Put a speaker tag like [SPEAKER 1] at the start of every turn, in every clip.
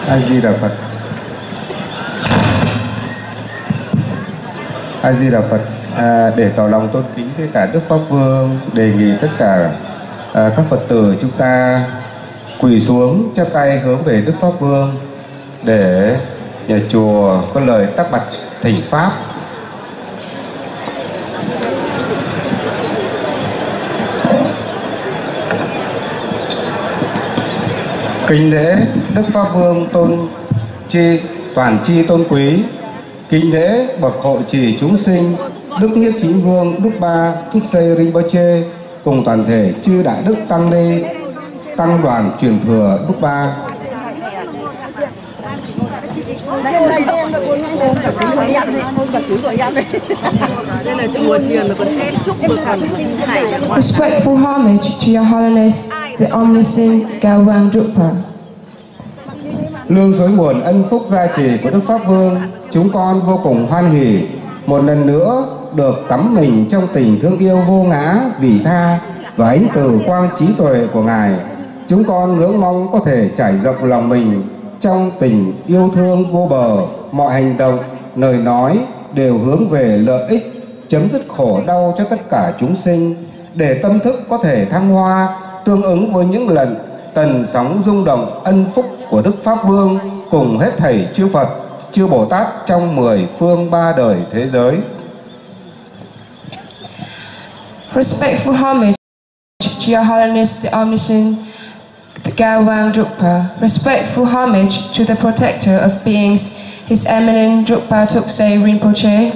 [SPEAKER 1] A Di Đà Phật. A Di Đà Phật. Để tỏ lòng tôn kính với cả Đức Pháp Vương, đề nghị tất cả các Phật tử chúng ta quỳ xuống chắp tay hướng về Đức Pháp Vương để nhà chùa có lời tác bạch thỉnh pháp. Kính lễ Đức Pháp Vương toàn chi tôn quý. Kính lễ bậc hộ trì chúng sinh Đức Nhất Chính Vương Drukpa Thusei Rinpoche cùng toàn thể chư đại đức tăng ni tăng đoàn truyền thừa Drukpa.
[SPEAKER 2] Respectful homage to Your Holiness the Omniscient Gawang Drukpa.
[SPEAKER 1] Lương suối nguồn ân phúc gia trì của Đức Pháp Vương, chúng con vô cùng hoan hỉ một lần nữa được tắm mình trong tình thương yêu vô ngã vị tha và ánh từ quang trí tuệ của Ngài. Chúng con ngưỡng mong có thể trải rộng lòng mình trong tình yêu thương vô bờ, mọi hành động, lời nói đều hướng về lợi ích, chấm dứt khổ đau cho tất cả chúng sinh, để tâm thức có thể thăng hoa, tương ứng với những lần tần sóng rung động ân phúc của Đức Pháp Vương cùng hết thảy chư Phật, chư Bồ Tát trong 10 phương 3 đời thế giới.
[SPEAKER 2] Respectful homage to Your Holiness the Omniscient Gawang Drukpa. Respectful homage to the protector of beings, His Eminent Drukpa Thusei Rinpoche.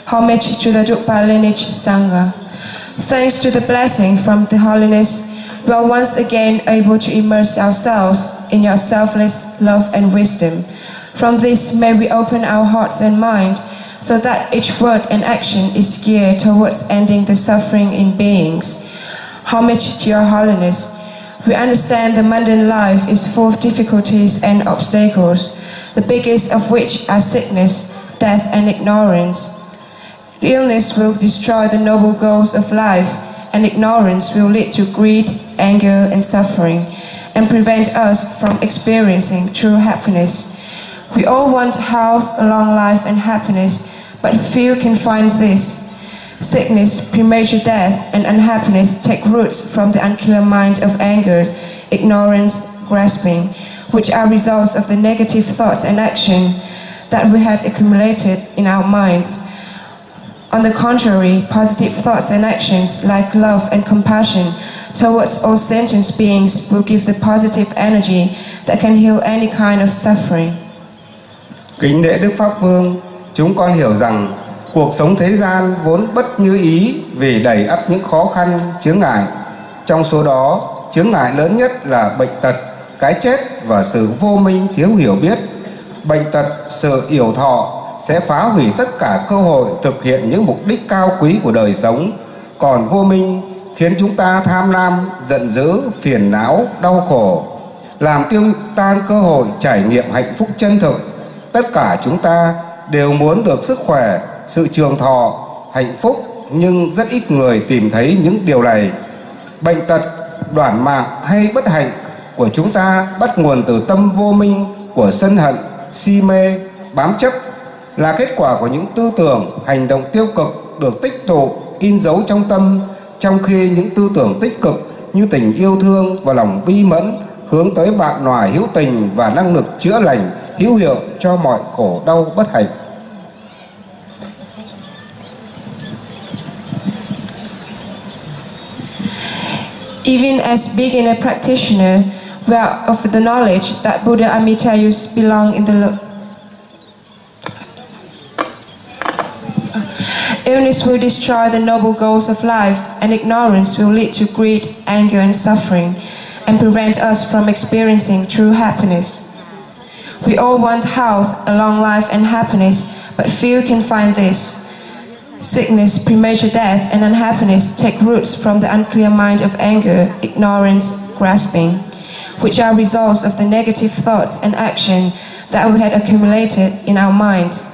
[SPEAKER 2] Homage to the Drukpa lineage Sangha. Thanks to the blessing from the Holiness, we are once again able to immerse ourselves in Your selfless love and wisdom. From this, may we open our hearts and mind so that each word and action is geared towards ending the suffering in beings. Homage to Your Holiness. We understand the mundane life is full of difficulties and obstacles, the biggest of which are sickness, death, and ignorance. Illness will destroy the noble goals of life, and ignorance will lead to greed, anger, and suffering, and prevent us from experiencing true happiness. We all want health, a long life, and happiness, but few can find this. Sickness, premature death, and unhappiness take roots from the unclear mind of anger, ignorance, grasping, which are results of the negative thoughts and action that we had accumulated in our mind. On the contrary, positive thoughts and actions like love and compassion towards all sentient beings will give the positive energy that can heal any kind of suffering.
[SPEAKER 1] Kính lễ Đức Pháp Vương, chúng con hiểu rằng cuộc sống thế gian vốn bất như ý vì đầy ắp những khó khăn, chướng ngại. Trong số đó, chướng ngại lớn nhất là bệnh tật, cái chết và sự vô minh thiếu hiểu biết. Bệnh tật, sự yểu thọ sẽ phá hủy tất cả cơ hội thực hiện những mục đích cao quý của đời sống. Còn vô minh khiến chúng ta tham lam, giận dữ, phiền não, đau khổ, làm tiêu tan cơ hội trải nghiệm hạnh phúc chân thực. Tất cả chúng ta đều muốn được sức khỏe, sự trường thọ, hạnh phúc, nhưng rất ít người tìm thấy những điều này. Bệnh tật, đoản mạng hay bất hạnh của chúng ta bắt nguồn từ tâm vô minh của sân hận, si mê, bám chấp, là kết quả của những tư tưởng, hành động tiêu cực được tích tụ, in dấu trong tâm, trong khi những tư tưởng tích cực như tình yêu thương và lòng bi mẫn hướng tới vạn nhoài hữu tình và năng lực chữa lành hữu hiệu cho mọi khổ đau bất hạnh.
[SPEAKER 2] Even as beginner practitioner, we are of the knowledge that Buddha Amitayus belong in the illness will destroy the noble goals of life, and ignorance will lead to greed, anger, and suffering, and prevent us from experiencing true happiness. We all want health, a long life, and happiness, but few can find this. Sickness, premature death, and unhappiness take roots from the unclear mind of anger, ignorance, grasping, which are results of the negative thoughts and action that we had accumulated in our minds.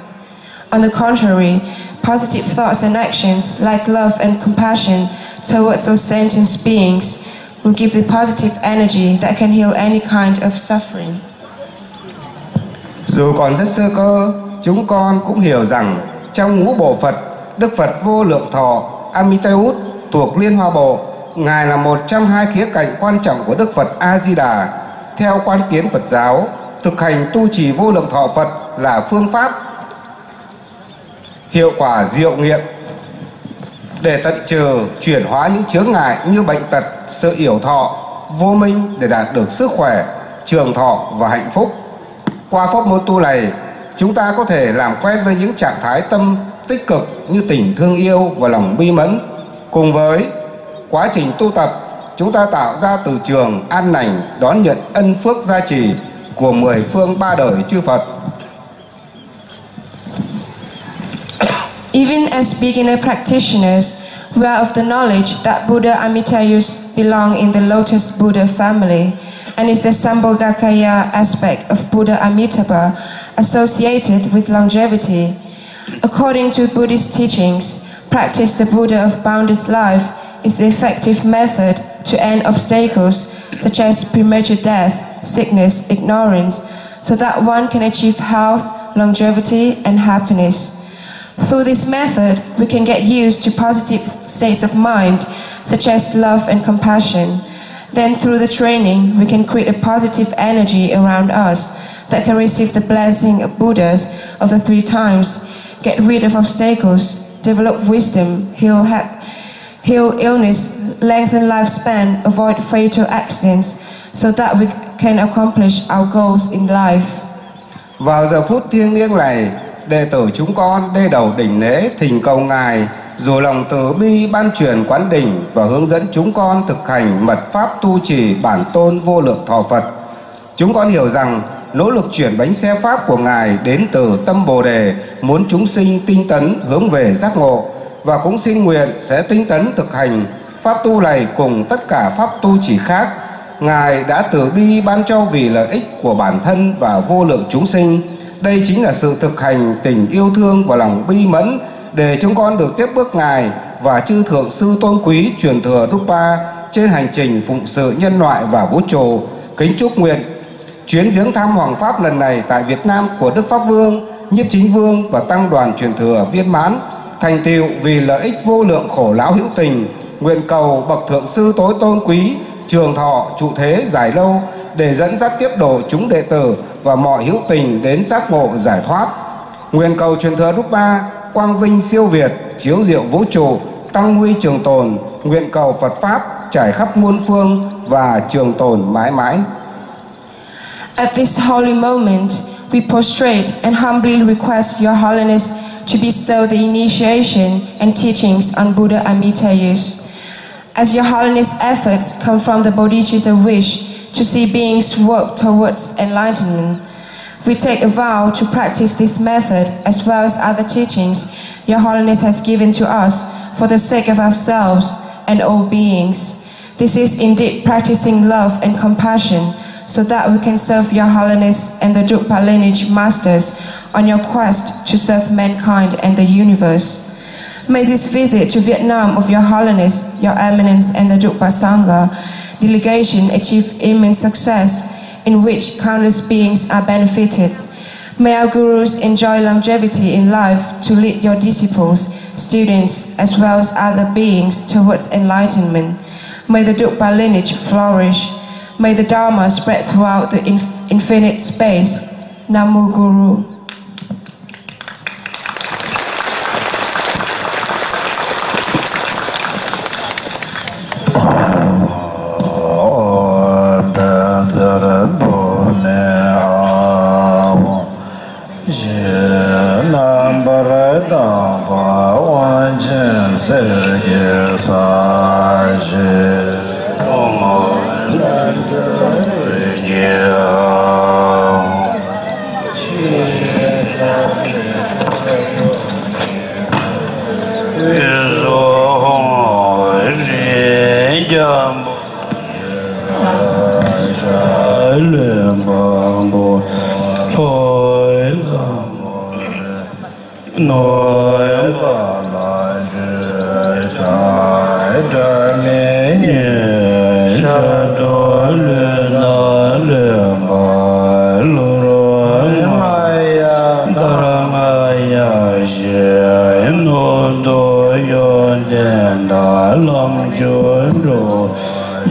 [SPEAKER 2] On the contrary, positive thoughts and actions like love and compassion towards all sentient beings will give the positive energy that can heal any kind of suffering.
[SPEAKER 1] Dù còn rất sơ cơ, chúng con cũng hiểu rằng trong ngũ bộ Phật, Đức Phật Vô Lượng Thọ Amitabha thuộc Liên Hoa Bộ, Ngài là một trong hai khía cạnh quan trọng của Đức Phật A-di-đà. Theo quan kiến Phật giáo, thực hành tu trì vô lượng thọ Phật là phương pháp hiệu quả diệu nghiệm để tận trừ, chuyển hóa những chướng ngại như bệnh tật, sự yểu thọ, vô minh để đạt được sức khỏe, trường thọ và hạnh phúc. Qua pháp môn tu này, chúng ta có thể làm quen với những trạng thái tâm tích cực như tình thương yêu và lòng bi mẫn. Cùng với quá trình tu tập, chúng ta tạo ra từ trường an lành, đón nhận ân phước gia trì của 10 phương ba đời chư Phật.
[SPEAKER 2] Even as beginner practitioners, we are of the knowledge that Buddha Amitabha belong in the Lotus Buddha family and is the Sambhogakaya aspect of Buddha Amitabha associated with longevity. According to Buddhist teachings, practice the Buddha of boundless life is the effective method to end obstacles such as premature death, sickness, ignorance, so that one can achieve health, longevity, and happiness. Through this method, we can get used to positive states of mind, such as love and compassion. Then through the training, we can create a positive energy around us that can receive the blessing of Buddhas of the 3 times, get rid of obstacles, develop wisdom, heal illness, lengthen lifespan, avoid fatal accidents, so that we can accomplish our goals in life.
[SPEAKER 1] Vào giờ phút thiêng liêng này, đệ tử chúng con đê đầu đảnh lễ thỉnh cầu Ngài dù lòng từ bi ban truyền quán đỉnh và hướng dẫn chúng con thực hành mật pháp tu trì bản tôn vô lượng thọ Phật. Chúng con hiểu rằng nỗ lực chuyển bánh xe pháp của Ngài đến từ tâm Bồ Đề, muốn chúng sinh tinh tấn hướng về giác ngộ, và cũng xin nguyện sẽ tinh tấn thực hành pháp tu này cùng tất cả pháp tu trì khác. Ngài đã từ bi ban cho vì lợi ích của bản thân và vô lượng chúng sinh. Đây chính là sự thực hành tình yêu thương và lòng bi mẫn để chúng con được tiếp bước Ngài và chư thượng sư tôn quý truyền thừa Drukpa trên hành trình phụng sự nhân loại và vũ trụ. Kính chúc nguyện chuyến viếng thăm Hoàng Pháp lần này tại Việt Nam của Đức Pháp Vương, Nhiếp Chính Vương và Tăng đoàn truyền thừa viên mãn, thành tựu vì lợi ích vô lượng khổ lão hữu tình. Nguyện cầu bậc thượng sư tối tôn quý trường thọ trụ thế dài lâu để dẫn dắt tiếp độ chúng đệ tử và mọi hữu tình đến giác ngộ giải thoát. Nguyện cầu truyền thừa Drukpa quang vinh siêu việt, chiếu diệu vũ trụ, tăng huy trường tồn. Nguyện cầu Phật pháp trải khắp muôn phương và trường tồn mãi mãi.
[SPEAKER 2] At this holy moment, we prostrate and humbly request Your Holiness to bestow the initiation and teachings on Buddha Amitabha. As Your Holiness' efforts come from the bodhicitta wish to see beings work towards enlightenment, we take a vow to practice this method as well as other teachings Your Holiness has given to us for the sake of ourselves and all beings. This is indeed practicing love and compassion so that we can serve Your Holiness and the Drukpa lineage masters on your quest to serve mankind and the universe. May this visit to Vietnam of Your Holiness, Your Eminence and the Drukpa Sangha delegation achieve immense success in which countless beings are benefited. May our gurus enjoy longevity in life to lead your disciples, students, as well as other beings towards enlightenment. May the Drukpa lineage flourish. May the Dharma spread throughout the infinite space. Namo Guru.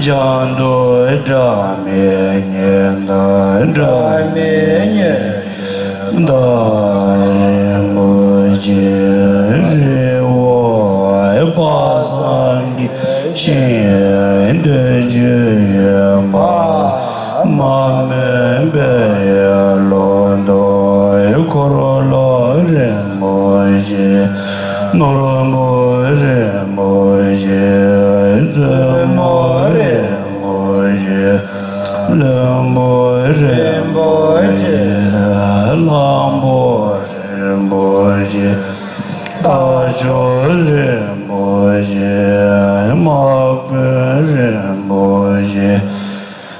[SPEAKER 3] Giang đôi ra mê nhiên ra mê nhiên đại mô chế rê vội ba san đi xin đề chư ma mê bê lô đôi koro lô rê mô chế nô rô mô rê mô chế zê mô rê mô chế lê mô rê mô chế la mô rê mô chế ta chô rê mô chế ma bê rê mô chế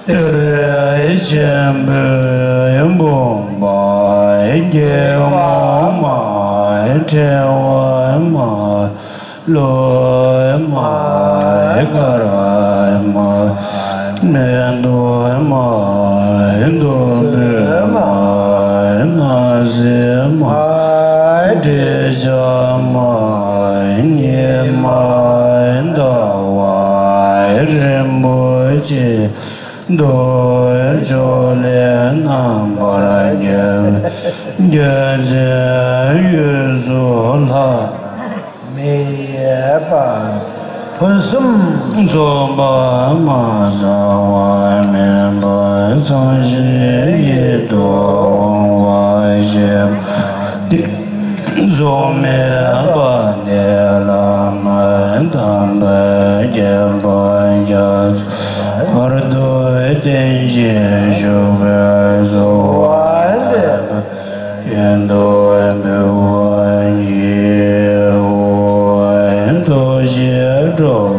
[SPEAKER 3] rê chên bê bông bài ghê mô mài chê vay mài lôi mài cà rai mài nên đôi mài đôi bê mài na dê mài đê cha mài nhê mài đào vay rê môi chê đôi cho lên nam bà ra nhé nhé dê yu dô la mê bà phun sum dô bà ma sa vay mê bà sa shê yê đô vay shê dô mê bà nê la mê tam bê yê bà yê Phật đôi tên dễ sưu về dô án đẹp Yên đôi biểu hoài nhiều Yên đôi dễ trộn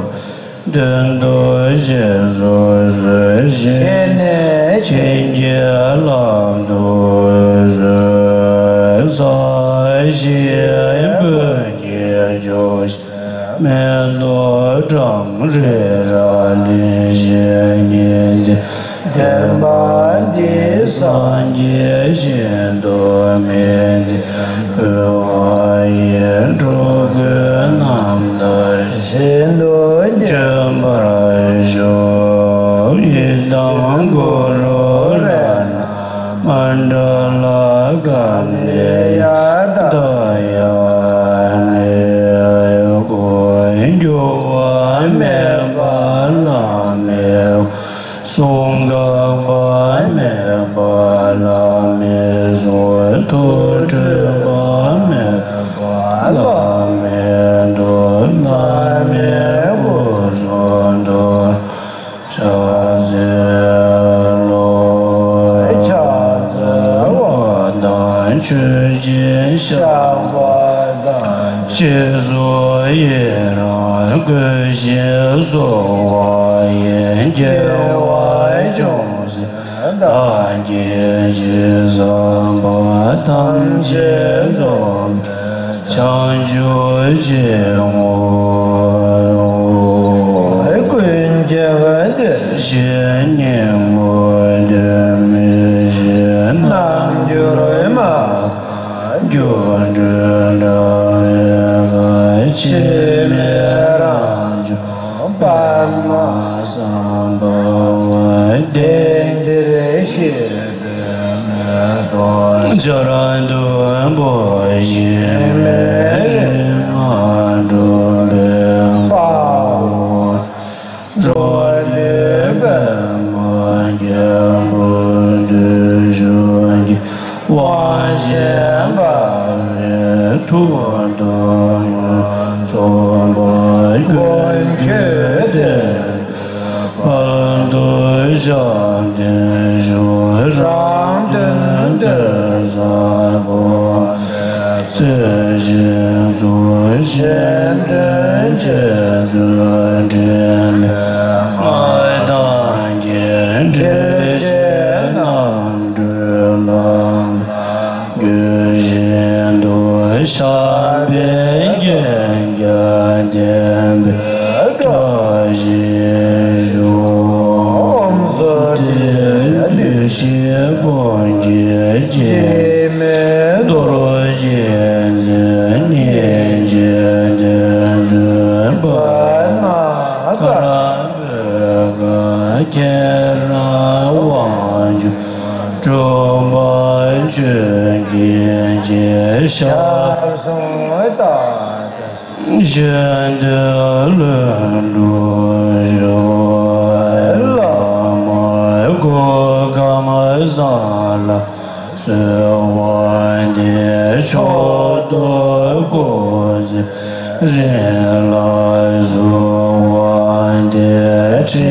[SPEAKER 3] Tên đôi dễ rồi dễ dễ Trên dễ lòng đôi dễ Sai dễ bơ dễ dối Mẹ đôi trọng rễ ra liên dễ nhiên Đêm bán đi san dễ dễ đôi mẹ đi Hữu hoài yên trô cơ nam đời Xin đôi châm bà rài dô Yết đăng cô rô ràn Màn đà la gàn nê Đà yà nê Yo vay mẹ ba la mẹ song ga vay mẹ ba la mẹ rồi tu trì ba mẹ ba la mẹ do la mẹ vô son do cha dê lo cha dê wa dan chư jin xiang wa dan chư zo ye ra cơ xie so wa yen jie wai zhong si dan jie jie san ba tam jie zong chang ju jie wo kun jie wen de xie nian mo de mi xie nam ju rui ma ju zhe da ye chi me ran ju ban ma san ba wai de de xie de me do cha ran du bo ye me zhe ma du be ba wo zhuo le be ma ye bu de zhuo ye wan xian ba le tu do so ba yun jue de ban du xiang de zhuo rang de de za chế ra hoàng chủ trung bái truyền kiến chế sa Dân đưa lượng đùa rồi là mọi cô ca mới ra là sự hoàn địa cho tôi của gì riêng lại dù hoàn địa chỉ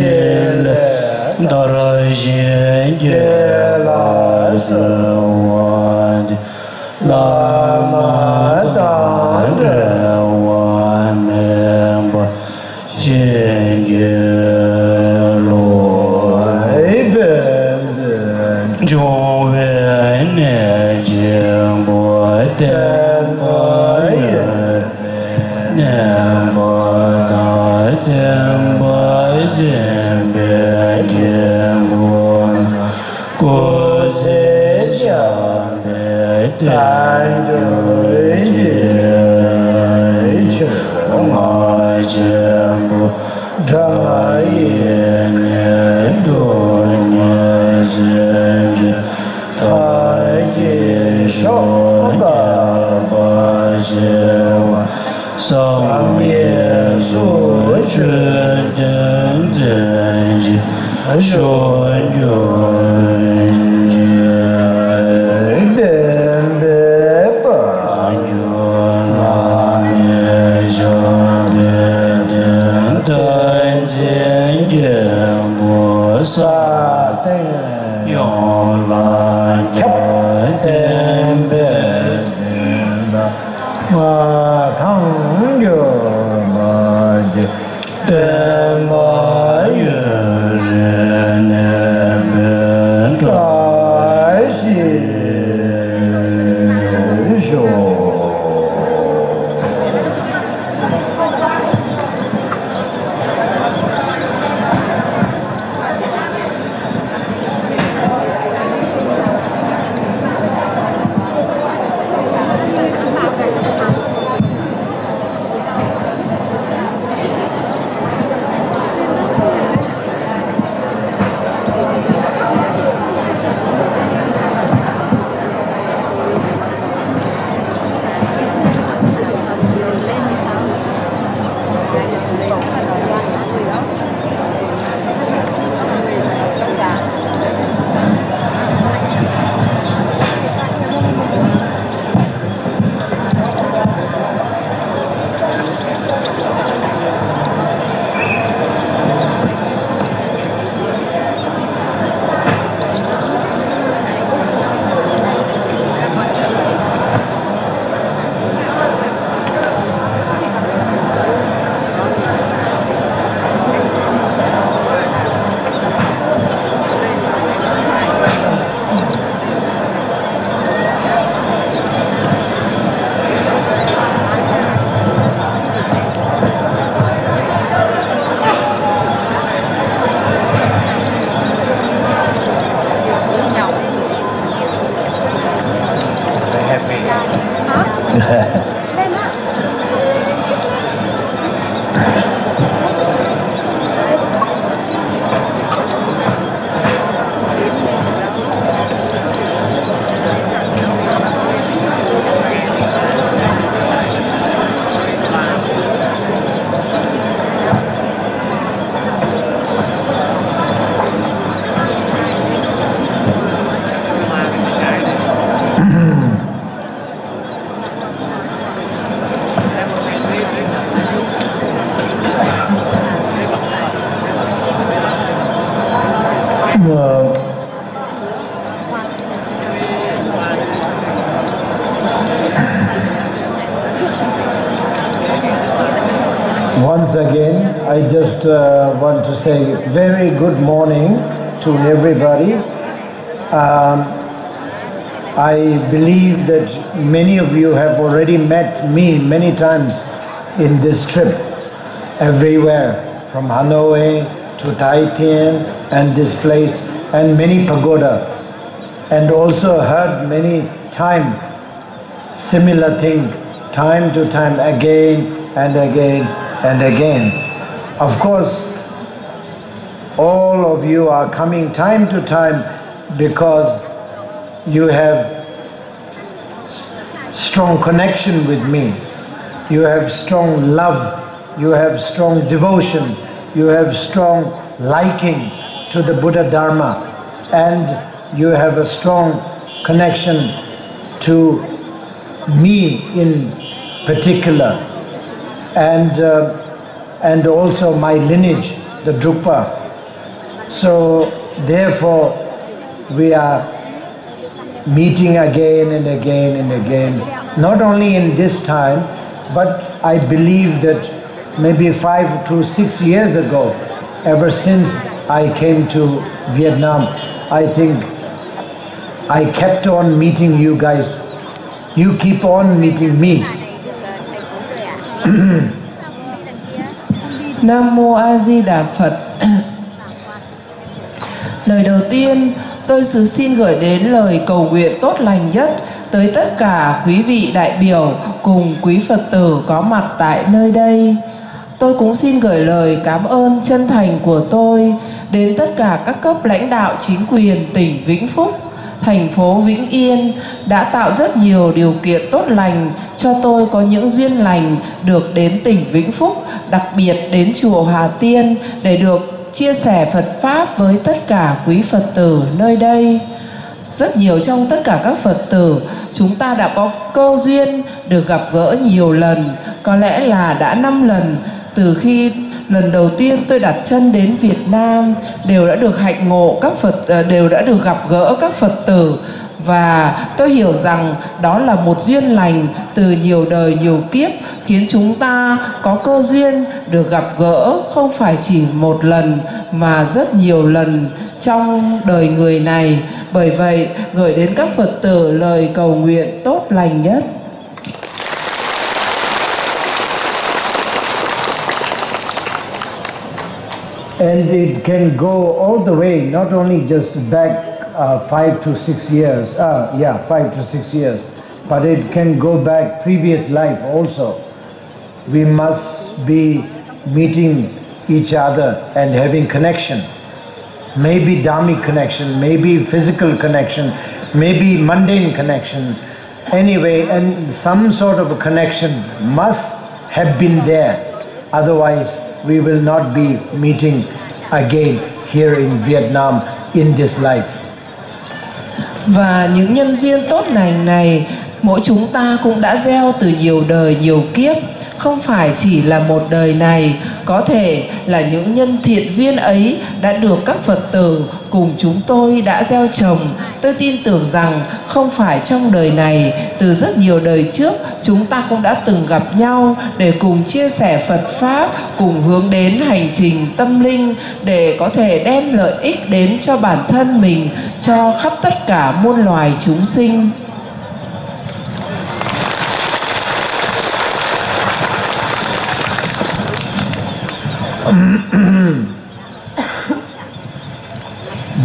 [SPEAKER 3] lệ ta ra riêng chế là sự hoàn địa là mà ta đều hoàn mềm bởi trên ghê lỗi bên cho về nè chiếc bởi tên bởi nè bởi ta tên bởi trên bề chiếc buồn cô sẽ chẳng để tan đời chiếc ngồi chiếc buồn trái nhẹ đôi nhẹ duyên thái kỳ số cả ba chiều sông ye dù chuyện đến duyên gì số duyên sa tên yo la nhớ tên bề mà thăng yo mà tên mà yo人bên trái xì Once again, I just want to say very good morning to everybody. I believe that many of you have already met me many times in this trip, everywhere, from Hanoi to Tien and this place, and many pagoda, and also heard many times similar thing, time to time, again and again and again. Of course, all of you are coming time to time because you have strong connection with me. You have strong love, you have strong devotion, you have strong liking to the Buddha Dharma, and you have a strong connection to me in particular, and also my lineage, the Drukpa. So therefore we are meeting again and again and again, not only in this time, but I believe that maybe 5 to 6 years ago, ever since I came to Vietnam, I think I kept on meeting you guys. You keep on meeting me.
[SPEAKER 4] Nam Mô A Di Đà Phật. Lời đầu tiên, tôi xin gửi đến lời cầu nguyện tốt lành nhất tới tất cả quý vị đại biểu cùng quý Phật tử có mặt tại nơi đây. Tôi cũng xin gửi lời cảm ơn chân thành của tôi đến tất cả các cấp lãnh đạo chính quyền tỉnh Vĩnh Phúc, thành phố Vĩnh Yên đã tạo rất nhiều điều kiện tốt lành cho tôi có những duyên lành được đến tỉnh Vĩnh Phúc, đặc biệt đến chùa Hà Tiên để được chia sẻ Phật Pháp với tất cả quý Phật tử nơi đây. Rất nhiều trong tất cả các Phật tử chúng ta đã có cơ duyên được gặp gỡ nhiều lần, có lẽ là đã 5 lần từ khi lần đầu tiên tôi đặt chân đến Việt Nam, đều đã được hạnh ngộ đều đã được gặp gỡ các Phật tử, và tôi hiểu rằng đó là một duyên lành từ nhiều đời nhiều kiếp khiến chúng ta có cơ duyên được gặp gỡ không phải chỉ một lần mà rất nhiều lần trong đời người này. Bởi vậy gửi đến các Phật tử lời cầu nguyện tốt lành nhất.
[SPEAKER 3] And it can go all the way, not only just back 5 to 6 years, 5 to 6 years, but it can go back previous life also. We must be meeting each other and having connection. Maybe dharmic connection, maybe physical connection, maybe mundane connection. Anyway, and some sort of a connection must have been there. Otherwise, we will not be meeting again here in Vietnam in this life.
[SPEAKER 4] Và những nhân duyên tốt lành này mỗi chúng ta cũng đã gieo từ nhiều đời nhiều kiếp, không phải chỉ là một đời này. Có thể là những nhân thiện duyên ấy đã được các Phật tử cùng chúng tôi đã gieo trồng. Tôi tin tưởng rằng không phải trong đời này, từ rất nhiều đời trước chúng ta cũng đã từng gặp nhau để cùng chia sẻ Phật Pháp, cùng hướng đến hành trình tâm linh để có thể đem lợi ích đến cho bản thân mình, cho khắp tất cả muôn loài chúng sinh.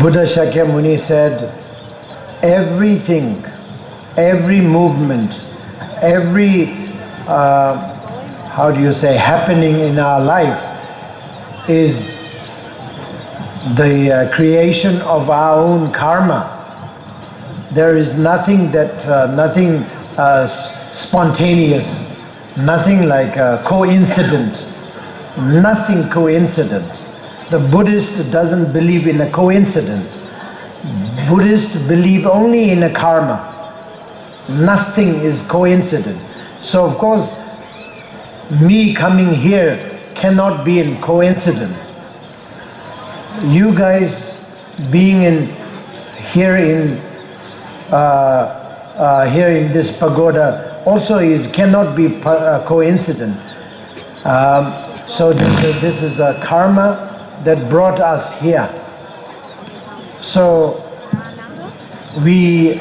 [SPEAKER 3] Buddha Shakyamuni said, everything, every movement, every, happening in our life is the creation of our own karma. There is nothing spontaneous, nothing like coincident, nothing coincident. The Buddhist doesn't believe in a coincidence. Buddhists believe only in a karma. Nothing is coincident. So of course, me coming here cannot be in coincidence. You guys being here in this pagoda also cannot be coincident. So this is a karma that brought us here. So we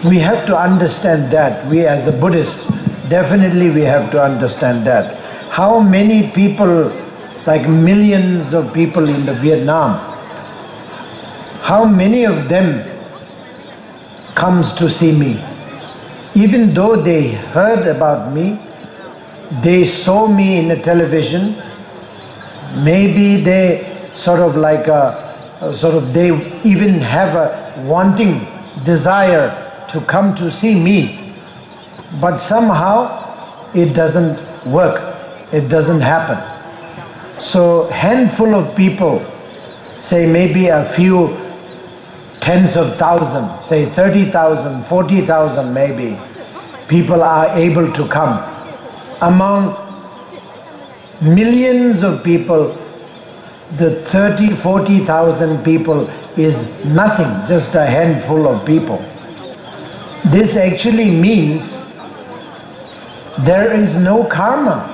[SPEAKER 3] have to understand that. We as a Buddhist, definitely we have to understand that. How many people, like millions of people in the Vietnam, how many of them comes to see me? Even though they heard about me, they saw me in the television, Maybe they sort of like they even have a wanting desire to come to see me, but somehow it doesn't work, it doesn't happen. So handful of people, say maybe a few tens of thousands, say 30,000, 40,000 maybe, people are able to come. Among millions of people, the 30, 40,000 people is nothing, just a handful of people. This actually means there is no karma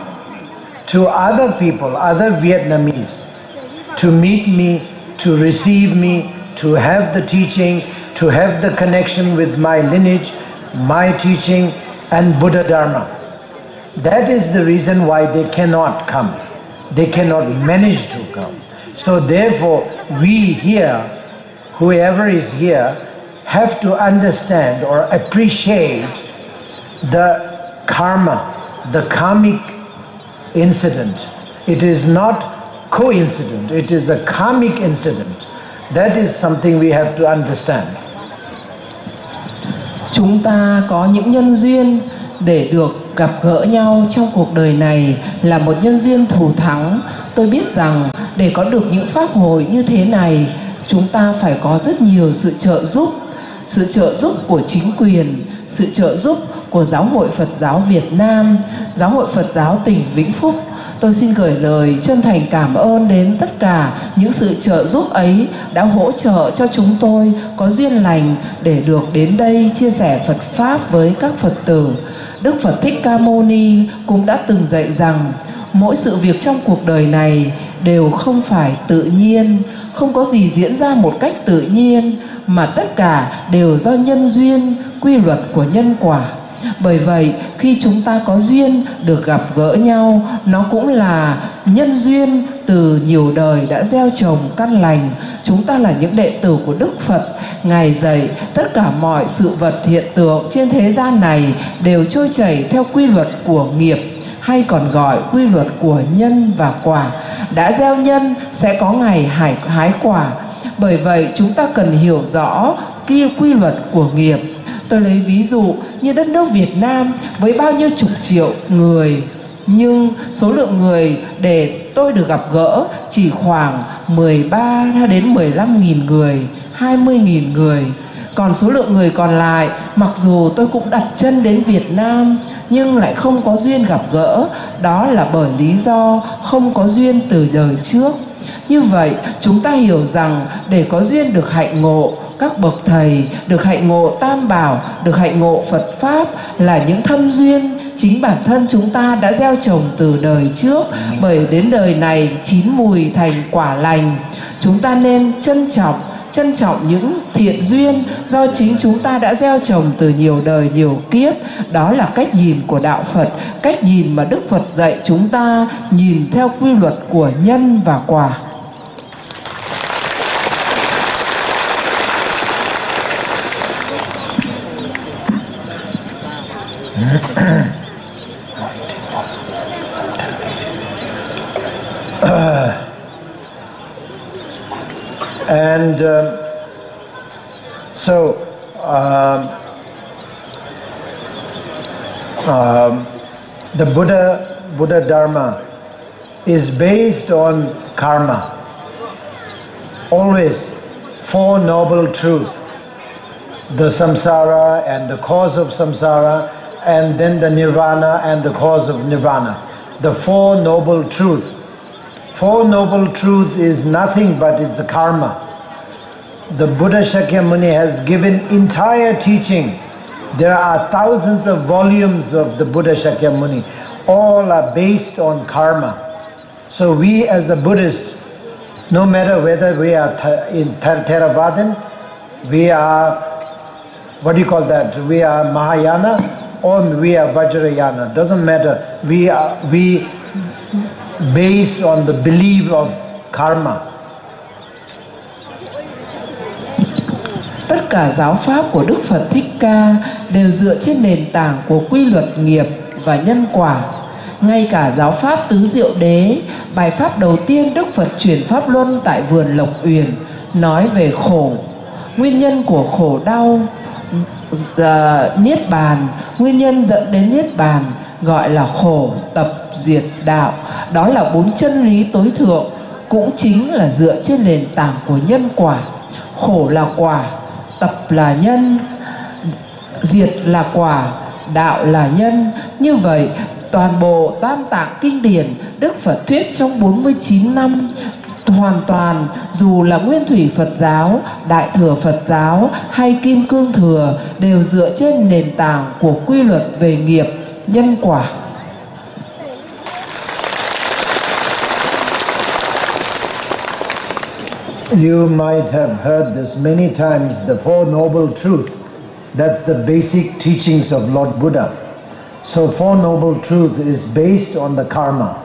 [SPEAKER 3] to other people, other Vietnamese, to meet me, to receive me, to have the teaching, to have the connection with my lineage, my teaching and Buddha Dharma. That is the reason why they cannot come. They cannot manage to come. So therefore, we here, whoever is here, have to understand or appreciate the karma, the karmic incident. It is not coincident, it is a karmic incident. That is something we have to understand.
[SPEAKER 4] Chúng ta có những nhân duyên để được gặp gỡ nhau trong cuộc đời này là một nhân duyên thù thắng. Tôi biết rằng để có được những pháp hội như thế này, chúng ta phải có rất nhiều sự trợ giúp của chính quyền, sự trợ giúp của Giáo hội Phật giáo Việt Nam, Giáo hội Phật giáo tỉnh Vĩnh Phúc. Tôi xin gửi lời chân thành cảm ơn đến tất cả những sự trợ giúp ấy đã hỗ trợ cho chúng tôi có duyên lành để được đến đây chia sẻ Phật Pháp với các Phật tử. Đức Phật Thích Ca Mâu Ni cũng đã từng dạy rằng mỗi sự việc trong cuộc đời này đều không phải tự nhiên, không có gì diễn ra một cách tự nhiên, mà tất cả đều do nhân duyên, quy luật của nhân quả. Bởi vậy, khi chúng ta có duyên được gặp gỡ nhau, nó cũng là nhân duyên từ nhiều đời đã gieo trồng căn lành. Chúng ta là những đệ tử của Đức Phật. Ngài dạy tất cả mọi sự vật hiện tượng trên thế gian này đều trôi chảy theo quy luật của nghiệp, hay còn gọi quy luật của nhân và quả. Đã gieo nhân sẽ có ngày hái quả. Bởi vậy chúng ta cần hiểu rõ quy luật của nghiệp. Tôi lấy ví dụ như đất nước Việt Nam với bao nhiêu chục triệu người, nhưng số lượng người để tôi được gặp gỡ chỉ khoảng 13 đến 15.000 người, 20.000 người. Còn số lượng người còn lại, mặc dù tôi cũng đặt chân đến Việt Nam nhưng lại không có duyên gặp gỡ. Đó là bởi lý do không có duyên từ đời trước. Như vậy chúng ta hiểu rằng để có duyên được hạnh ngộ các bậc thầy, được hạnh ngộ Tam Bảo, được hạnh ngộ Phật Pháp là những thâm duyên chính bản thân chúng ta đã gieo trồng từ đời trước, bởi đến đời này chín mùi thành quả lành. Chúng ta nên trân trọng những thiện duyên do chính chúng ta đã gieo trồng từ nhiều đời nhiều kiếp. Đó là cách nhìn của đạo Phật, cách nhìn mà Đức Phật dạy chúng ta nhìn theo quy luật của nhân và quả.
[SPEAKER 3] And so the Buddha Dharma is based on karma. Always Four Noble Truths: the samsara and the cause of samsara, and then the nirvana and the cause of nirvana. The Four Noble Truths. Four Noble Truths is nothing but it's a karma. The Buddha Shakyamuni has given entire teaching. There are thousands of volumes of the Buddha Shakyamuni. All are based on karma. So we as a Buddhist, no matter whether we are in Theravadan, we are, what do you call that? We are Mahayana or we are Vajrayana. Doesn't matter. We based on the belief of karma.
[SPEAKER 4] Tất cả giáo pháp của Đức Phật Thích Ca đều dựa trên nền tảng của quy luật nghiệp và nhân quả. Ngay cả giáo pháp tứ diệu đế, bài pháp đầu tiên Đức Phật truyền pháp luân tại vườn Lộc Uyển nói về khổ, nguyên nhân của khổ đau, niết bàn, nguyên nhân dẫn đến niết bàn, gọi là khổ tập diệt đạo. Đó là 4 chân lý tối thượng, cũng chính là dựa trên nền tảng của nhân quả. Khổ là quả, tập là nhân, diệt là quả, đạo là nhân. Như vậy toàn bộ Tam Tạng Kinh Điển Đức Phật thuyết trong 49 năm hoàn toàn, dù là Nguyên Thủy Phật giáo, Đại Thừa Phật giáo hay Kim Cương Thừa, đều dựa trên nền tảng của quy luật về nghiệp, nhân quả.
[SPEAKER 3] You might have heard this many times, the Four Noble Truths. That's the basic teachings of Lord Buddha. So Four Noble Truths is based on the karma.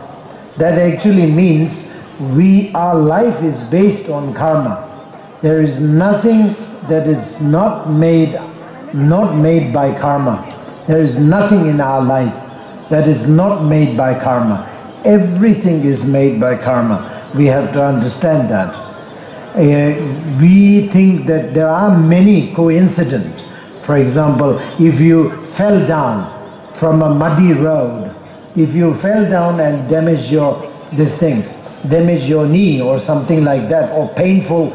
[SPEAKER 3] That actually means our life is based on karma. There is nothing that is not made by karma. There is nothing in our life that is not made by karma. Everything is made by karma. We have to understand that. We think that there are many coincidences. For example, if you fell down from a muddy road, if you fell down and damaged your knee or something like that, or painful,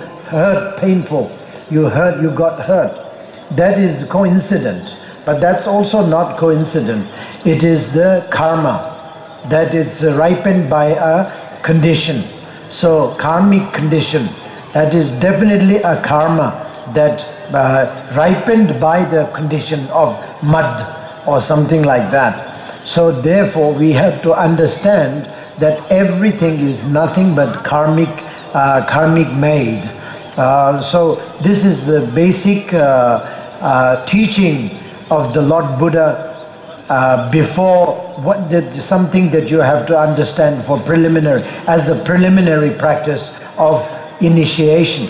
[SPEAKER 3] you got hurt, that is coincident. But that's also not coincident. It is the karma, that it's ripened by a condition. So karmic condition, that is definitely a karma that ripened by the condition of mud or something like that. So therefore we have to understand that everything is nothing but karmic made. So this is the basic teaching of the Lord Buddha before something that you have to understand for preliminary, as a preliminary practice of initiation.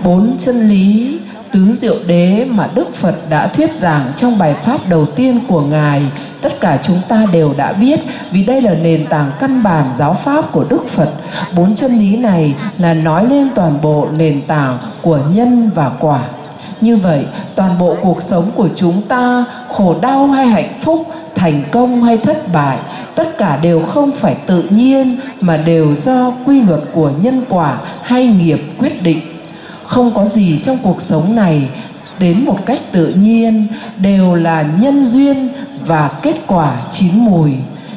[SPEAKER 4] 4 chân lý tứ diệu đế mà Đức Phật đã thuyết giảng trong bài pháp đầu tiên của Ngài, tất cả chúng ta đều đã biết, vì đây là nền tảng căn bản giáo pháp của Đức Phật. 4 chân lý này là nói lên toàn bộ nền tảng của nhân và quả. Như vậy, toàn bộ cuộc sống của chúng ta, khổ đau hay hạnh phúc, thành công hay thất bại, tất cả đều không phải tự nhiên mà đều do quy luật của nhân quả hay nghiệp quyết định. Không có gì trong cuộc sống này đến một cách tự nhiên, đều là nhân duyên và kết quả chín mùi.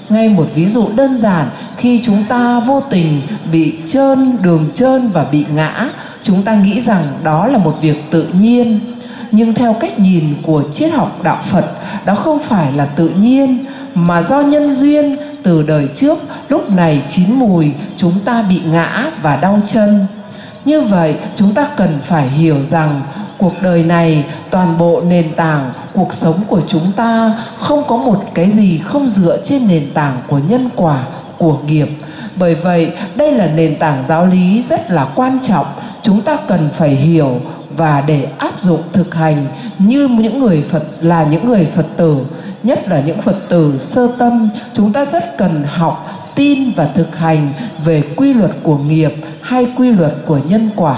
[SPEAKER 4] Ngay một ví dụ đơn giản, khi chúng ta vô tình bị đường trơn và bị ngã, chúng ta nghĩ rằng đó là một việc tự nhiên. Nhưng theo cách nhìn của triết học đạo Phật, đó không phải là tự nhiên, mà do nhân duyên từ đời trước, lúc này chín mùi chúng ta bị ngã và đau chân. Như vậy chúng ta cần phải hiểu rằng cuộc đời này, toàn bộ nền tảng cuộc sống của chúng ta không có một cái gì không dựa trên nền tảng của nhân quả, của nghiệp. Bởi vậy đây là nền tảng giáo lý rất là quan trọng, chúng ta cần phải hiểu và để áp dụng thực hành. Như những người Phật tử, nhất là những Phật tử sơ tâm, chúng ta rất cần học, tin và thực hành về quy luật của nghiệp hay quy luật của nhân quả.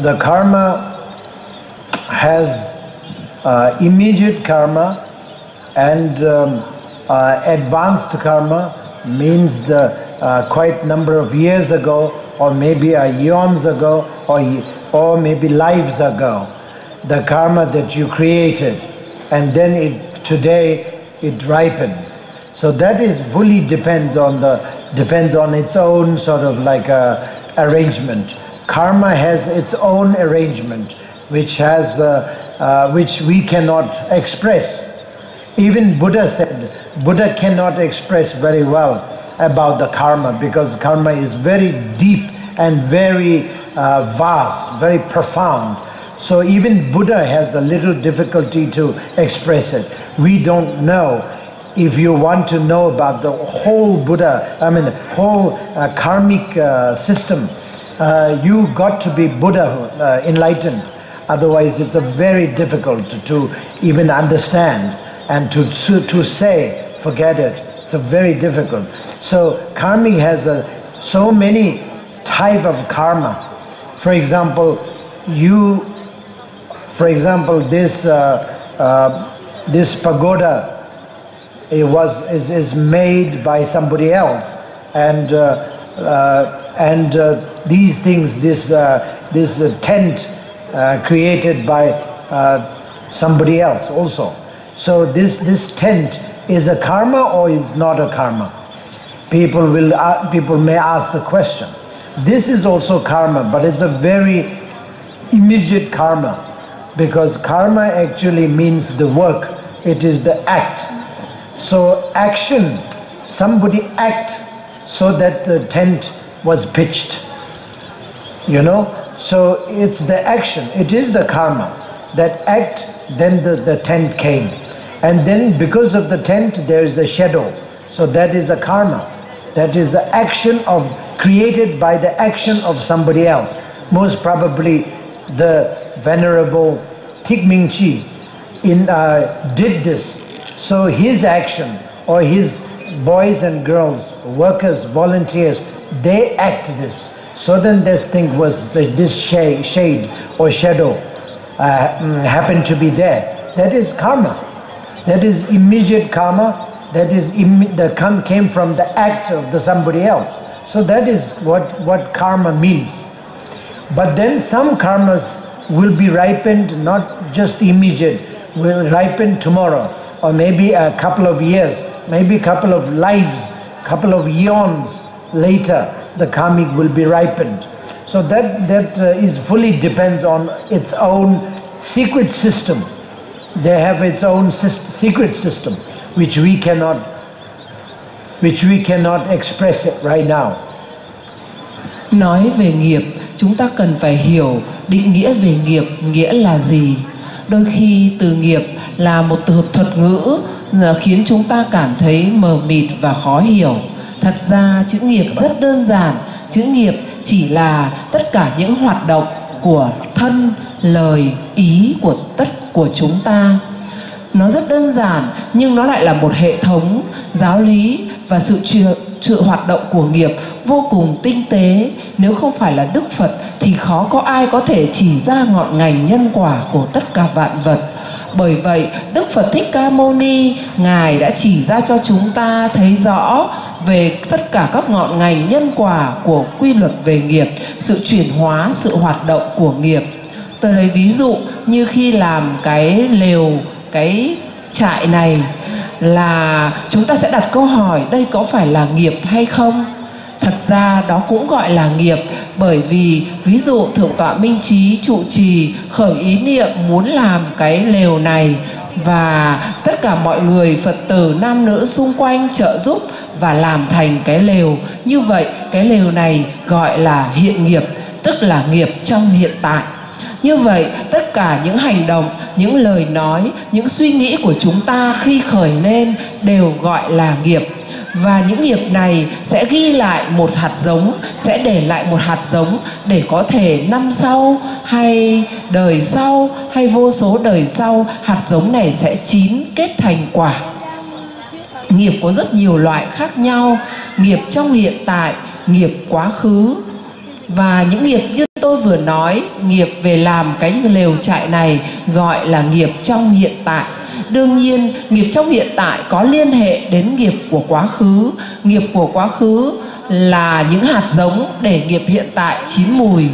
[SPEAKER 3] The karma has immediate karma and advanced karma, means the quite number of years ago, or maybe eons ago, or maybe lives ago, the karma that you created, and then today it ripens. So that is fully depends on its own sort of like arrangement. Karma has its own arrangement, which we cannot express. Even Buddha said, Buddha cannot express very well about the karma, because karma is very deep and very vast, very profound. So even Buddha has a little difficulty to express it. We don't know if you want to know about the whole the whole karmic system, you got to be Buddha enlightened. Otherwise, it's very difficult to even understand, and to say, forget it. It's very difficult. So karmic has so many type of karma. For example, this pagoda is made by somebody else, and these things, this tent created by somebody else also. So this tent is a karma or is not a karma? People may ask the question. This is also karma, but it's a very immediate karma, because karma actually means the work. It is the act. So action, somebody act so that the tent was pitched. So it's the action, it is the karma. That act, then the tent came. And then because of the tent, there is a shadow. So that is the karma. That is the action created by the action of somebody else. Most probably the Venerable Tikmingchi did this. So his action, or his boys and girls, workers, volunteers, they act this. So then this thing was, this shade or shadow happened to be there. That is karma. That is immediate karma. That is came from the act of somebody else. So that is what karma means. But then some karmas will be ripened, not just immediate, will ripen tomorrow, or maybe a couple of years, maybe a couple of lives, couple of eons later, the karmic will be ripened. So that is fully depends on its own secret system. They have its own secret system, which we cannot express it right now.
[SPEAKER 4] Nói về nghiệp, chúng ta cần phải hiểu định nghĩa về nghiệp nghĩa là gì. Đôi khi từ nghiệp là một từ thuật ngữ khiến chúng ta cảm thấy mờ mịt và khó hiểu. Thật ra chữ nghiệp rất đơn giản. Chữ nghiệp chỉ là tất cả những hoạt động của thân, lời, ý của chúng ta. Nó rất đơn giản, nhưng nó lại là một hệ thống giáo lý, và sự hoạt động của nghiệp vô cùng tinh tế. Nếu không phải là Đức Phật thì khó có ai có thể chỉ ra ngọn ngành nhân quả của tất cả vạn vật. Bởi vậy Đức Phật Thích Ca Mâu Ni, Ngài đã chỉ ra cho chúng ta thấy rõ về tất cả các ngọn ngành nhân quả của quy luật về nghiệp, sự chuyển hóa, sự hoạt động của nghiệp. Tôi lấy ví dụ như khi làm cái lều, cái trại này, là chúng ta sẽ đặt câu hỏi đây có phải là nghiệp hay không? Thật ra đó cũng gọi là nghiệp, bởi vì ví dụ Thượng tọa Minh Trí trụ trì khởi ý niệm muốn làm cái lều này, và tất cả mọi người Phật tử nam nữ xung quanh trợ giúp và làm thành cái lều. Như vậy cái lều này gọi là hiện nghiệp, tức là nghiệp trong hiện tại. Như vậy tất cả những hành động, những lời nói, những suy nghĩ của chúng ta khi khởi lên đều gọi là nghiệp. Và những nghiệp này sẽ ghi lại một hạt giống, sẽ để lại một hạt giống để có thể năm sau hay đời sau hay vô số đời sau, hạt giống này sẽ chín kết thành quả. Nghiệp có rất nhiều loại khác nhau, nghiệp trong hiện tại, nghiệp quá khứ. Và những nghiệp như tôi vừa nói, nghiệp về làm cái lều trại này gọi là nghiệp trong hiện tại. Đương nhiên, nghiệp trong hiện tại có liên hệ đến nghiệp của quá khứ. Nghiệp của quá khứ là những hạt giống để nghiệp hiện tại chín mùi.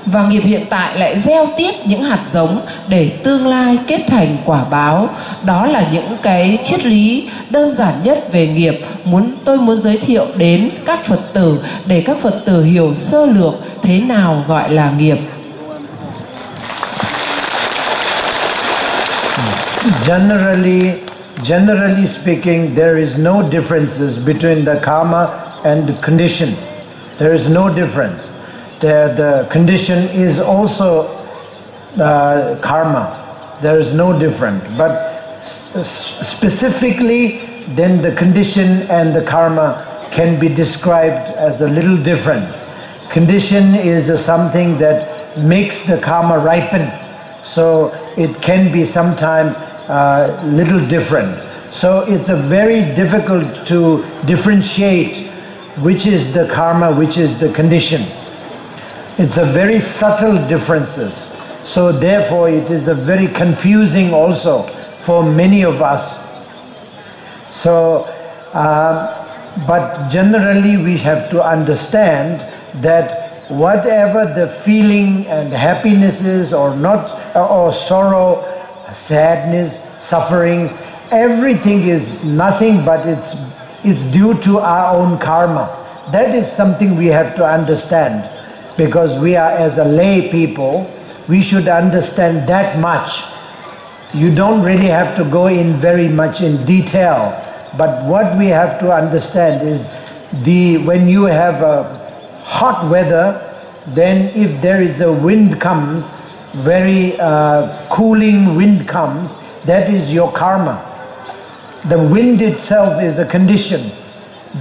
[SPEAKER 4] Và nghiệp hiện tại lại gieo tiếp những hạt giống để tương lai kết thành quả báo. Đó là những cái triết lý đơn giản nhất về nghiệp tôi muốn giới thiệu đến các Phật tử, để các Phật tử hiểu sơ lược thế nào gọi là nghiệp.
[SPEAKER 3] Generally speaking, there is no differences between the karma and the condition. There is no difference. The condition is also karma. There is no difference. But specifically, then the condition and the karma can be described as a little different. Condition is something that makes the karma ripen, so it can be sometimes little different. So it's a very difficult to differentiate which is the karma, which is the condition. It's a very subtle differences. So therefore it is a very confusing also for many of us. So, but generally we have to understand that whatever the feeling and happiness is or not, or sorrow, sadness, sufferings, everything is nothing but it's due to our own karma. That is something we have to understand, because we are, as a lay people, we should understand that much. You don't really have to go in very much in detail, but what we have to understand is when you have a hot weather, then if there is a wind comes, very cooling wind comes, that is your karma. The wind itself is a condition,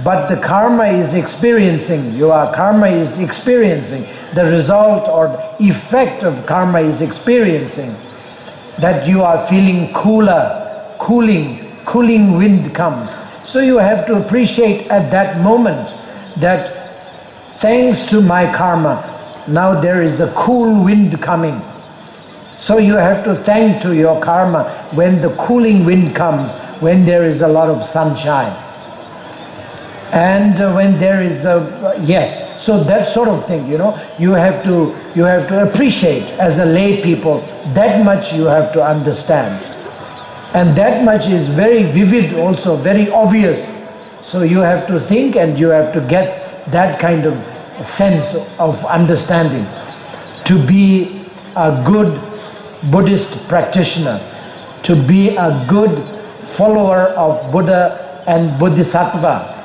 [SPEAKER 3] but the karma is experiencing, your karma is experiencing, the result or effect of karma is experiencing, that you are feeling cooler, cooling wind comes. So you have to appreciate at that moment that thanks to my karma, now there is a cool wind coming. So you have to thank to your karma when the cooling wind comes, when there is a lot of sunshine. And when there is yes, so that sort of thing, you know, you have to appreciate as a lay people, that much you have to understand. And that much is very vivid also, very obvious. So you have to think and you have to get that kind of sense of understanding to be a good Buddhist practitioner, to be a good follower of Buddha and Bodhisattva,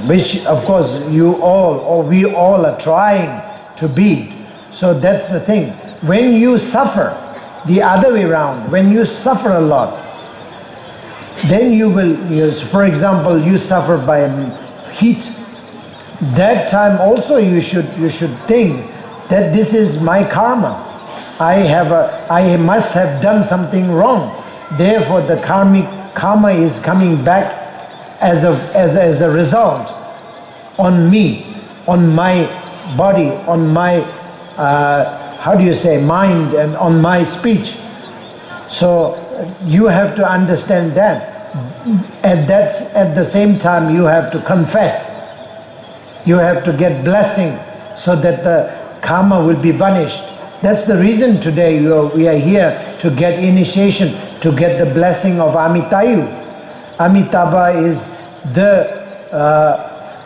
[SPEAKER 3] which of course you all or we all are trying to be. So that's the thing. When you suffer, the other way around, when you suffer a lot, then you will, for example, you suffer by heat. That time also you should think that this is my karma. I must have done something wrong. Therefore the karma is coming back as a result on me, on my body, on my mind and on my speech. So you have to understand that. And that's at the same time you have to confess. You have to get blessing so that the karma will be vanished. That's the reason today we are here to get initiation, to get the blessing of Amitayu. Amitabha is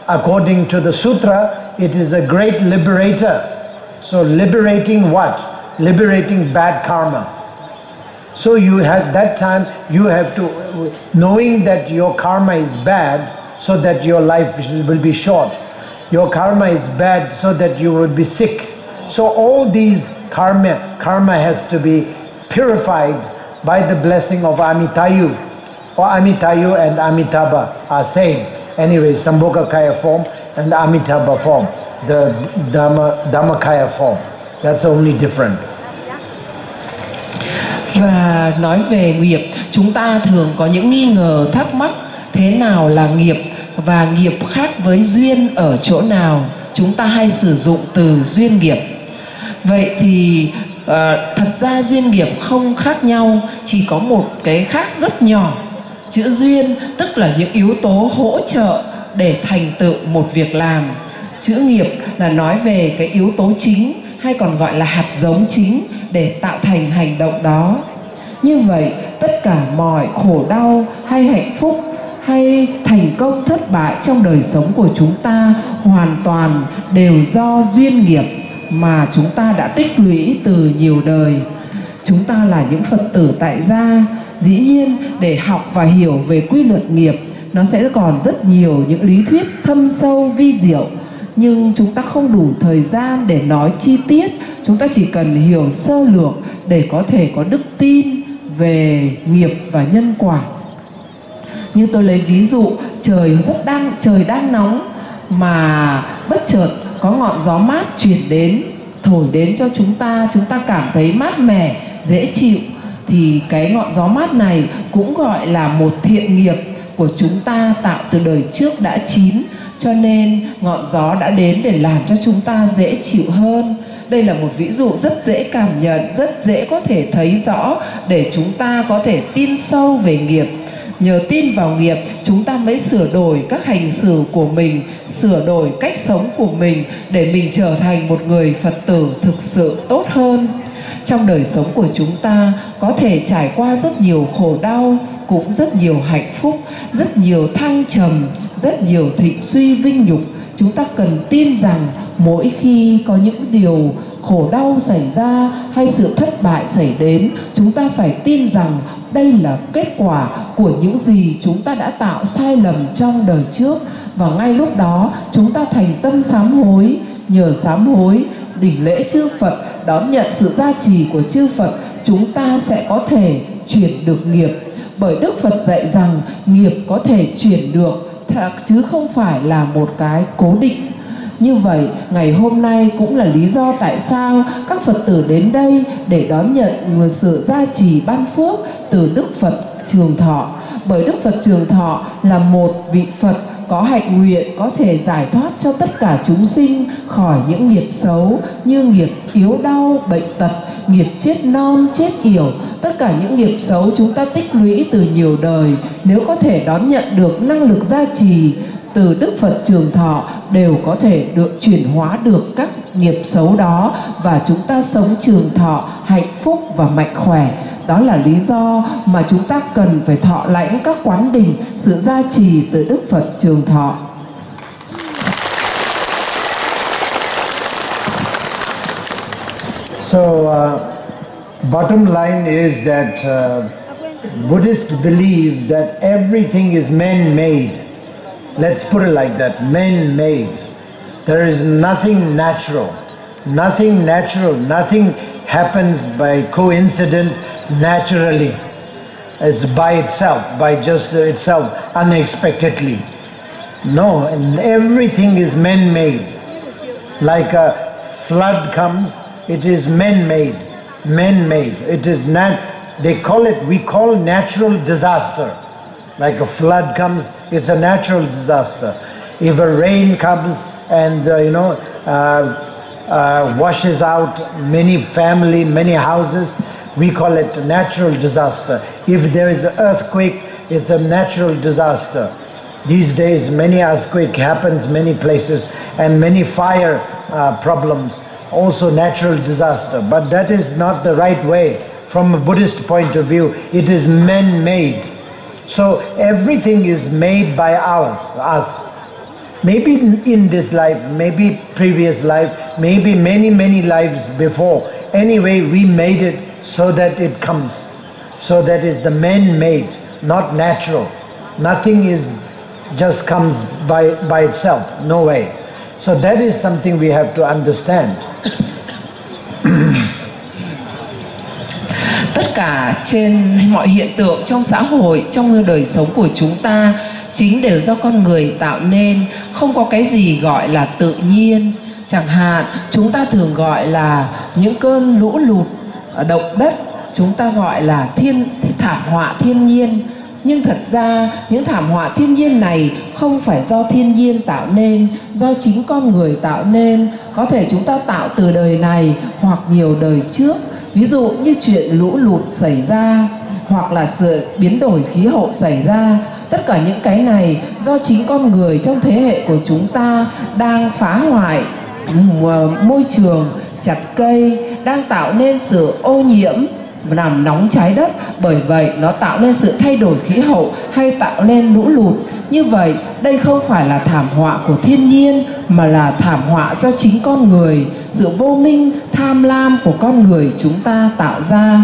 [SPEAKER 3] according to the sutra, it is a great liberator. So liberating what? Liberating bad karma. So you have that time, you have to, knowing that your karma is bad, so that your life will be short. Your karma is bad so that you will be sick. So all these karma has to be purified by the blessing of Amitayu. Or Amitayu and Amitabha are same. Anyway, Sambhogakaya form and Amitabha form, the Dhammakaya form. That's only different.
[SPEAKER 4] Và nói về nghiệp, chúng ta thường có những nghi ngờ thắc mắc thế nào là nghiệp và nghiệp khác với duyên ở chỗ nào. Chúng ta hay sử dụng từ duyên nghiệp. Vậy thì thật ra duyên nghiệp không khác nhau, chỉ có một cái khác rất nhỏ. Chữ duyên tức là những yếu tố hỗ trợ để thành tựu một việc làm. Chữ nghiệp là nói về cái yếu tố chính, hay còn gọi là hạt giống chính để tạo thành hành động đó. Như vậy, tất cả mọi khổ đau hay hạnh phúc hay thành công thất bại trong đời sống của chúng ta hoàn toàn đều do duyên nghiệp mà chúng ta đã tích lũy từ nhiều đời. Chúng ta là những Phật tử tại gia, dĩ nhiên để học và hiểu về quy luật nghiệp, nó sẽ còn rất nhiều những lý thuyết thâm sâu vi diệu, nhưng chúng ta không đủ thời gian để nói chi tiết. Chúng ta chỉ cần hiểu sơ lược để có thể có đức tin về nghiệp và nhân quả. Như tôi lấy ví dụ, trời đang nóng mà bất chợt có ngọn gió mát chuyển đến, thổi đến cho chúng ta cảm thấy mát mẻ, dễ chịu, thì cái ngọn gió mát này cũng gọi là một thiện nghiệp của chúng ta tạo từ đời trước đã chín, cho nên ngọn gió đã đến để làm cho chúng ta dễ chịu hơn. Đây là một ví dụ rất dễ cảm nhận, rất dễ có thể thấy rõ để chúng ta có thể tin sâu về nghiệp. Nhờ tin vào nghiệp, chúng ta mới sửa đổi các hành xử của mình, sửa đổi cách sống của mình để mình trở thành một người Phật tử thực sự tốt hơn. Trong đời sống của chúng ta có thể trải qua rất nhiều khổ đau, cũng rất nhiều hạnh phúc, rất nhiều thăng trầm, rất nhiều thịnh suy vinh nhục. Chúng ta cần tin rằng mỗi khi có những điều khổ đau xảy ra hay sự thất bại xảy đến, chúng ta phải tin rằng đây là kết quả của những gì chúng ta đã tạo sai lầm trong đời trước. Và ngay lúc đó chúng ta thành tâm sám hối. Nhờ sám hối, đảnh lễ chư Phật, đón nhận sự gia trì của chư Phật, chúng ta sẽ có thể chuyển được nghiệp. Bởi Đức Phật dạy rằng nghiệp có thể chuyển được chứ không phải là một cái cố định. Như vậy, ngày hôm nay cũng là lý do tại sao các Phật tử đến đây để đón nhận một sự gia trì ban phước từ Đức Phật Trường Thọ. Bởi Đức Phật Trường Thọ là một vị Phật có hạnh nguyện có thể giải thoát cho tất cả chúng sinh khỏi những nghiệp xấu như nghiệp yếu đau, bệnh tật, nghiệp chết non, chết yểu. Tất cả những nghiệp xấu chúng ta tích lũy từ nhiều đời, nếu có thể đón nhận được năng lực gia trì từ Đức Phật Trường Thọ, đều có thể được chuyển hóa được các nghiệp xấu đó, và chúng ta sống trường thọ, hạnh phúc và mạnh khỏe. Đó là lý do mà chúng ta cần phải thọ lãnh các quán đỉnh, sự gia trì từ Đức Phật Trường Thọ.
[SPEAKER 3] So, bottom line is that Buddhists believe that everything is man-made. Let's put it like that, man-made. There is nothing natural. Nothing natural, nothing happens by coincidence naturally. It's by itself, by just itself, unexpectedly. No, and everything is man-made. Like a flood comes, it is man-made. Man-made. It is not, we call natural disaster. Like a flood comes, it's a natural disaster. If a rain comes and washes out many family, many houses, we call it a natural disaster. If there is an earthquake, it's a natural disaster. These days many earthquake happens many places, and many fire problems, also natural disaster. But that is not the right way. From a Buddhist point of view, it is man-made. So everything is made by us. Maybe in this life, maybe previous life, maybe many lives before. Anyway, we made it so that it comes. So that is the man-made, not natural. Nothing is just comes by itself, no way. So that is something we have to understand.
[SPEAKER 4] Tất cả trên mọi hiện tượng trong xã hội, trong đời sống của chúng ta chính đều do con người tạo nên, không có cái gì gọi là tự nhiên. Chẳng hạn chúng ta thường gọi là những cơn lũ lụt, động đất, chúng ta gọi là thảm họa thiên nhiên. Nhưng thật ra những thảm họa thiên nhiên này không phải do thiên nhiên tạo nên, do chính con người tạo nên. Có thể chúng ta tạo từ đời này hoặc nhiều đời trước. Ví dụ như chuyện lũ lụt xảy ra, hoặc là sự biến đổi khí hậu xảy ra. Tất cả những cái này do chính con người trong thế hệ của chúng ta đang phá hoại môi trường, chặt cây, đang tạo nên sự ô nhiễm, làm nóng trái đất. Bởi vậy nó tạo nên sự thay đổi khí hậu hay tạo nên lũ lụt. Như vậy đây không phải là thảm họa của thiên nhiên, mà là thảm họa do chính con người, sự vô minh, tham lam của con người chúng ta tạo ra.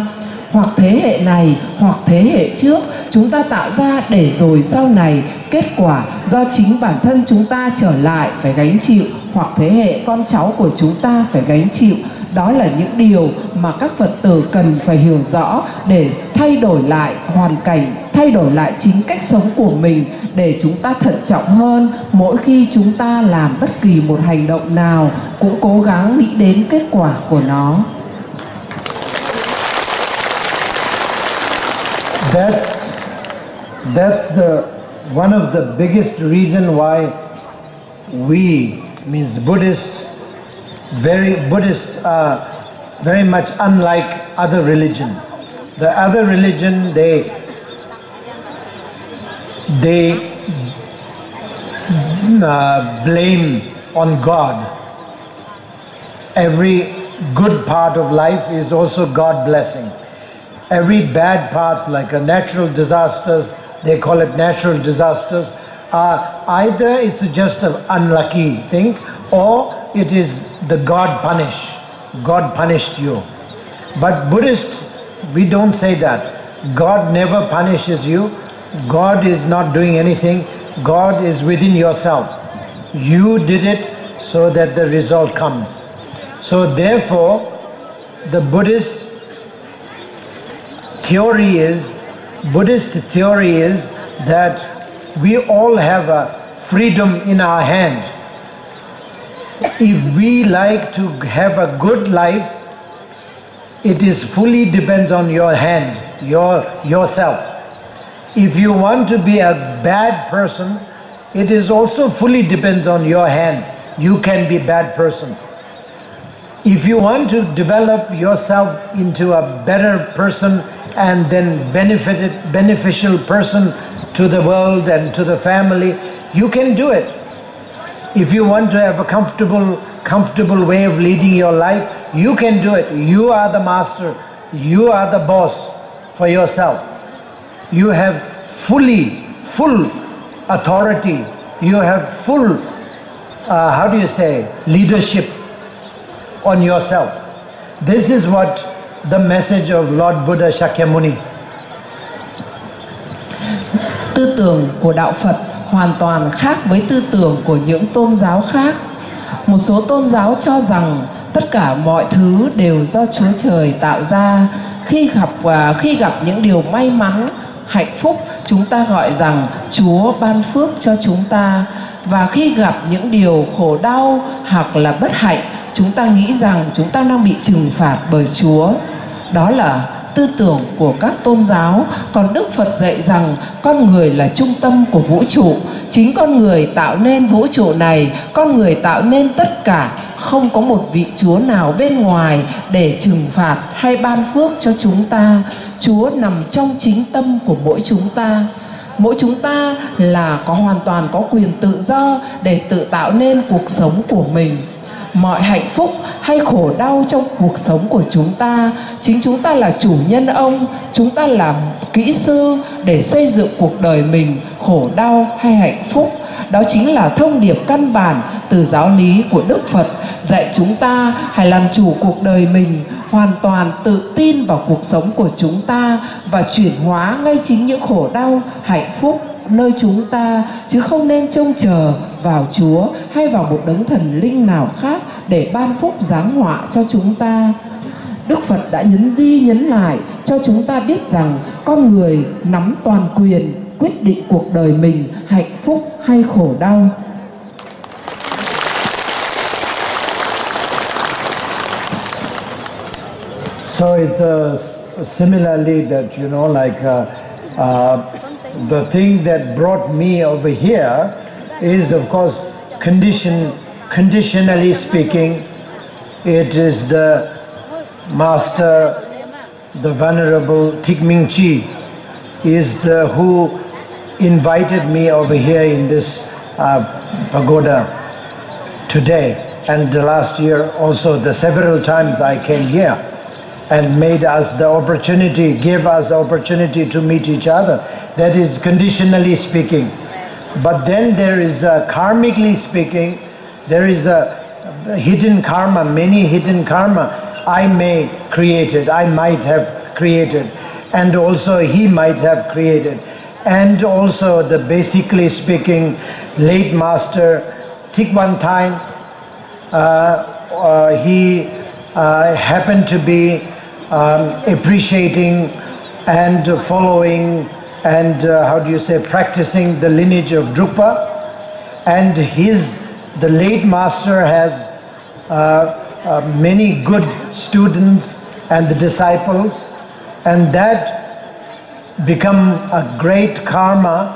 [SPEAKER 4] Hoặc thế hệ này hoặc thế hệ trước chúng ta tạo ra, để rồi sau này kết quả do chính bản thân chúng ta trở lại phải gánh chịu, hoặc thế hệ con cháu của chúng ta phải gánh chịu. Đó là những điều mà các Phật tử cần phải hiểu rõ để thay đổi lại hoàn cảnh, thay đổi lại chính cách sống của mình, để chúng ta thận trọng hơn. Mỗi khi chúng ta làm bất kỳ một hành động nào cũng cố gắng nghĩ đến kết quả của nó.
[SPEAKER 3] That's one of the biggest reason why we, means Buddhists are very much unlike other religion. The other religion, they blame on God. Every good part of life is also God blessing. Every bad parts, like natural disasters, they call it natural disasters, either it's just an unlucky thing, or it is the God punished you. But Buddhist, we don't say that. God never punishes you. God is not doing anything. God is within yourself. You did it so that the result comes. So therefore, the Buddhist theory is that we all have a freedom in our hand. If we like to have a good life, it is fully depends on your hand, yourself. If you want to be a bad person, it is also fully depends on your hand. You can be bad person. If you want to develop yourself into a better person and then beneficial person to the world and to the family, you can do it. If you want to have a comfortable way of leading your life, you can do it. You are the master. You are the boss for yourself. You have full authority. You have full, leadership on yourself. This is what the message of Lord Buddha Shakyamuni.
[SPEAKER 4] Tư tưởng của đạo Phật hoàn toàn khác với tư tưởng của những tôn giáo khác. Một số tôn giáo cho rằng tất cả mọi thứ đều do Chúa Trời tạo ra. Khi gặp những điều may mắn, hạnh phúc, chúng ta gọi rằng Chúa ban phước cho chúng ta. Và khi gặp những điều khổ đau hoặc là bất hạnh, chúng ta nghĩ rằng chúng ta đang bị trừng phạt bởi Chúa. Đó là tư tưởng của các tôn giáo. Còn Đức Phật dạy rằng con người là trung tâm của vũ trụ. Chính con người tạo nên vũ trụ này. Con người tạo nên tất cả. Không có một vị Chúa nào bên ngoài để trừng phạt hay ban phước cho chúng ta. Chúa nằm trong chính tâm của mỗi chúng ta. Mỗi chúng ta là hoàn toàn có quyền tự do để tự tạo nên cuộc sống của mình. Mọi hạnh phúc hay khổ đau trong cuộc sống của chúng ta, chính chúng ta là chủ nhân ông. Chúng ta là kỹ sư để xây dựng cuộc đời mình, khổ đau hay hạnh phúc. Đó chính là thông điệp căn bản từ giáo lý của Đức Phật, dạy chúng ta hãy làm chủ cuộc đời mình, hoàn toàn tự tin vào cuộc sống của chúng ta và chuyển hóa ngay chính những khổ đau, hạnh phúc nơi chúng ta, chứ không nên trông chờ vào Chúa hay vào một đấng thần linh nào khác để ban phúc giáng họa cho chúng ta. Đức Phật đã nhấn đi nhấn lại cho chúng ta biết rằng con người nắm toàn quyền quyết định cuộc đời mình, hạnh phúc hay khổ đau.
[SPEAKER 3] So it's similarly that, the thing that brought me over here is, of course, conditionally speaking, it is the Master, the Venerable Thích Minh Chi, is who invited me over here in this pagoda today. And the last year also, the several times I came here, and gave us the opportunity to meet each other. That is conditionally speaking. But then there is karmically speaking, there is a hidden karma, many hidden karma I might have created, and also he might have created. And also the basically speaking, late Master Thích Văn Thánh, he happened to be appreciating and following and practicing the lineage of Drukpa. And the late master has many good students and the disciples, and that become a great karma.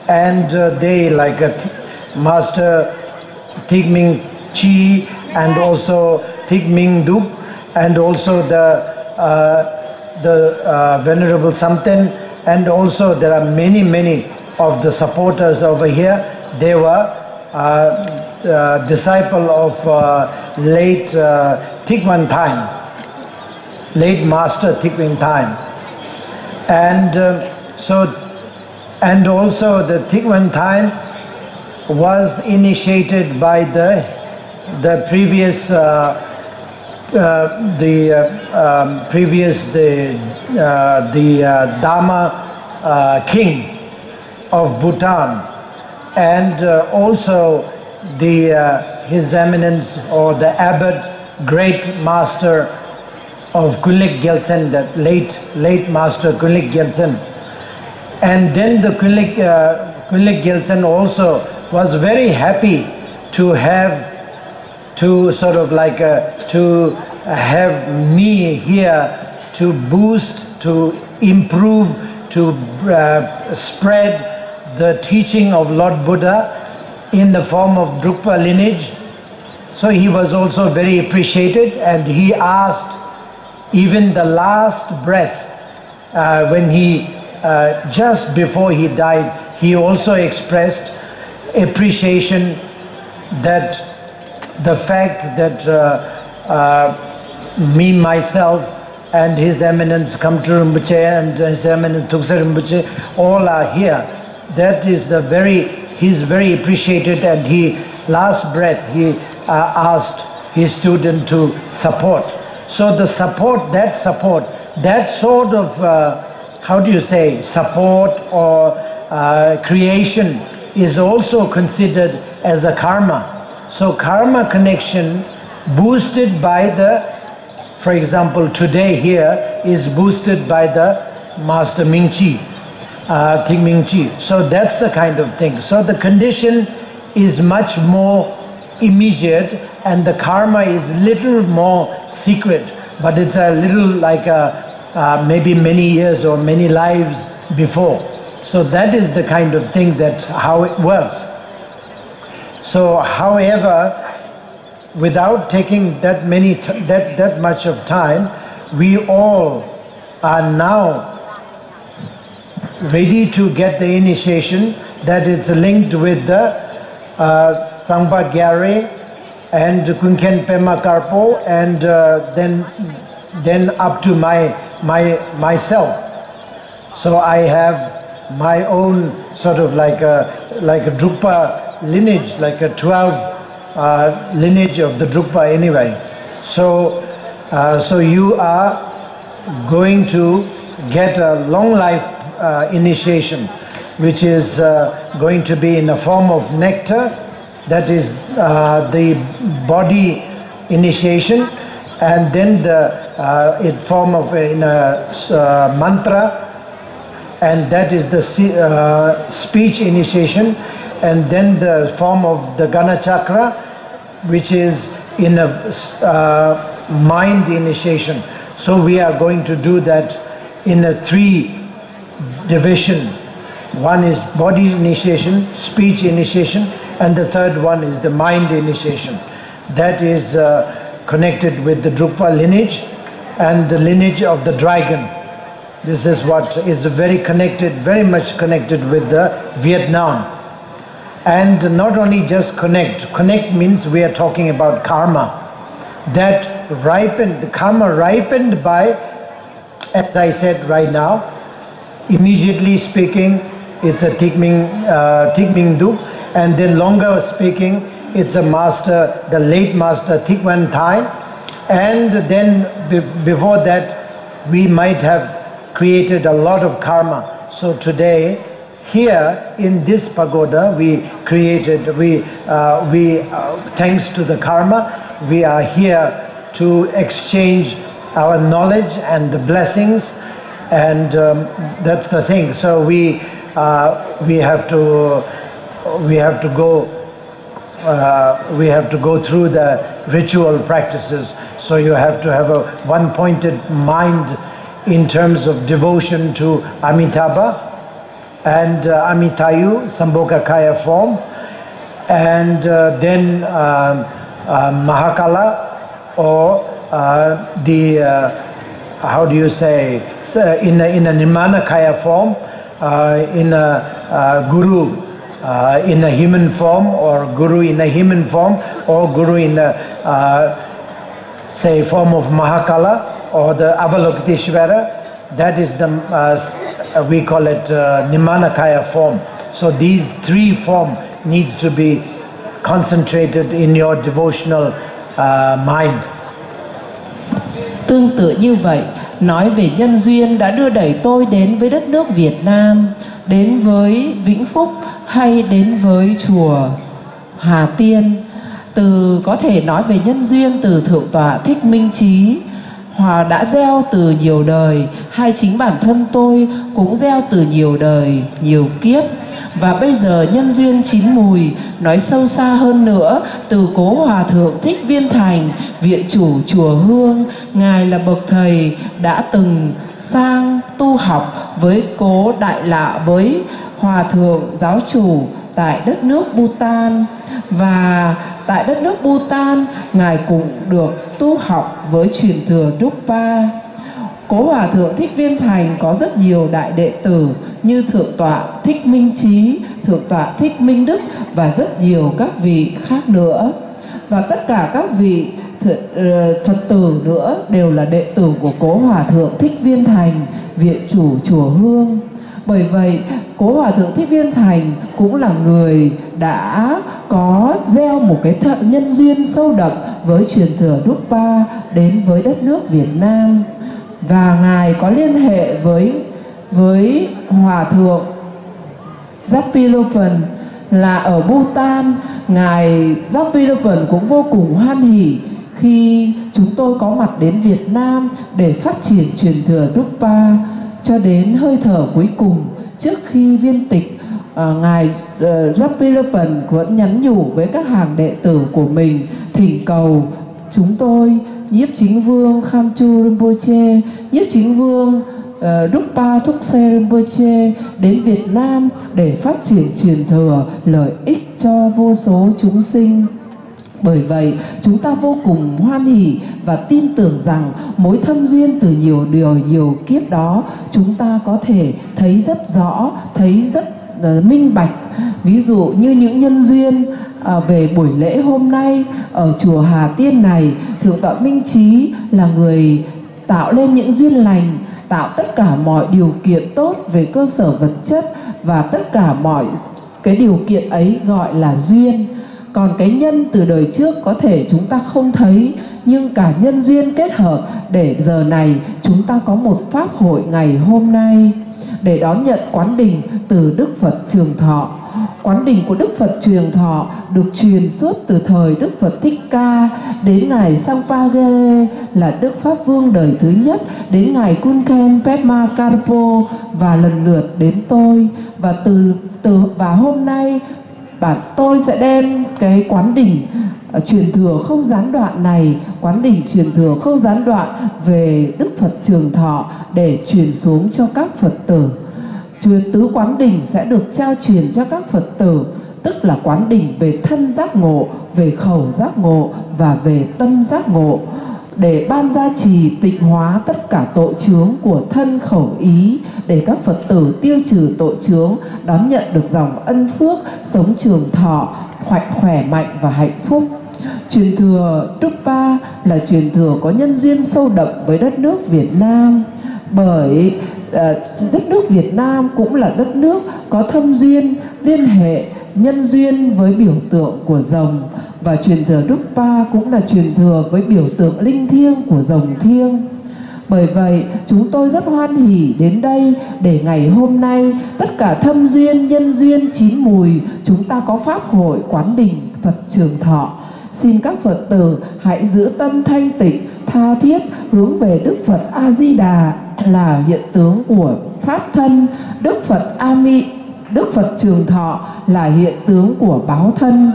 [SPEAKER 3] And they, like Master Thigming Chi and also Thigming Dup, and also the Venerable Samten, and also there are many of the supporters over here. They were disciple of late Thigwan Time, late Master Thigwan Time. And and also the Thigwan Time was initiated by the previous Dharma king of Bhutan, and also His Eminence or the Abbot Great Master of Kunlik Gyaltsen, that late Master Kunlik Gyaltsen. And then the Kunlik Gyaltsen also was very happy to have me here to boost, to improve, to spread the teaching of Lord Buddha in the form of Drukpa lineage. So he was also very appreciated, and he asked, even the last breath, when he just before he died, he also expressed appreciation that the fact that me, myself, and His Eminence Kamtu Rinpoche and His Eminence Tuksa Rinpoche all are here. That is he's very appreciated, and he, last breath, he asked his student to support. So the support, that sort of, support or creation is also considered as a karma. So karma connection boosted by for example, today here is boosted by the Master Mingchi, Thigming Chi. So that's the kind of thing. So the condition is much more immediate, and the karma is little more secret, but it's a little like maybe many years or many lives before. So that is the kind of thing that how it works. So however, without taking that much of time, we all are now ready to get the initiation, that it's linked with the Tsangpa Gyare and Kunken Pema Karpo, and then up to myself. So I have my own sort of like a Drukpa lineage, like a 12 lineage of the Drukpa anyway. So you are going to get a long life initiation, which is going to be in the form of nectar, that is the body initiation, and then in form of in a mantra, and that is the speech initiation, and then the form of the Gana Chakra, which is in a mind initiation. So we are going to do that in a 3 division. One is body initiation, speech initiation, and the third one is the mind initiation. That is connected with the Drukpa lineage and the lineage of the dragon. This is what is very much connected with the Vietnam. And not only just connect means we are talking about karma. That ripened, the karma ripened by, as I said right now, immediately speaking, it's a Thigming Dup, and then longer speaking, it's a master, the late master Thigwan Thai, and then before that, we might have created a lot of karma. So today, here in this pagoda, thanks to the karma, we are here to exchange our knowledge and the blessings, and that's the thing. So we have to go through the ritual practices. So you have to have a one-pointed mind in terms of devotion to Amitabha and Amitayu, Sambhogakaya form, and then Mahakala, or how do you say, in a Nimanakaya form, in a Guru in a human form, or Guru in a human form, or Guru in a say form of Mahakala or the Avalokiteshvara. That is the we call it Nimanakaya form. So these three forms needs to be concentrated in your devotional mind.
[SPEAKER 4] Tương tự như vậy, nói về nhân duyên đã đưa đẩy tôi đến với đất nước Việt Nam, đến với Vĩnh Phúc hay đến với chùa Hà Tiên. Có thể nói về nhân duyên từ Thượng tọa Thích Minh Trí, Hòa đã gieo từ nhiều đời, hay chính bản thân tôi cũng gieo từ nhiều đời, nhiều kiếp. Và bây giờ nhân duyên chín mùi, nói sâu xa hơn nữa, từ cố Hòa Thượng Thích Viên Thành, viện chủ chùa Hương. Ngài là bậc thầy đã từng sang tu học với cố Đại Lạ, với Hòa Thượng giáo chủ tại đất nước Bhutan. Và tại đất nước Bhutan, Ngài cũng được tu học với truyền thừa Drukpa. Cố Hòa Thượng Thích Viên Thành có rất nhiều đại đệ tử như Thượng tọa Thích Minh Trí, Thượng tọa Thích Minh Đức và rất nhiều các vị khác nữa. Và tất cả các vị Phật tử nữa đều là đệ tử của Cố Hòa Thượng Thích Viên Thành, viện chủ chùa Hương. Bởi vậy, Cố Hòa Thượng Thích Viên Thành cũng là người đã có gieo một cái nhân duyên sâu đậm với truyền thừa Drukpa đến với đất nước Việt Nam. Và Ngài có liên hệ với Hòa Thượng Drukpa là ở Bhutan. Ngài Drukpa cũng vô cùng hoan hỉ khi chúng tôi có mặt đến Việt Nam để phát triển truyền thừa Drukpa. Cho đến hơi thở cuối cùng trước khi viên tịch, Ngài Drukpa vẫn nhắn nhủ với các hàng đệ tử của mình, thỉnh cầu chúng tôi, Nhiếp Chính Vương Khamchu Rinpoche, Nhiếp Chính Vương Drukpa Thukse Rinpoche đến Việt Nam để phát triển truyền thừa lợi ích cho vô số chúng sinh. Bởi vậy, chúng ta vô cùng hoan hỉ và tin tưởng rằng mối thâm duyên từ nhiều kiếp đó chúng ta có thể thấy rất rõ, thấy rất minh bạch. Ví dụ như những nhân duyên về buổi lễ hôm nay ở chùa Hà Tiên này, Thượng tọa Minh Trí là người tạo lên những duyên lành, tạo tất cả mọi điều kiện tốt về cơ sở vật chất, và tất cả mọi cái điều kiện ấy gọi là duyên. Còn cái nhân từ đời trước có thể chúng ta không thấy, nhưng cả nhân duyên kết hợp để giờ này chúng ta có một pháp hội ngày hôm nay để đón nhận quán đỉnh từ Đức Phật Trường Thọ. Quán đỉnh của Đức Phật Trường Thọ được truyền suốt từ thời Đức Phật Thích Ca đến Ngài Sangpagere là Đức Pháp Vương đời thứ nhất, đến Ngài Kunken Pema Karpo và lần lượt đến tôi. Và hôm nay tôi sẽ đem cái quán đỉnh truyền thừa không gián đoạn này, quán đỉnh truyền thừa không gián đoạn về Đức Phật Trường Thọ để truyền xuống cho các Phật tử. Tứ quán đỉnh sẽ được trao truyền cho các Phật tử, tức là quán đỉnh về thân giác ngộ, về khẩu giác ngộ và về tâm giác ngộ, để ban gia trì tịnh hóa tất cả tội chướng của thân khẩu ý, để các Phật tử tiêu trừ tội chướng, đón nhận được dòng ân phước, sống trường thọ, khỏe mạnh và hạnh phúc. Truyền thừa Drukpa là truyền thừa có nhân duyên sâu đậm với đất nước Việt Nam, bởi đất nước Việt Nam cũng là đất nước có thâm duyên, liên hệ nhân duyên với biểu tượng của rồng, và truyền thừa Drukpa cũng là truyền thừa với biểu tượng linh thiêng của rồng thiêng. Bởi vậy chúng tôi rất hoan hỉ đến đây để ngày hôm nay tất cả thâm duyên, nhân duyên chín mùi chúng ta có pháp hội quán đỉnh Phật Trường Thọ Xin các Phật tử hãy giữ tâm thanh tịnh, tha thiết hướng về Đức Phật A Di Đà là hiện tướng của Pháp thân, Đức Phật Trường Thọ là hiện tướng của báo thân,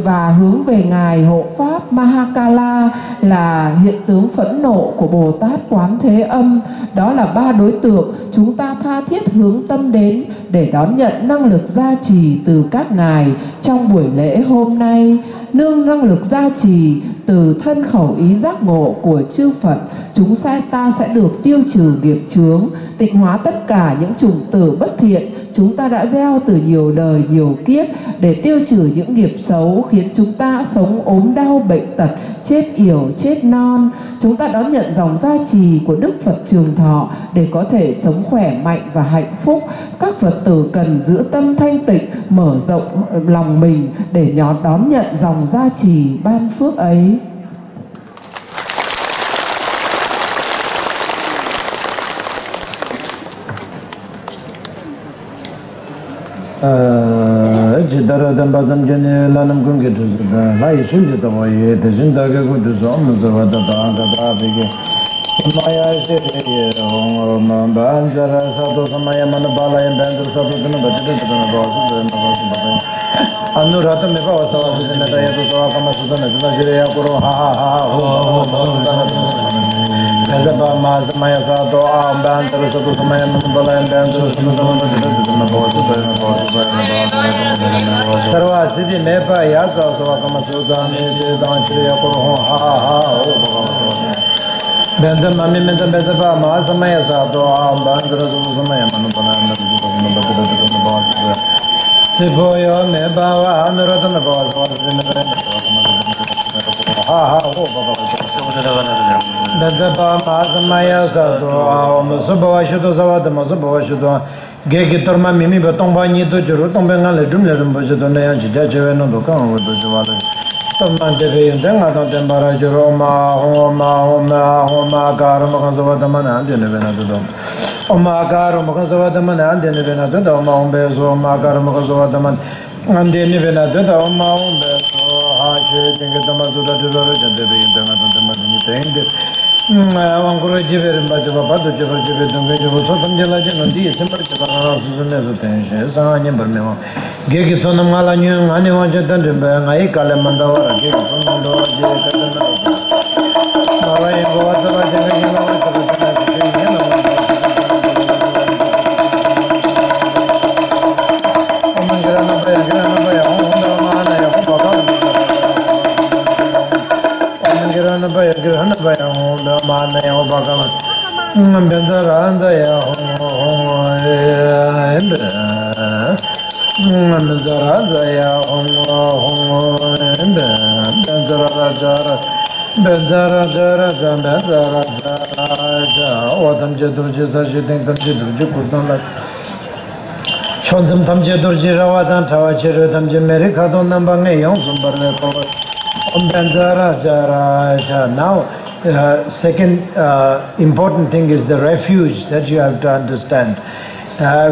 [SPEAKER 4] và hướng về Ngài Hộ Pháp Mahakala là hiện tướng phẫn nộ của Bồ Tát Quán Thế Âm. Đó là 3 đối tượng chúng ta tha thiết hướng tâm đến để đón nhận năng lực gia trì từ các ngài trong buổi lễ hôm nay. Nương năng lực gia trì từ thân khẩu ý giác ngộ của chư Phật, ta sẽ được tiêu trừ nghiệp chướng, tịnh hóa tất cả những chủng tử bất thiện chúng ta đã gieo từ nhiều đời nhiều kiếp, để tiêu trừ những nghiệp xấu khiến chúng ta sống ốm đau bệnh tật, chết yểu chết non. Chúng ta đón nhận dòng gia trì của Đức Phật Trường Thọ để có thể sống khỏe mạnh và hạnh phúc. Các Phật tử cần giữ tâm thanh tịnh, mở rộng lòng mình để đón nhận dòng gia trì ban phước ấy.
[SPEAKER 3] Jidara Dambatam Jani Lanam Kungitu, Lai Shundi Tawai, the Jindaga Guduzom, Zavada, Maya Siri, Banzara, Sato, Samaya Manabala, and Bandar Sato, Anurata Meva, Nigeria, Maya Sato, Bandar Sato, Samaya Manabala, and Bandar Sarva City Nepa Yasa, Sawakama Benda Mami Menda Bezaba, Masamaya Sato, Bandra Samaya Manapana, Siboyo, Nebawa, Anuratana Bos, Bezaba, Masamaya Sato, Musuba Shudo Savata, Musuba Shudo, Gegitorma Mimi, but Tombani to Juru, Tombengal, Jumla, Bushadona, Jaja, no Dokan with the Juala. Tomman Devi, Danga, Tembara, Jeroma, Homa, Karama, Zavataman, and Venatum. Omagaro, Makazavataman, and Venatum, Ombezo, Magarama, Zavataman, and then Venatum, Ombezo, Hashi, Tingatamazuda, and the Danga, Anchorage very much of a butter, Sotam Jelajan, and the simple attention, Sanya Bermeo. Gigitson Malanu, anyone Jatan, I Kalamanda, Now, second important thing is the refuge that you have to understand.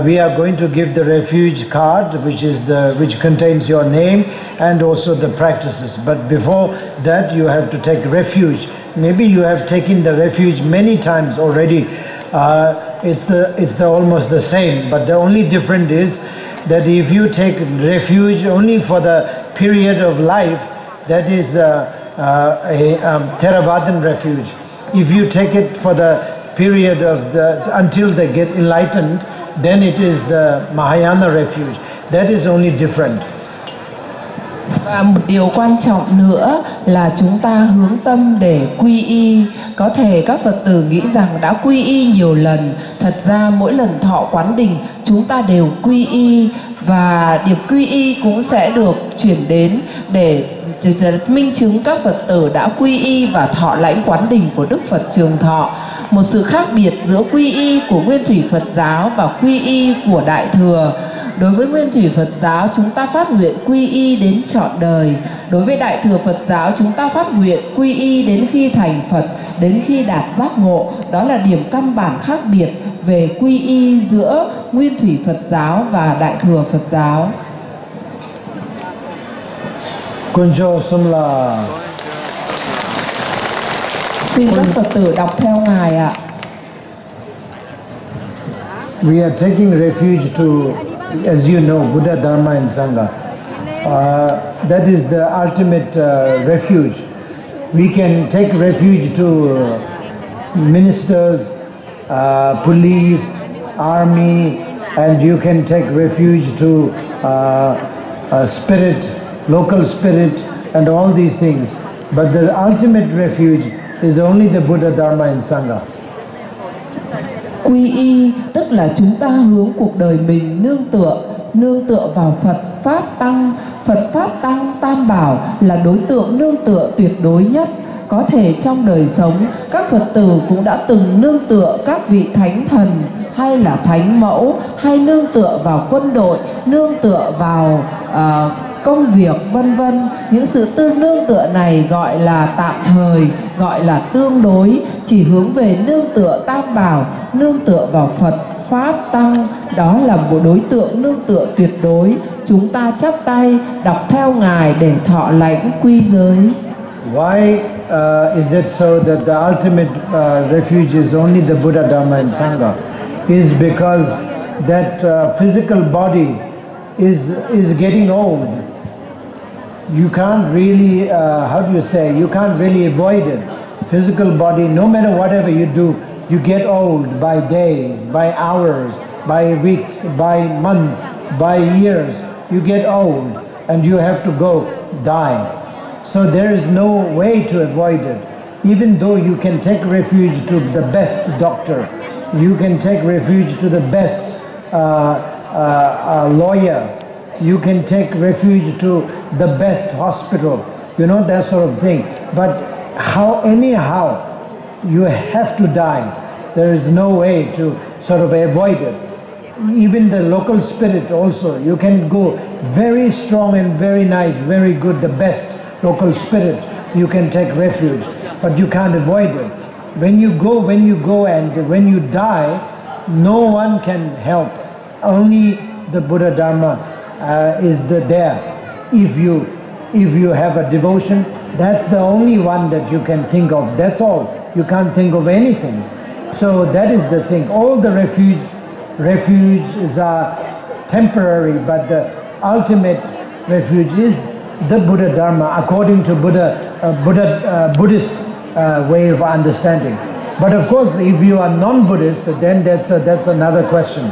[SPEAKER 3] We are going to give the refuge card, which contains your name and also the practices. But before that, you have to take refuge. Maybe you have taken the refuge many times already. It's almost the same, but the only difference is that if you take refuge only for the period of life, that is a Theravadan refuge. If you take it for the period of until they get enlightened, then it is the Mahayana refuge. That is only different.
[SPEAKER 4] Và một điều quan trọng nữa là chúng ta hướng tâm để quy y. Có thể các Phật tử nghĩ rằng đã quy y nhiều lần. Thật ra mỗi lần thọ quán đỉnh chúng ta đều quy y, và điệp quy y cũng sẽ được chuyển đến để minh chứng các Phật tử đã quy y và thọ lãnh quán đỉnh của Đức Phật Trường Thọ. Một sự khác biệt giữa quy y của Nguyên Thủy Phật giáo và quy y của Đại Thừa. Đối với Nguyên Thủy Phật giáo, chúng ta phát nguyện quy y đến trọn đời. Đối với Đại Thừa Phật giáo, chúng ta phát nguyện quy y đến khi thành Phật, đến khi đạt giác ngộ. Đó là điểm căn bản khác biệt về quy y giữa Nguyên Thủy Phật giáo và Đại Thừa Phật giáo.
[SPEAKER 3] Kunjo Sumla.
[SPEAKER 4] Xin các Phật tử đọc theo Ngài ạ.
[SPEAKER 3] We are taking refuge to, as you know, Buddha, Dharma and Sangha. That is the ultimate refuge. We can take refuge to ministers, police, army, and you can take refuge to spirit, local spirit, and all these things. But the ultimate refuge is only the Buddha, Dharma and Sangha.
[SPEAKER 4] Quy y tức là chúng ta hướng cuộc đời mình nương tựa vào Phật Pháp Tăng. Phật Pháp Tăng Tam Bảo là đối tượng nương tựa tuyệt đối nhất. Có thể trong đời sống, các Phật tử cũng đã từng nương tựa các vị thánh thần hay là thánh mẫu, hay nương tựa vào quân đội, nương tựa vào công việc, vân vân. Những sự nương tựa này gọi là tạm thời, gọi là tương đối, chỉ hướng về nương tựa Tam Bảo, nương tựa vào Phật Pháp Tăng. Đó là một đối tượng nương tựa tuyệt đối. Chúng ta chắp tay đọc theo Ngài để thọ lãnh quy giới.
[SPEAKER 3] Why is it so that the ultimate refuge is only the Buddha, Dharma and Sangha? Is because that physical body is getting old. You can't really, how do you say, you can't really avoid it. Physical body, no matter whatever you do, you get old by days, by hours, by weeks, by months, by years. You get old and you have to go die. So there is no way to avoid it. Even though you can take refuge to the best doctor, you can take refuge to the best lawyer, you can take refuge to the best hospital, you know, that sort of thing. But anyhow, you have to die. There is no way to sort of avoid it. Even the local spirit also, you can go very strong and very nice, very good, the best local spirit, you can take refuge, but you can't avoid it. When you go and when you die, no one can help. Only the Buddha, Dharma is there. If you have a devotion, that's the only one that you can think of. That's all. You can't think of anything. So that is the thing. All the refuges are temporary, but the ultimate refuge is the Buddha, Dharma, according to Buddhist way of understanding. But of course, if you are non-Buddhist, then that's another question.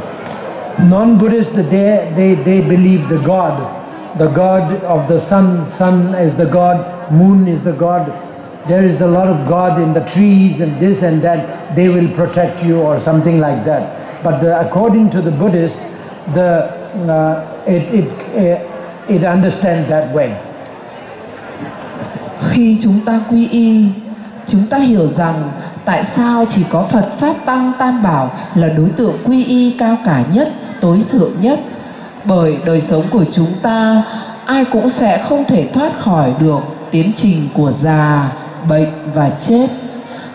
[SPEAKER 3] Non-Buddhist, they believe the God of the sun. Sun is the God, moon is the God. There is a lot of God in the trees and this and that. They will protect you or something like that. But according to the Buddhist, it understands that way.
[SPEAKER 4] Khi chúng ta quy y, chúng ta hiểu rằng tại sao chỉ có Phật Pháp Tăng Tam Bảo là đối tượng quy y cao cả nhất, tối thượng nhất. Bởi đời sống của chúng ta, ai cũng sẽ không thể thoát khỏi được tiến trình của già, bệnh và chết.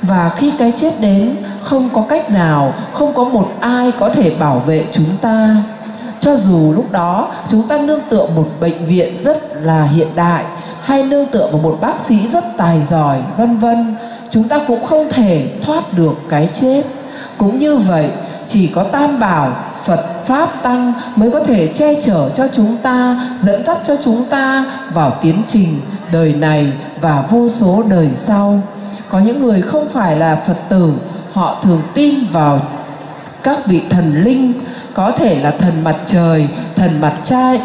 [SPEAKER 4] Và khi cái chết đến, không có cách nào, không có một ai có thể bảo vệ chúng ta. Cho dù lúc đó chúng ta nương tựa một bệnh viện rất là hiện đại, hay nương tựa vào một bác sĩ rất tài giỏi, vân vân, chúng ta cũng không thể thoát được cái chết. Cũng như vậy, chỉ có Tam Bảo, Phật, Pháp, Tăng mới có thể che chở cho chúng ta, dẫn dắt cho chúng ta vào tiến trình đời này và vô số đời sau. Có những người không phải là Phật tử, họ thường tin vào các vị thần linh, có thể là thần mặt trời, thần mặt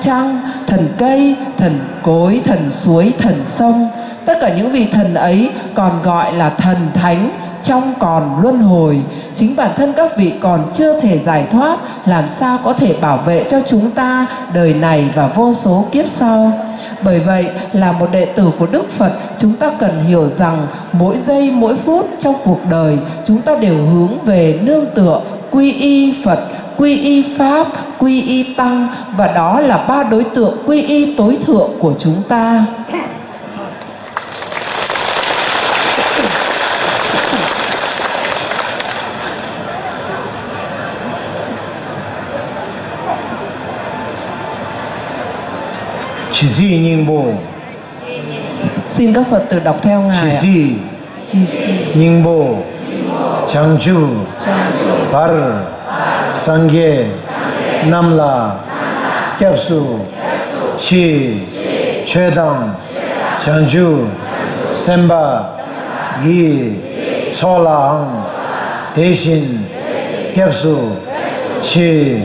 [SPEAKER 4] trăng, thần cây, thần cối, thần suối, thần sông. Tất cả những vị thần ấy còn gọi là thần thánh trong còn luân hồi. Chính bản thân các vị còn chưa thể giải thoát, làm sao có thể bảo vệ cho chúng ta đời này và vô số kiếp sau. Bởi vậy, là một đệ tử của Đức Phật, chúng ta cần hiểu rằng mỗi giây mỗi phút trong cuộc đời, chúng ta đều hướng về nương tựa quy y Phật, quy y Pháp, quy y Tăng, và đó là ba đối tượng quy y tối thượng của chúng ta.
[SPEAKER 3] Chỉ nhìn bộ
[SPEAKER 4] Xin các Phật tử đọc theo ngài ạ.
[SPEAKER 3] Chi si Ningbo Changchu Par Sangye Namla Kyapsu Chi Chedang Changchu Semba Gi Solang Deshin Kyapsu Chi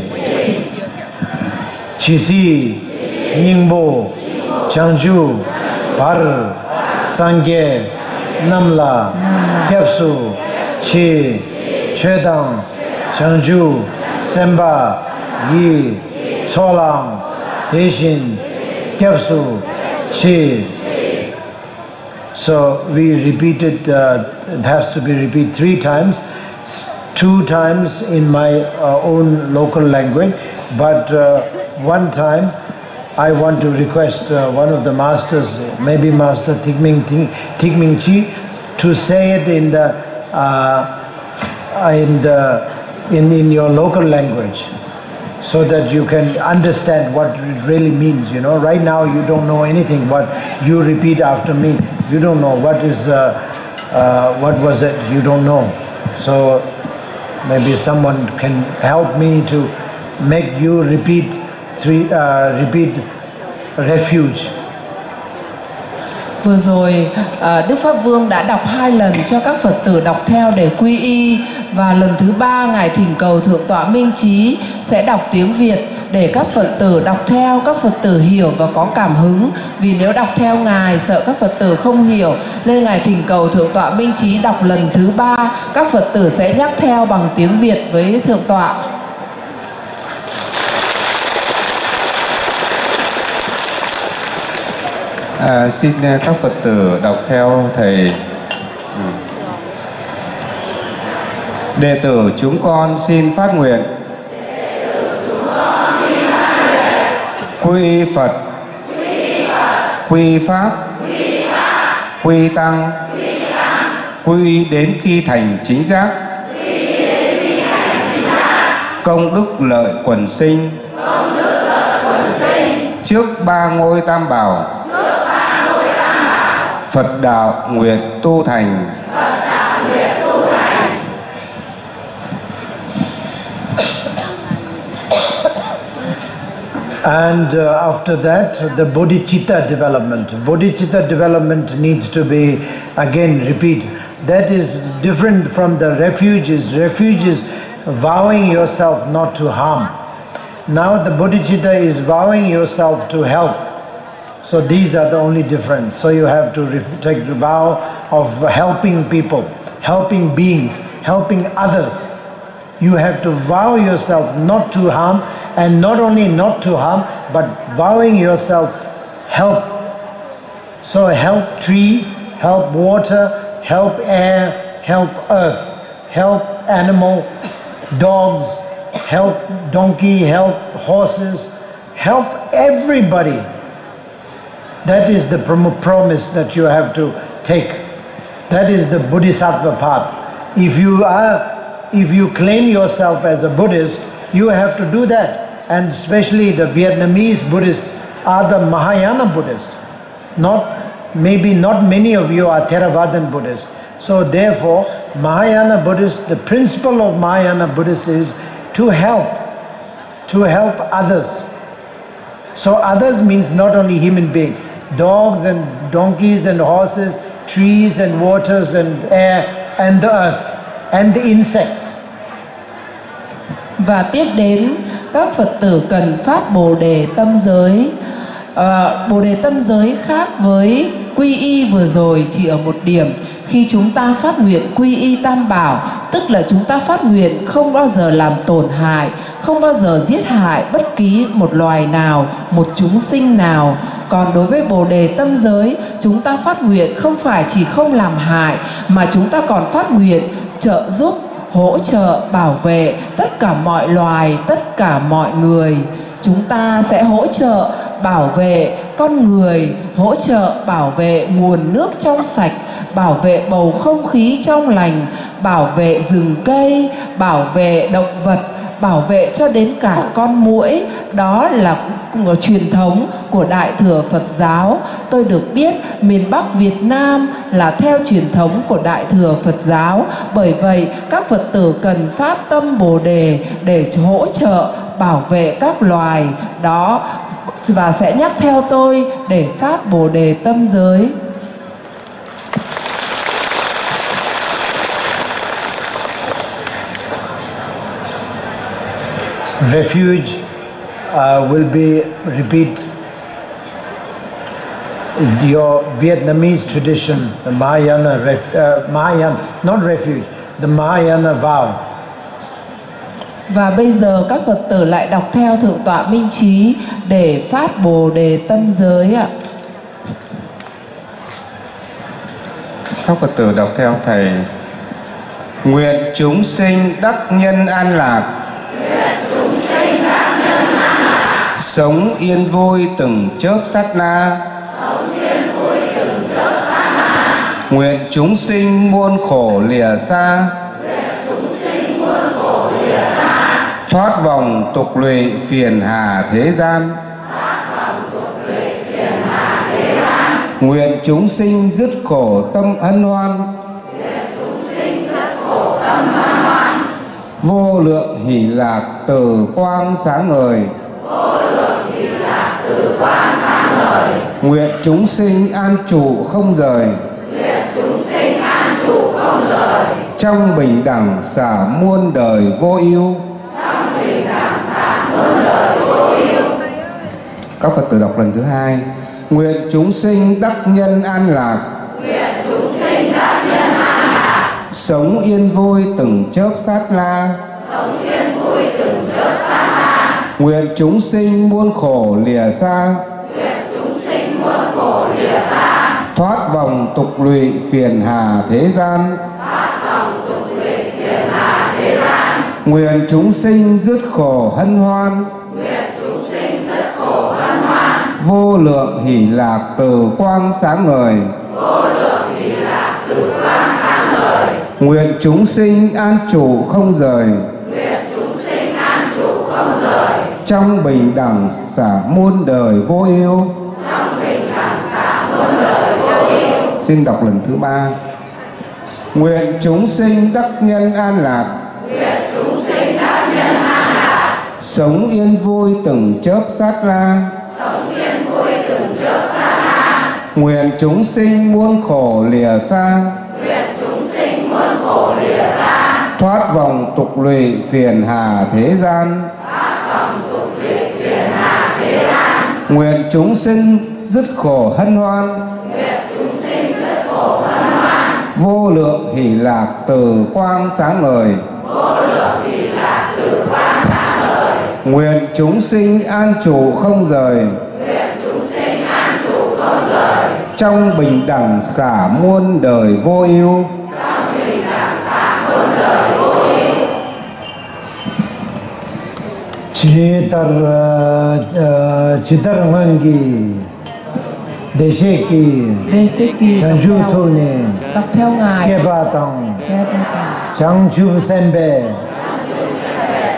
[SPEAKER 3] Chisi Ningbo Changchu Par Sangye Namla Kyapsu Chi Chedang Changchu Semba Yi Solang Deshin Kyapsu Chi. So we repeated, it has to be repeated 3 times, 2 times in my own local language, but 1 time I want to request one of the masters, maybe Master Tikming Chi, to say it in your local language, so that you can understand what it really means. You know, right now you don't know anything. What you repeat after me, you don't know what was it. You don't know. So maybe someone can help me to make you repeat refuge.
[SPEAKER 4] Vừa rồi Đức Pháp Vương đã đọc 2 lần cho các Phật tử đọc theo để quy y, và lần thứ 3 ngài thỉnh cầu Thượng tọa Minh Trí sẽ đọc tiếng Việt để các Phật tử đọc theo, các Phật tử hiểu và có cảm hứng. Vì nếu đọc theo ngài sợ các Phật tử không hiểu, nên ngài thỉnh cầu Thượng tọa Minh Trí đọc lần thứ 3, các Phật tử sẽ nhắc theo bằng tiếng Việt với Thượng tọa.
[SPEAKER 1] Xin các Phật tử đọc theo thầy. Đệ tử chúng con xin phát nguyện quy y Phật, quy y Pháp, quy y Tăng, quy y đến khi thành chính giác, công đức lợi quần sinh, trước 3 ngôi Tam Bảo, Phật đạo nguyện tu thành.
[SPEAKER 3] And after that, the bodhicitta development. Bodhicitta development needs to be again repeat. That is different from the refuges. Refuge is vowing yourself not to harm. Now the bodhicitta is vowing yourself to help. So these are the only difference. So you have to take the vow of helping people, helping beings, helping others. You have to vow yourself not to harm, and not only not to harm, but vowing yourself help. So help trees, help water, help air, help earth, help animal, dogs, help donkey, help horses, help everybody. That is the promise that you have to take. That is the Bodhisattva path. If you claim yourself as a Buddhist, you have to do that. And especially the Vietnamese Buddhists are the Mahayana Buddhists. Maybe not many of you are Theravadan Buddhists. So therefore, Mahayana Buddhist, the principle of Mahayana Buddhist is to help others. So others means not only human beings, dogs and donkeys and horses, trees and waters and air and the earth and the insects.
[SPEAKER 4] Và tiếp đến, các Phật tử cần phát Bồ Đề tâm giới. Bồ Đề tâm giới khác với quy y vừa rồi chỉ ở một điểm. Khi chúng ta phát nguyện quy y Tam Bảo, tức là chúng ta phát nguyện không bao giờ làm tổn hại, không bao giờ giết hại bất kỳ một loài nào, một chúng sinh nào. Còn đối với Bồ Đề tâm giới, chúng ta phát nguyện không phải chỉ không làm hại, mà chúng ta còn phát nguyện trợ giúp, hỗ trợ, bảo vệ tất cả mọi loài, tất cả mọi người. Chúng ta sẽ hỗ trợ bảo vệ con người, hỗ trợ bảo vệ nguồn nước trong sạch, bảo vệ bầu không khí trong lành, bảo vệ rừng cây, bảo vệ động vật, bảo vệ cho đến cả con muỗi. Đó là truyền thống của Đại thừa Phật giáo. Tôi được biết miền Bắc Việt Nam là theo truyền thống của Đại thừa Phật giáo. Bởi vậy các Phật tử cần phát tâm Bồ Đề để hỗ trợ bảo vệ các loài đó, và sẽ nhắc theo tôi để phát Bồ Đề tâm giới.
[SPEAKER 3] Refuge will be repeat your Vietnamese tradition, the Mahayana, Mahayana, not refuge, the Mahayana vow.
[SPEAKER 4] Và bây giờ các Phật tử lại đọc theo Thượng tọa Minh Trí để phát Bồ Đề tâm giới ạ.
[SPEAKER 1] Các Phật tử đọc theo thầy. Nguyện chúng sinh đắc nhân an lạc, sống yên vui từng chớp sát na. Nguyện chúng sinh muôn khổ lìa xa, thoát vòng tục lụy phiền hà thế gian. Nguyện chúng sinh dứt khổ tâm ân hoan, vô lượng hỷ lạc từ quang sáng ngời. Nguyện chúng sinh an trụ không rời, trong bình đẳng xả muôn đời vô ưu. Các Phật tử đọc lần thứ hai. Nguyện chúng sinh đắc nhân an lạc, sống yên vui từng chớp sát na. Nguyện chúng sinh muôn khổ lìa xa, thoát vòng tục lụy phiền hà thế gian. Nguyện chúng sinh dứt khổ hân hoan, vô lượng hỷ lạc từ quang sáng ngời. Nguyện chúng sinh an trụ không rời, trong bình đẳng xả muôn đời vô ưu. Xin đọc lần thứ ba. Nguyện chúng sinh đắc nhân an lạc, sống yên vui từng chớp sát na. Nguyện chúng sinh muôn khổ lìa xa, thoát vòng tục lụy phiền hà thế gian. Nguyện chúng sinh dứt khổ hân hoan, vô lượng hỷ lạc từ quang sáng ngời. Nguyện chúng sinh an trụ không rời, trong bình đẳng xả muôn đời vô ưu.
[SPEAKER 3] Chitar mangi Deseki Chanju Thune
[SPEAKER 4] đọc theo ngài.
[SPEAKER 3] Keba Tong Changchu Sembe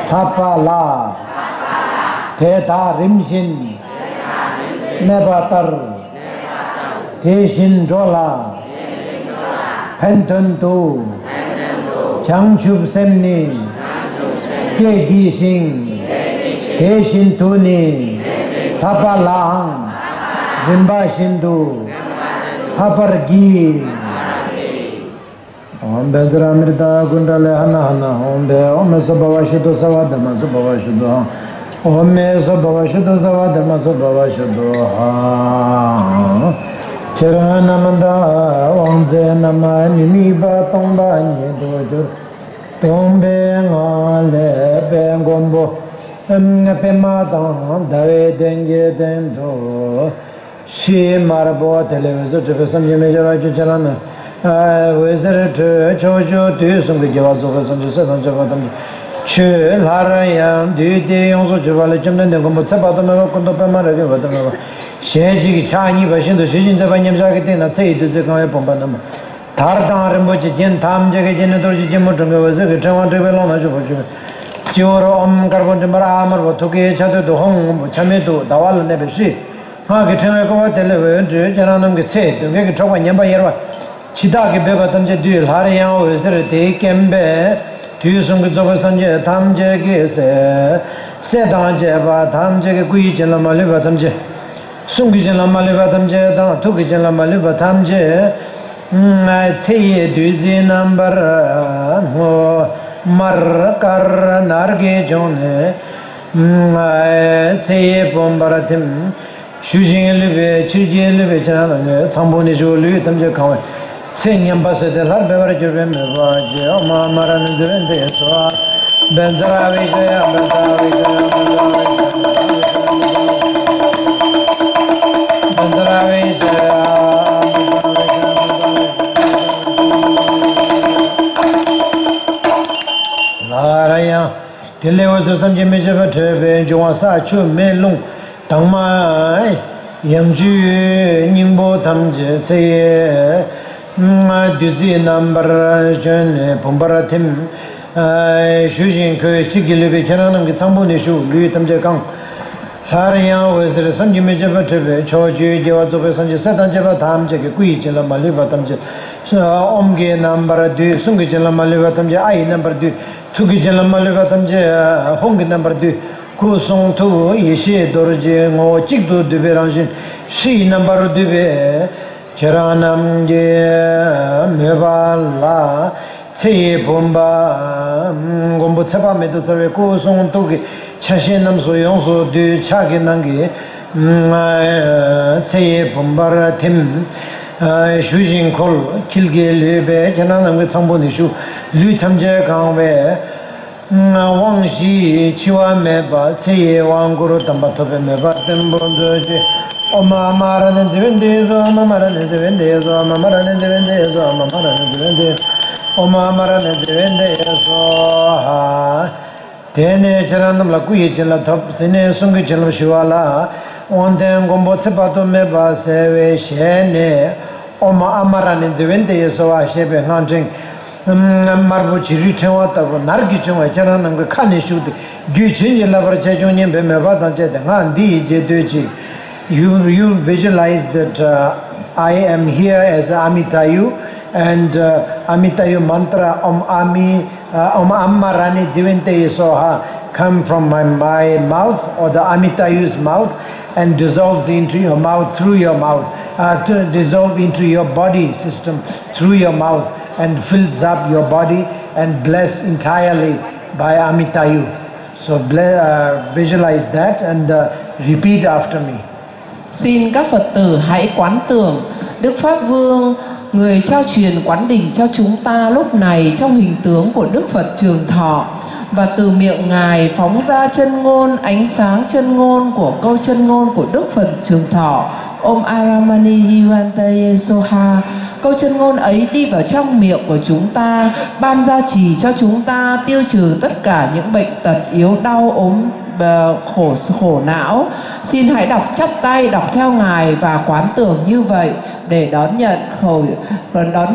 [SPEAKER 3] Thapa La Theta Rimshin Nebatar Teshin Dola Penton Tu Changchu Semni Kegi Singh Teshin Tuni Thapa Lahang Rimba Shindu Hapargi Om Bedra Mirta Gundale Hana Hana Om Be Om Sabavashudu Savadama Sabavashudu Om Sabavashudu Savadama Sabavashudu Ha Chiranamanda Om Zenama Nimiba Tomba Nidojur Tombe Ngale Bengombo Pemadam Dave Denge Dendo She Marabo Television Jefferson Yemejava Juchalana Wizard Chojo Tusum Gavazo Sanjay Javadam Che Larayam Didi Yonso Javala Jumdan Gomotsabatam Kondopamara Gavadama Sheji Chani Bashin the Shijin Zavanyam Jagatina say to the Pombanam Tartan Rambochi Jen Tam Jagajan Jimotum was a Tavan Revelona. Chioro om carbon amar votuke chadu dohong chametu dawal nebeshi. Ha kitchen ko telewe jananam gitse, to get trouble yamba yerwa. Chida ke beba tamje duel hariyan wizrete kembe. Tusung Zoba Sanje, Tamje Gese, Sedanje, Tamje, Guijin la Maliba Tamje, Sungijin la Maliba Tamje, Tukijin la Maliba Tamje, I say Duzi number Markar Narge Jone, I say Bombaratim, Shujin Live, Chijin Live, Samboni Julu, Tamje Kawan. Sing ambassador, beverage of him, Mamaran and the so Benzaravi, Naraya, till there was some image of a turban, Joasa, Chu, Melung, Tangmai, Yangju, Nimbo Tamje, say. Duzi number Jen Pumbaratim Shujin Chigilibi Chanam Gitsambuni Shu, Luitam Jakang Harian was the Sanji Majabatabe, Choji, Jozo Sanji Satan Java Tam Jaki Kuichela Maliva Tamja, Omge number 2, Sungijela Maliva Tamja, I number 2, Tukijela Maliva Tamja, Hong number 2, Kusong 2, Yishi Dorje, Mo Chikdu Duberanjin, She number 2. Charanam je mevala che bomba gombo tsapa medo sabe ko song to ge chashenam so yong so du chage nangi che bomba tim shujin kol kilge lebe jananam ge changboni shu lui tamje gangwe wang shi chiwa meba che wang guru tamba tobe meba tembo je Oma Maran and Divindes, Oma Maran and Divindes, Oma Maran and Divindes, Oma Maran and Divindes, Oma Maran and Divindes, Tene Charanam Lakuichela Top, Tene Sungichel Shivala, on them Gombo Sepato Meba Seve Shene, Oma Amaran and Divindes, so I shape hunting. Marbuchi Richawata, Nargichum, Charanam Kanishu, Guchin, Lavarchajunian Bemevata Jet, and DJ. You visualize that I am here as Amitayu and Amitayu mantra Om Ammarani Jivinte Soha come from my mouth or the Amitayu's mouth and dissolves into your mouth through your mouth, to dissolve into your body system through your mouth and fills up your body and bless entirely by Amitayu. So visualize that and repeat after me.
[SPEAKER 4] Xin các Phật tử hãy quán tưởng Đức Pháp Vương, người trao truyền quán đỉnh cho chúng ta lúc này trong hình tướng của Đức Phật Trường Thọ, và từ miệng Ngài phóng ra chân ngôn, ánh sáng chân ngôn của câu chân ngôn của Đức Phật Trường Thọ Om Aramani Jivante Soha. Câu chân ngôn ấy đi vào trong miệng của chúng ta, ban gia trì cho chúng ta, tiêu trừ tất cả những bệnh tật, yếu đau, ốm khổ não. Xin hãy đọc chắp tay, đọc theo Ngài và quán tưởng như vậy để đón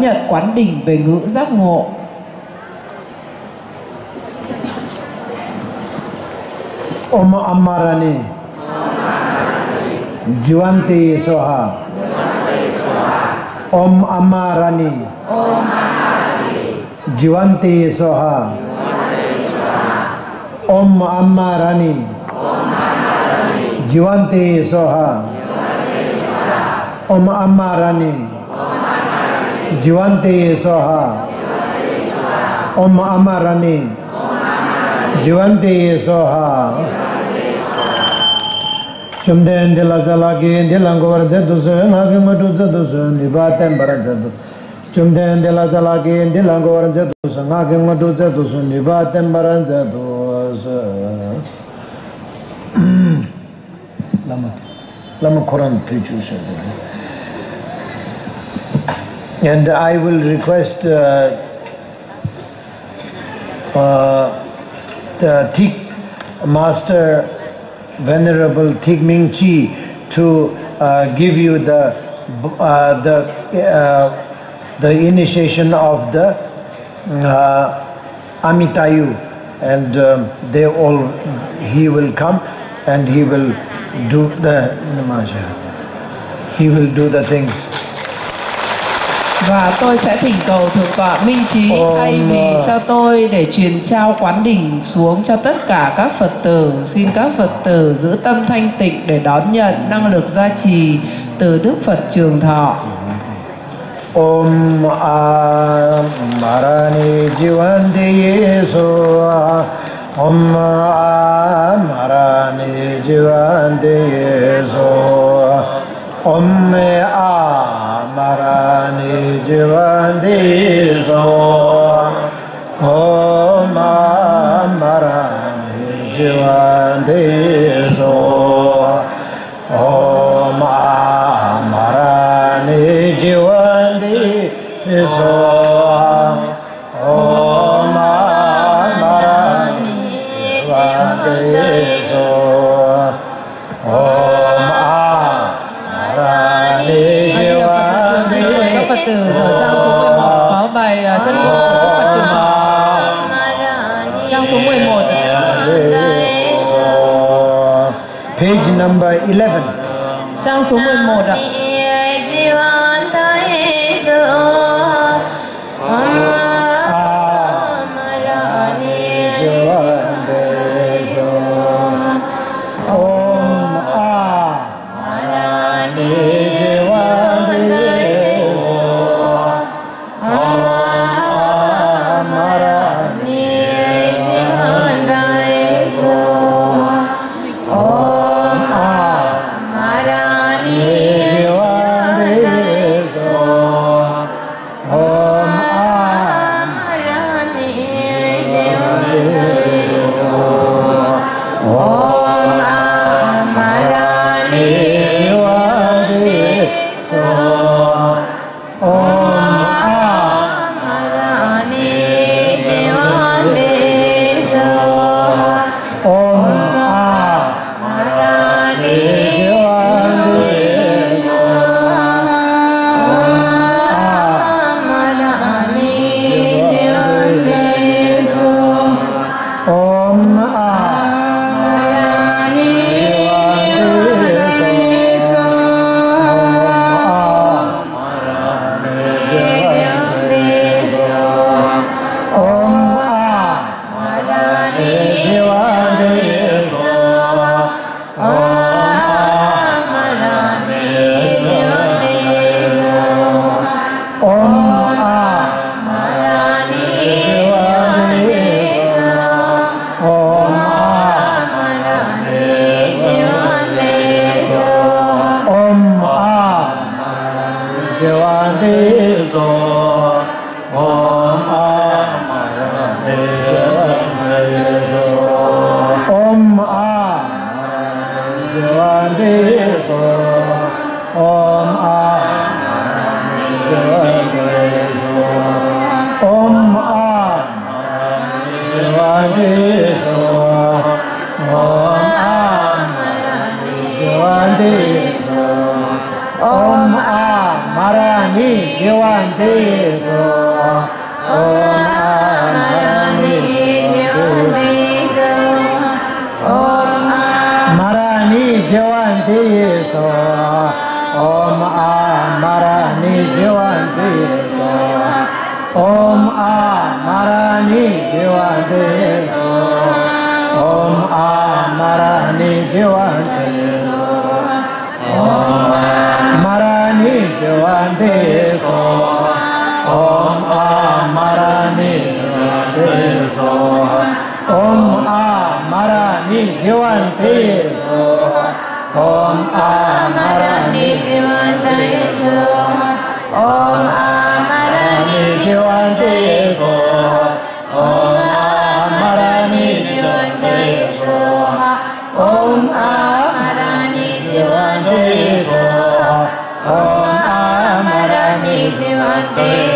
[SPEAKER 4] nhận quán đỉnh về ngữ giác ngộ.
[SPEAKER 3] Om Ammarani Jivanti Soha. Om Ammarani Jivanti Soha. Om Ammarani Jivanti Soha. Om Ammarani Jivanti Soha. Om Ammarani Jivanti Soha. Chumden de la Zalagi, de Langor de Dusan, Hagimadu Dusan, the Batem Barazadu. Chumden de la Zalagi, de Langor de Dusan, Hagimadu Dusan, the Batem Barazadu. Lama Quran preaches. And I will request the Thik Master Venerable Thik Ming Chi to give you the initiation of the Amitayu and he will come and he will do the things.
[SPEAKER 4] Và tôi sẽ thỉnh cầu Thượng tọa minh trí thay vì cho tôi để truyền trao quán đỉnh xuống cho tất cả các Phật tử. Xin các Phật tử giữ tâm thanh tịnh để đón nhận năng lực gia trì từ Đức Phật Trường Thọ.
[SPEAKER 3] Om Marani Jivanti Yesu. Om Marani Jivanti Yesu. Om Marani Jivanti Yesu. Om Marani Jivanti Yesu. Om Marani Jivanti Yesu. Om Marani Jivanti Yesu.
[SPEAKER 4] Các Phật tử ở trang số 11 có bài chân ngôn của Đức Phật Trường Thọ. Trang số 11.
[SPEAKER 3] Page number 11.
[SPEAKER 4] Trang số 11 ạ.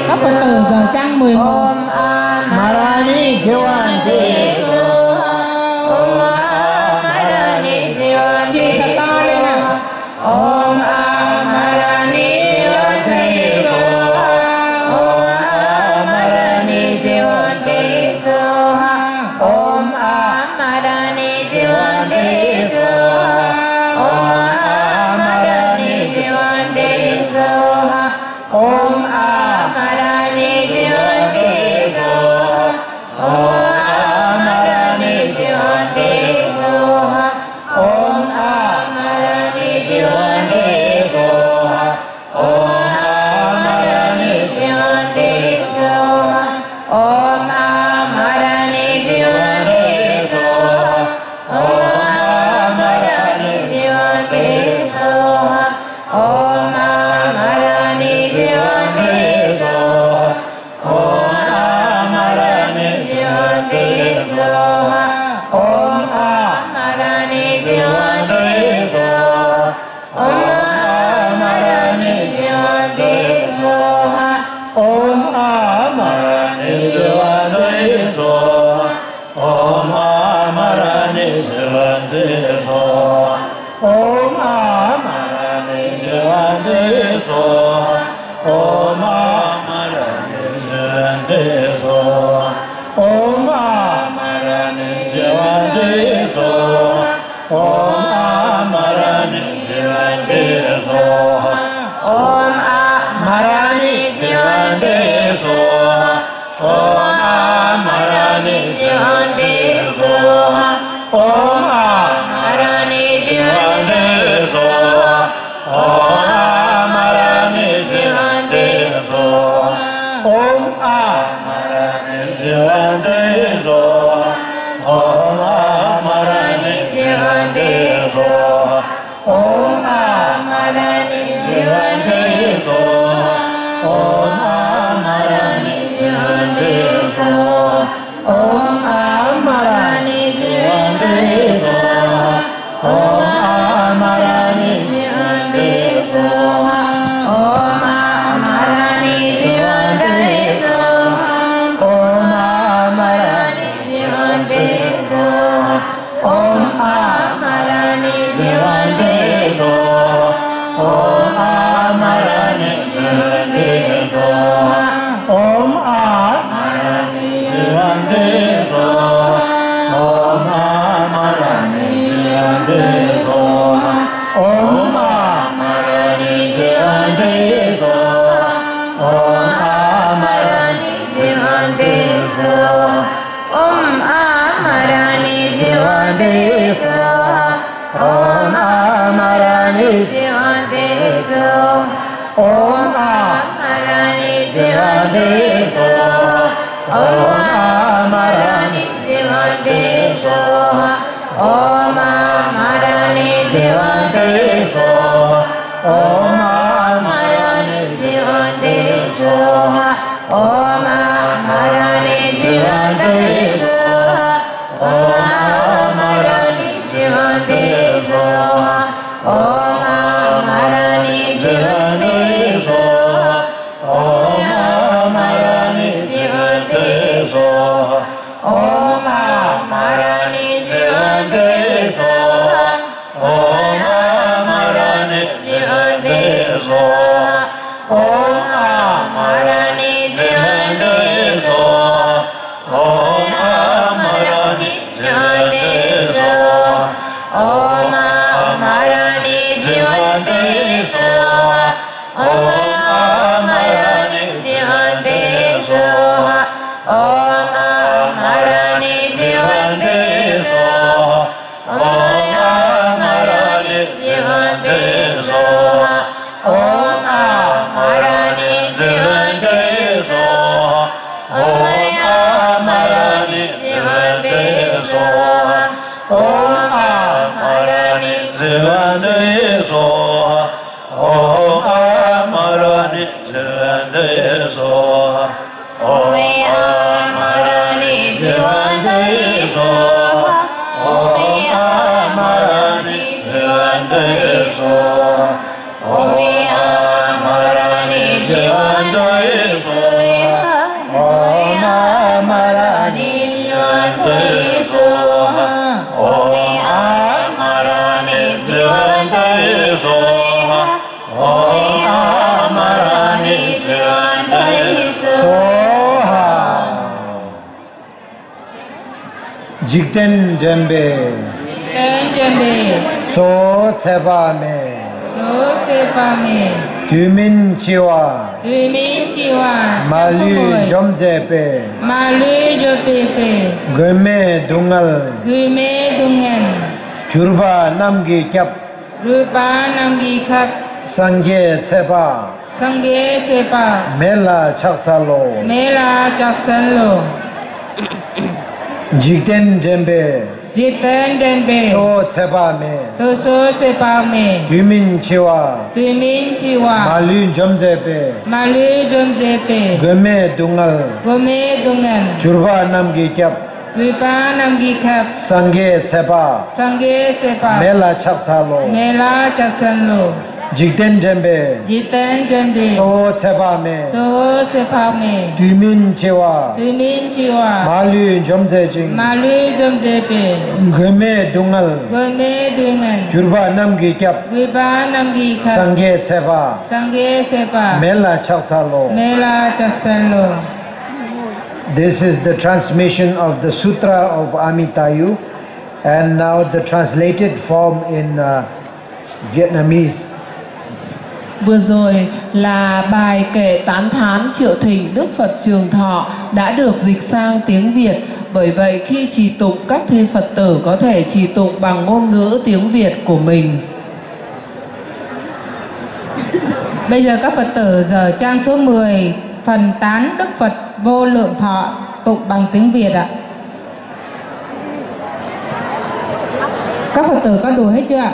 [SPEAKER 5] Các Phật tử vào trang 11.
[SPEAKER 3] Marani Jivanti.
[SPEAKER 5] Chị thật to lên nào.
[SPEAKER 2] Om Marani Jivanti. Om Marani Jivanti. Om
[SPEAKER 3] Jikten Jambe
[SPEAKER 5] tên jambe
[SPEAKER 3] so seba me
[SPEAKER 5] số sepa me
[SPEAKER 3] tumin chiwa
[SPEAKER 5] tùy min chiwa
[SPEAKER 3] malu jomjepe
[SPEAKER 5] malu jopepe
[SPEAKER 3] gome dungal
[SPEAKER 5] gume dungan
[SPEAKER 3] jurba namgi kyap
[SPEAKER 5] rupa namgi khap
[SPEAKER 3] sangye seba
[SPEAKER 5] sangye sepa
[SPEAKER 3] mela chaksalo
[SPEAKER 5] mela chaksanlo
[SPEAKER 3] jikten jembe
[SPEAKER 5] jiten denbe
[SPEAKER 3] so seba me
[SPEAKER 5] tu số sepa me
[SPEAKER 3] tumin chiwa
[SPEAKER 5] tùy min chiwa
[SPEAKER 3] malu jomjepe
[SPEAKER 5] malu jomjepe
[SPEAKER 3] gome dungal
[SPEAKER 5] gume dungan
[SPEAKER 3] jurba namgi kyap
[SPEAKER 5] rupa namgi khap
[SPEAKER 3] sangye seba
[SPEAKER 5] sangye sepa
[SPEAKER 3] mela chaksalo
[SPEAKER 5] mela chaksanlo
[SPEAKER 3] jikten jembe
[SPEAKER 5] jiten denbe
[SPEAKER 3] so seba me
[SPEAKER 5] số sepa me
[SPEAKER 3] tumin chiwa
[SPEAKER 5] tùy min chiwa
[SPEAKER 3] malu jomjejing
[SPEAKER 5] malu jomjepe
[SPEAKER 3] gome dungal
[SPEAKER 5] gume dungan
[SPEAKER 3] jurba namgi kyap
[SPEAKER 5] rupa namgi khap
[SPEAKER 3] sangye seba
[SPEAKER 5] sangye sepa
[SPEAKER 3] mela chaksalo.
[SPEAKER 5] mela chaksanlo.
[SPEAKER 3] This is the transmission of the Sutra of Amitayu, and now the translated form in Vietnamese.
[SPEAKER 4] Vừa rồi là bài kệ tán thán triệu thỉnh Đức Phật Trường Thọ đã được dịch sang tiếng Việt. Bởi vậy khi trì tụng, các thầy Phật tử có thể trì tụng bằng ngôn ngữ tiếng Việt của mình.
[SPEAKER 5] Bây giờ các Phật tử giờ trang số 10 phần tán Đức Phật Vô Lượng Thọ tụng bằng tiếng Việt ạ. Các Phật tử có đủ hết chưa ạ?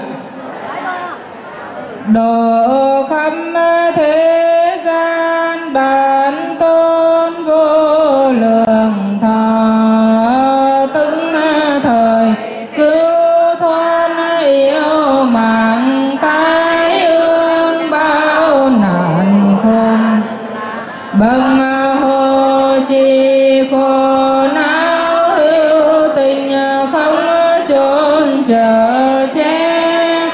[SPEAKER 5] Độ khắp thế gian bản tôn vô lượng thọ, từng thời cứu thoát yêu mạng tai ương bao nạn khôn, bậc hộ trì khổ não hữu tình không chốn chờ che,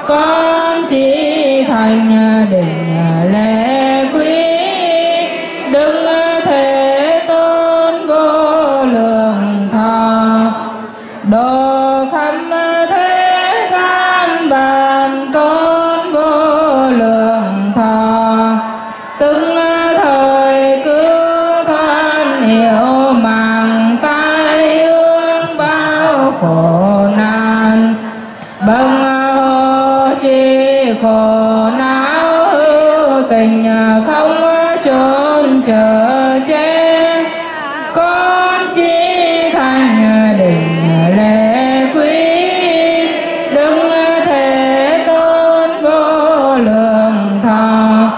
[SPEAKER 5] con chỉ thành định lễ quý, đừng thể tôn vô lượng thọ, độ khắp thế gian bản tôn vô lượng thọ, từng thời cứu thoát hiểu mạng tai ương bao khổ nạn, bậc hộ trì khổ não hữu tình không chốn chờ che, con chỉ thành định lễ quý, đừng thể tôn vô lượng thọ,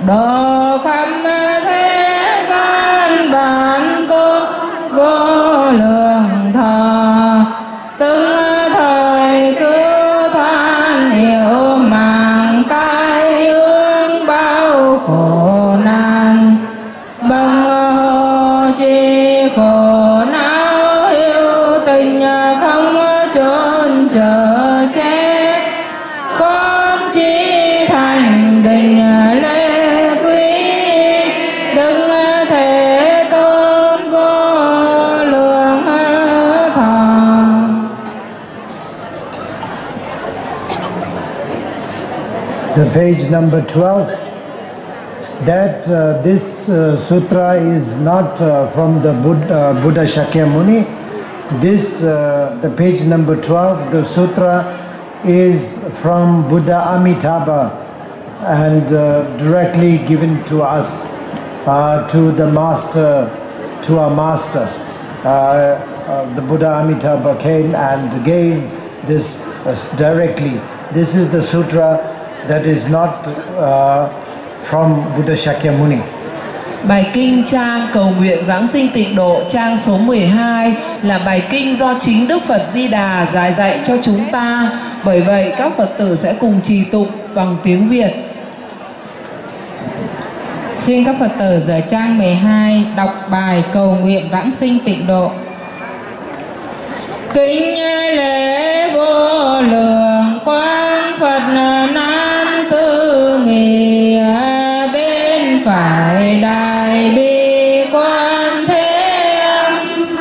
[SPEAKER 5] độ khắp thế gian bản tôn vô lượng thọ, từng thời cứu thoát hiểu mạng tai ương bao khổ nạn, bậc hộ trì khổ não hữu tình không chốn chờ che, con chỉ thành định lễ quý, đừng thể tôn vô lượng thọ.
[SPEAKER 3] The page number 12. That this sutra is not from the Buddha Shakyamuni. This the page number 12. The sutra is from Buddha Amitabha and directly given to us, to the master, to our master. The Buddha Amitabha came and gave this directly. This is the sutra that is not from Buddha Shakyamuni.
[SPEAKER 4] Bài kinh trang cầu nguyện vãng sinh tịnh độ trang số 12 là bài kinh do chính Đức Phật Di Đà giải dạy cho chúng ta. Bởi vậy các Phật tử sẽ cùng trì tụng bằng tiếng Việt.
[SPEAKER 5] Xin các Phật tử giờ trang 12 đọc bài cầu nguyện vãng sinh tịnh độ. Kính lễ vô lượng quang Phật nan tư nghị, bên phải đại bi quan thế âm,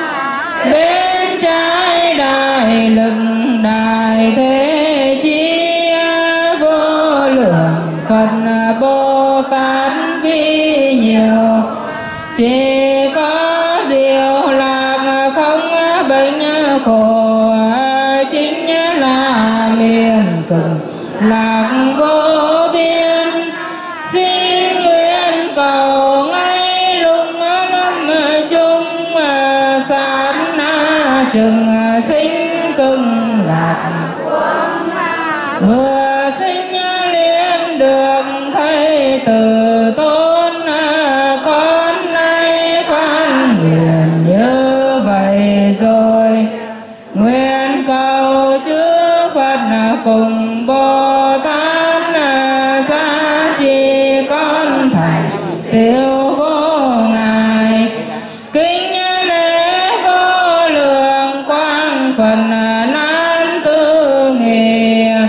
[SPEAKER 5] bên trái đại lực khổ chính là miền cực lạc vô biên. Xin nguyện cầu ngay lúc lâm chung sát na chừng sinh cực lạc. Vừa sinh liền được thấy từ tôn, con nay phán nguyện như vậy rồi. Nguyện cầu chư Phật cùng Bồ Tát gia trì con thành tiêu vô ngại. Kính lễ vô lượng quang phần nan tư nghị.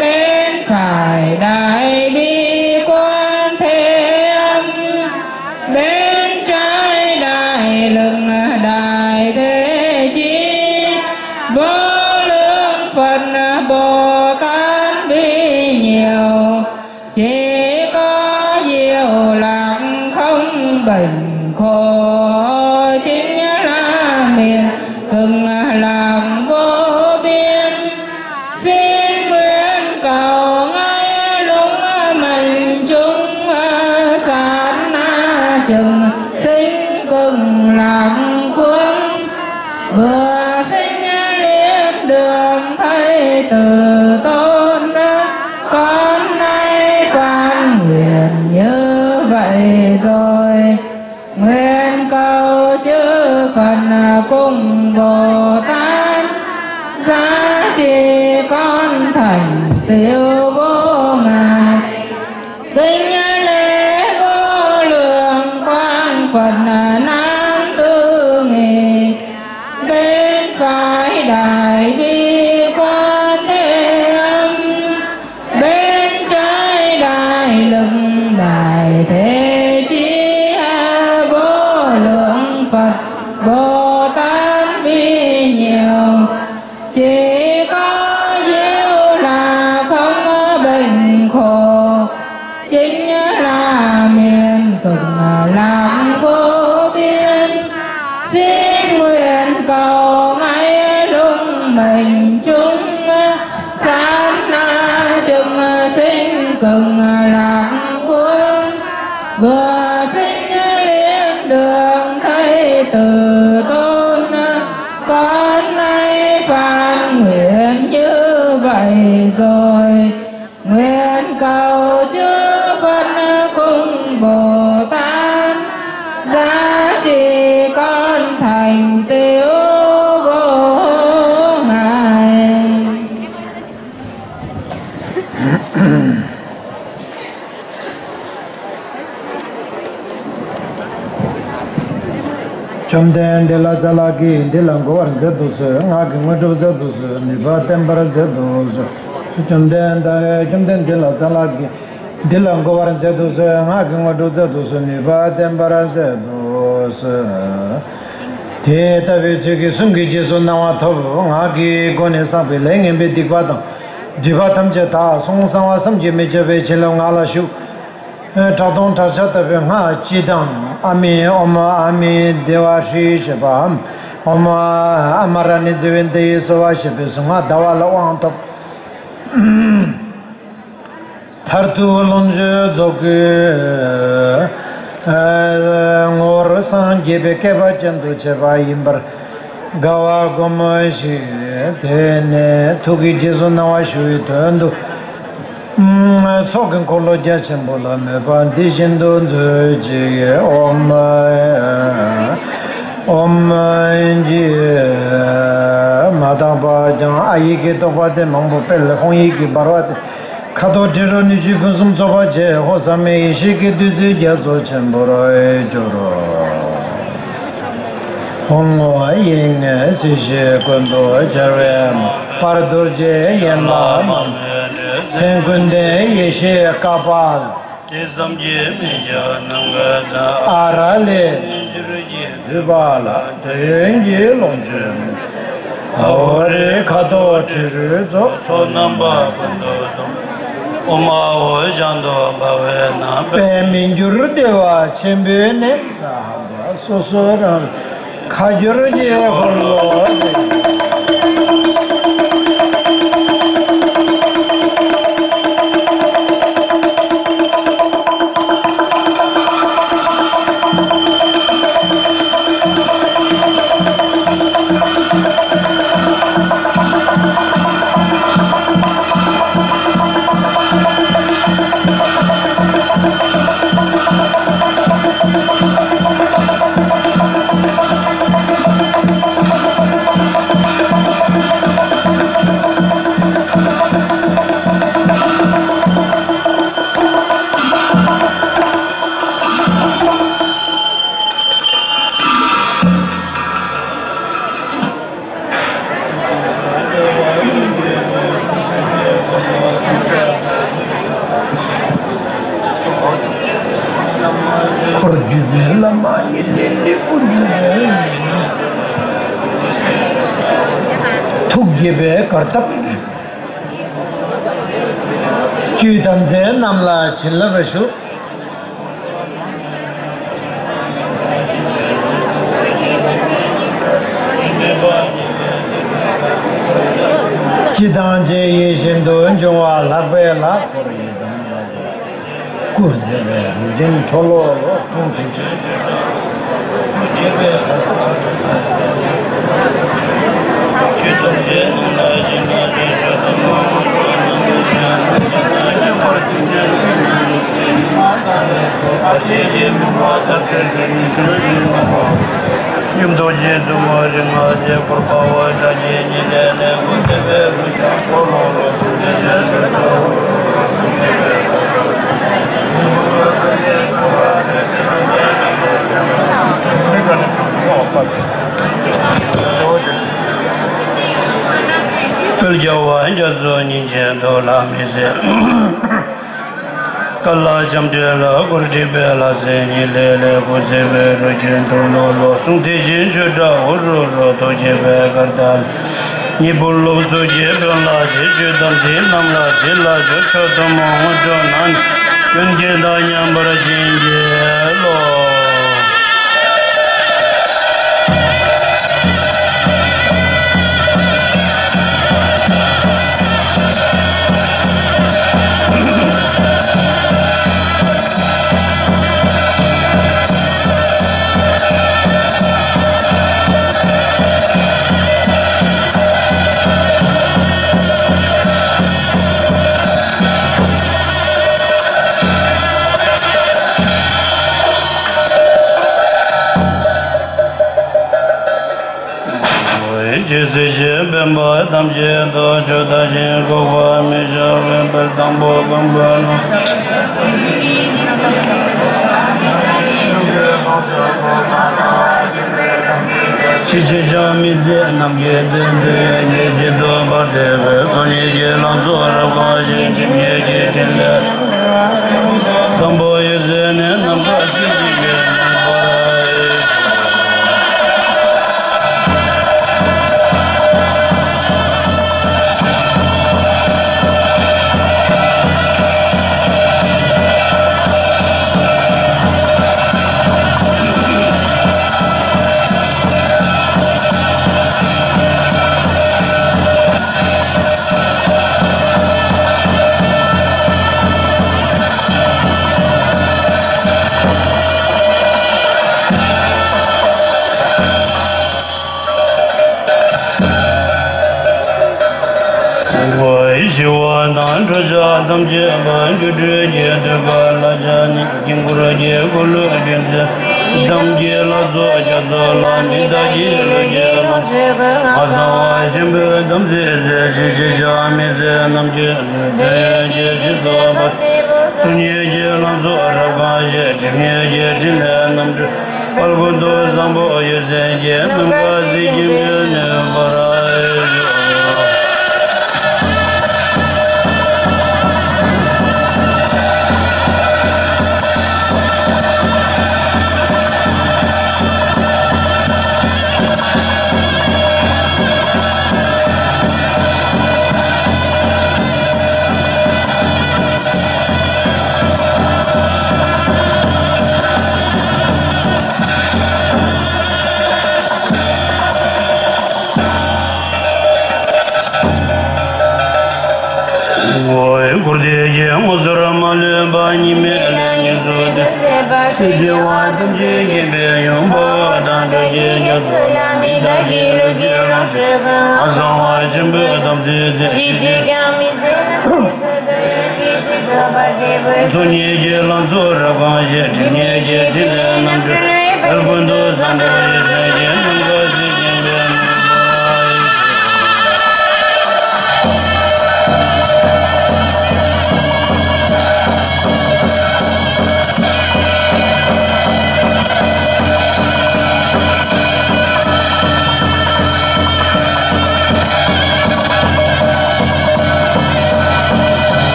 [SPEAKER 5] Bên phải đại bi quan thế âm, bên trái đại lực đại thế chí. Vô lượng Phật Bồ Tát bi nhiều, chỉ có diệu lạc không bệnh khổ chính là miền cực lạc vô biên. Xin nguyện cầu ngay lúc mình chung sát na chừng sinh cực lạc quân. Vừa sinh liền được thấy từ tôn, con nay quan nguyện như vậy rồi. Nguyện cầu chư Phật cùng Bồ Tát gia trì con thành tiêu vô ngại. Kính lễ vô lượng quang Phật nan tư nghị. Bên phải đại bi quan thế âm, bên trái đại lực đại thế chí. Vô lượng Phật Bồ Tát bi nhiều, chỉ có diệu là không bệnh khổ chính là miền cực lạc vô biên. Xin nguyện cầu ngay lúc mình chung sát na chừng sinh cực lạc quân. Vừa sinh liền được thấy từ tôn, con nay phán nguyện như vậy rồi. Nguyện cầu chư Phật cùng Bồ Tát gia trì con thành tiêu vô ngại.
[SPEAKER 3] Chom den de la zala ki de la go ar zedu se nga ki ngo zedu se ni ba tempera zedu se. Chom den de la zala ki de la go ar zedu se nga ki ngo zedu se ni ba tempera zedu se. Te ta ve che ki sung ki je so na wa tho nga ki go ne sa be le ngem be dik ba dang. Ji ba tham che ta song sang wa sam je me che be che lo nga la shu. Ta dong ta cha ta be nga chi dang. Ami Oma Ami Devashi Shabam Oma Amarani Jivente Sova Shabisunga Davala Wantop Tartu Lonje Zoke Ngor San Jebe Keba Chandu Cheba Imbar Gawa Gomashi Tene Tuki Jesu Nawashu Tandu Soken Kolo Jachambola Meba Dishindo Zoji Om Inji Madaba Jang Ayiki Topate Mambo Pelle Hongiki Barwate Kato Tiro Niji Kunsum Sobache Hosame Ishiki Duzi Jaso Chambora Joro Hongo Aying Sishi Kundo Jarem Pardurje Yemla Sengunde Yeshe Kapal Arale Dubala Tenji Longjim Aore Kato Chiruzo Sonamba Oma Jando Bavena Peminjur Deva Chembene Sahaba Sosoran Kajurje Holo thúc gibe kartap chư tam dễ nam la chilla vashu chidang je ye shin do jwa la be la ku je den tholo lo sum Kala jamdela gurdi bela zeni lele guzebe rojin tono lo sungti jin juda uru ro to jebe gardal ni bullo so jebe la je judam ji nam la je la jo chodo mo jonan kunje da nyambara jinje lo Bemba damje do choda je gowa me jave bel dambo bamba no chiche jami ze nam ye de ye je do ba de so ye je lan zo ra ba je ye je tele dambo ye ze ne nam ba ji ge Dam je ban ju je de ga la jani kingura je gulu den dam je la zo ja zo la ni da je lo je azawa jimbe dam je ja me ze nam je je do ba sunye je la zo ra ga je je nam je pal gondo zambo ye ze je nam ga zi je ne bara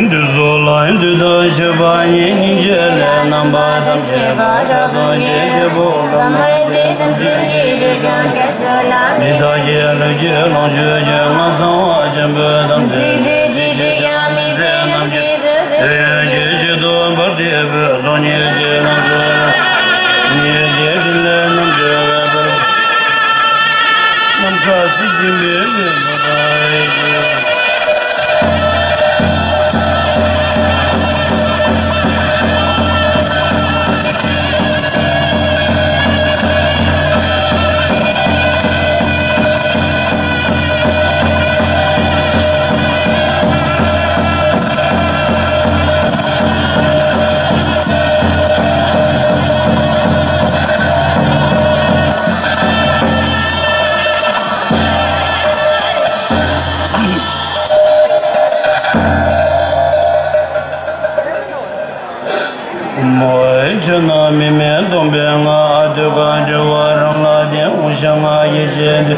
[SPEAKER 6] Indu sola indu do shaba yin je le nam ba tam che ba cha do ye je bo lam re je tam tin ye je gan ke la ni da ye le je long je je ma sa wa je ba tam je ji ya mi se nam ji ze ye je do ba de ba so ni je nam je ni je le nam je ba nam ka si ji le ba ba na mi me dong be nga de ga je wa rang la de u sha ma ye je de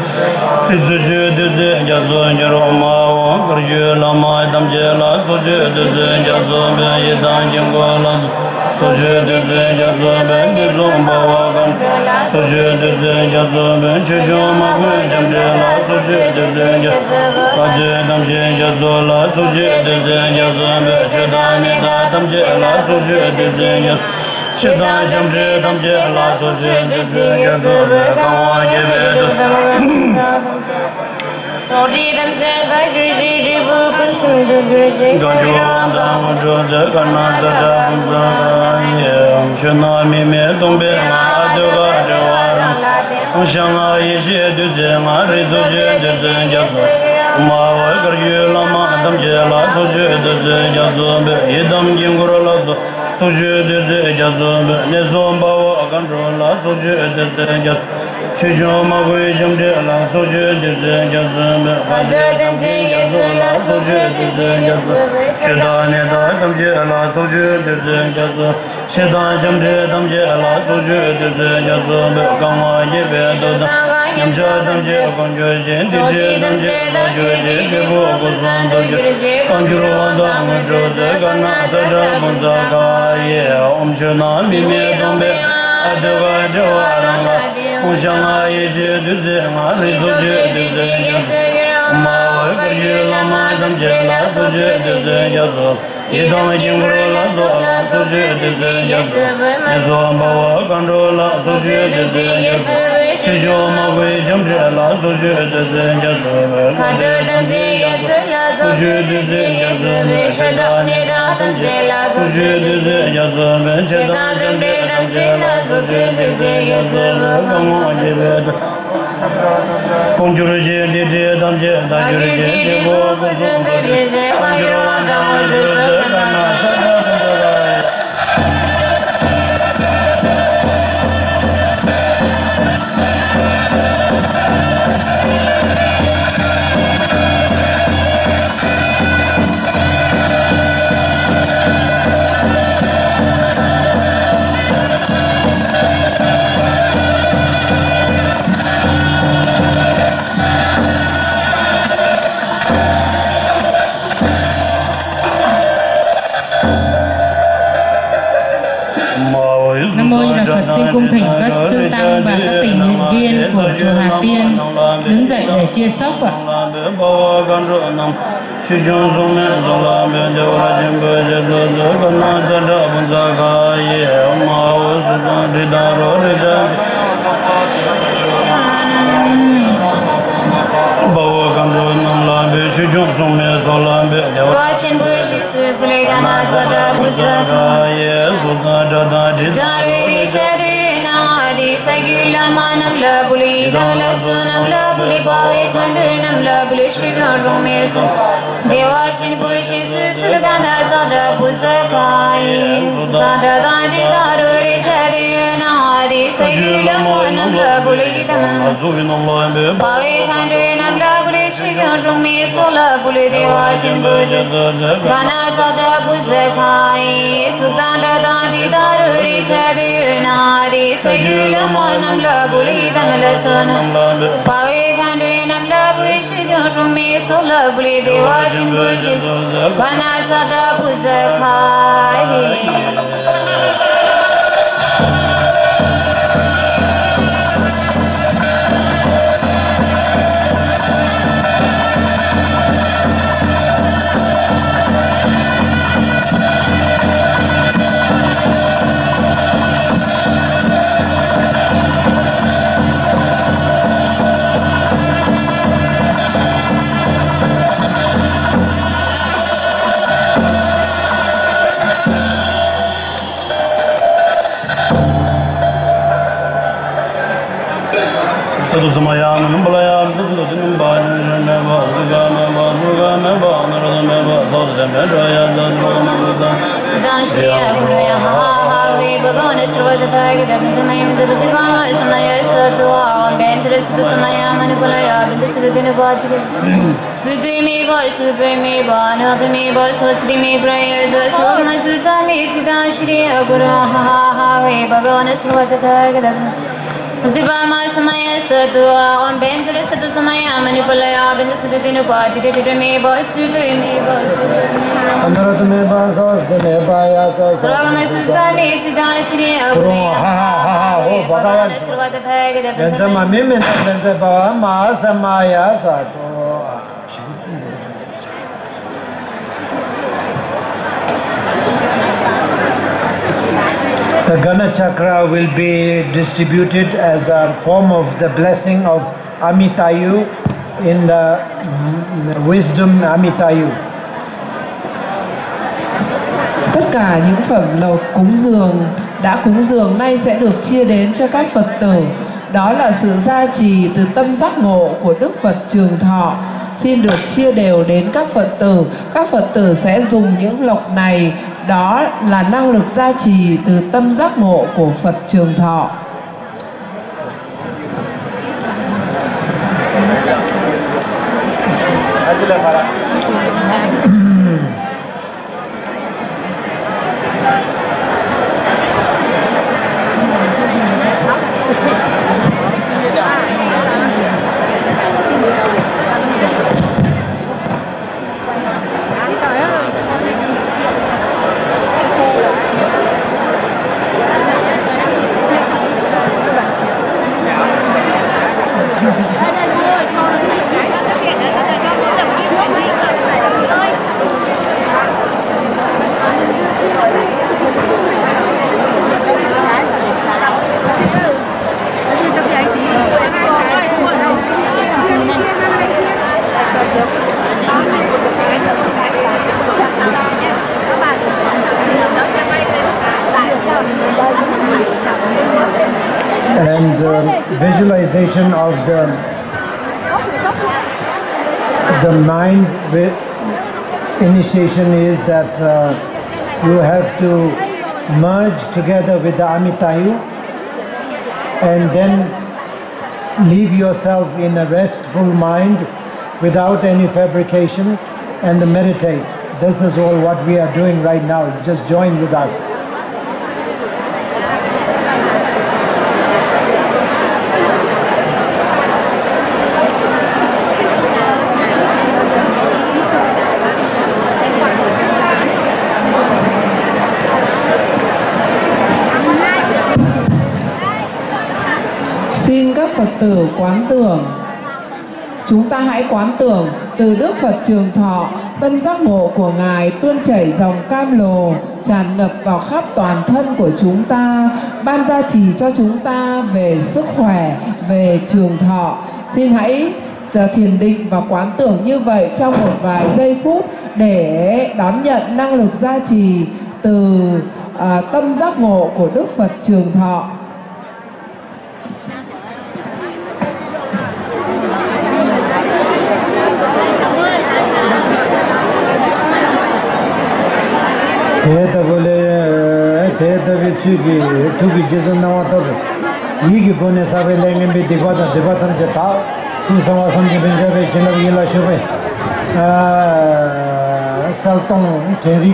[SPEAKER 6] je de je ja zo ni ro ma wa gar je la ma dam je la so je de je ja zo be ye dan jing go la so je de je ja zo be de zo ba wa gan so je de je ja zo be che jo ma gu jam je la so je de je ja ka je dam je ja zo la so je de je ja zo be che da ni da dam je la so je de je ja Chida jam je dam je la so je de je do be ka wa je be do to di dam je da ji bu ku su je je ga jo da mo jo je ka na da da za ga ye om chna mi me dong be ma do ga jo wa om shang a ye je de je ma re do je de je ma wa gar ye la ma dam je la so je de je do be ye dam jing gu la so so je de ja zo ne zo ba wa gan ro la so je de ja che jo ma gu jam de la so je de ja zo ba de dam je ye zo la so je de ja che da ne da dam je la so je de ja zo che da jam de dam je la so je de ja zo ga ma ye be do da nam ja dam je gon je de dam je la je de bo go zan do je kan ju ro da mo jo de ga na da da mo da ga ye om chana mi me dong be adwa adwa rang la om chana ye je de je ma re so je de ma wa ga ye la ma dam je la so je de ya so ye dam jing ro la so je de ya so ye so ma wa gan ro la so je de ya so che jo ma we jam je la so je de ya so ka de dam je ye so je de ya so che da ne da dam je la so je de ya so che da dam je la so je de ya so ka mo je be Kong ju je de dam je da ju je bo bo so de kong ju da mo je ka na sa da
[SPEAKER 5] cung thỉnh các sư tăng và các tình nguyện viên của chùa Hà Tiên đứng dậy để chia sốc ạ.
[SPEAKER 7] Devashin Purishin Sulgana Zada Pusakai Zada Dadi Daruri Shadina Adi Sagila Monam Labuli Pavi Handrin and Labuli shi gyong shung mi so la bu le de wa chin bu ji ga na sa da bu ze khai su san da da di da ru ri cha di na ri se yu la mo nam la bu li da me la so na pa we kan de nam la bu shi gyong shung mi so la bu le de wa chin bu ji ga na sa da bu ze khai Sirvama samaya sadua on benzere sadu samaya manipulaya benzere dinu pati de me boys to me boys
[SPEAKER 3] Amarat me basos de baya so
[SPEAKER 7] Sirvama susami sida shri aguri
[SPEAKER 3] ho bagawan
[SPEAKER 7] sirvata thayge de
[SPEAKER 3] benzama me benzaba ma samaya sato The Gana Chakra will be distributed as a form of the blessing of Amitayu in the wisdom Amitayu.
[SPEAKER 4] Tất cả những phẩm lộc cúng dường đã cúng dường nay sẽ được chia đến cho các Phật tử. Đó là sự gia trì từ tâm giác ngộ của Đức Phật Trường Thọ. Xin được chia đều đến các Phật tử. Các Phật tử sẽ dùng những lộc này. Đó là năng lực gia trì từ tâm giác ngộ của Phật Trường Thọ.
[SPEAKER 3] And visualization of the mind with initiation is that you have to merge together with the Amitayu and then leave yourself in a restful mind without any fabrication and meditate. This is all what we are doing right now. Just join with us.
[SPEAKER 4] Xin các Phật tử quán tưởng. Chúng ta hãy quán tưởng từ Đức Phật Trường Thọ, tâm giác ngộ của Ngài tuôn chảy dòng cam lồ, tràn ngập vào khắp toàn thân của chúng ta, ban gia trì cho chúng ta về sức khỏe, về trường thọ. Xin hãy thiền định và quán tưởng như vậy trong một vài giây phút để đón nhận năng lực gia trì từ tâm giác ngộ của Đức Phật Trường Thọ.
[SPEAKER 3] Thế ta bole thế ta vi chuki jesu nawa to yi ki kone sabe lengen bi dibata tham je ta Susama Samji Benjabe Chinabi Yela Shube Saltong Tenri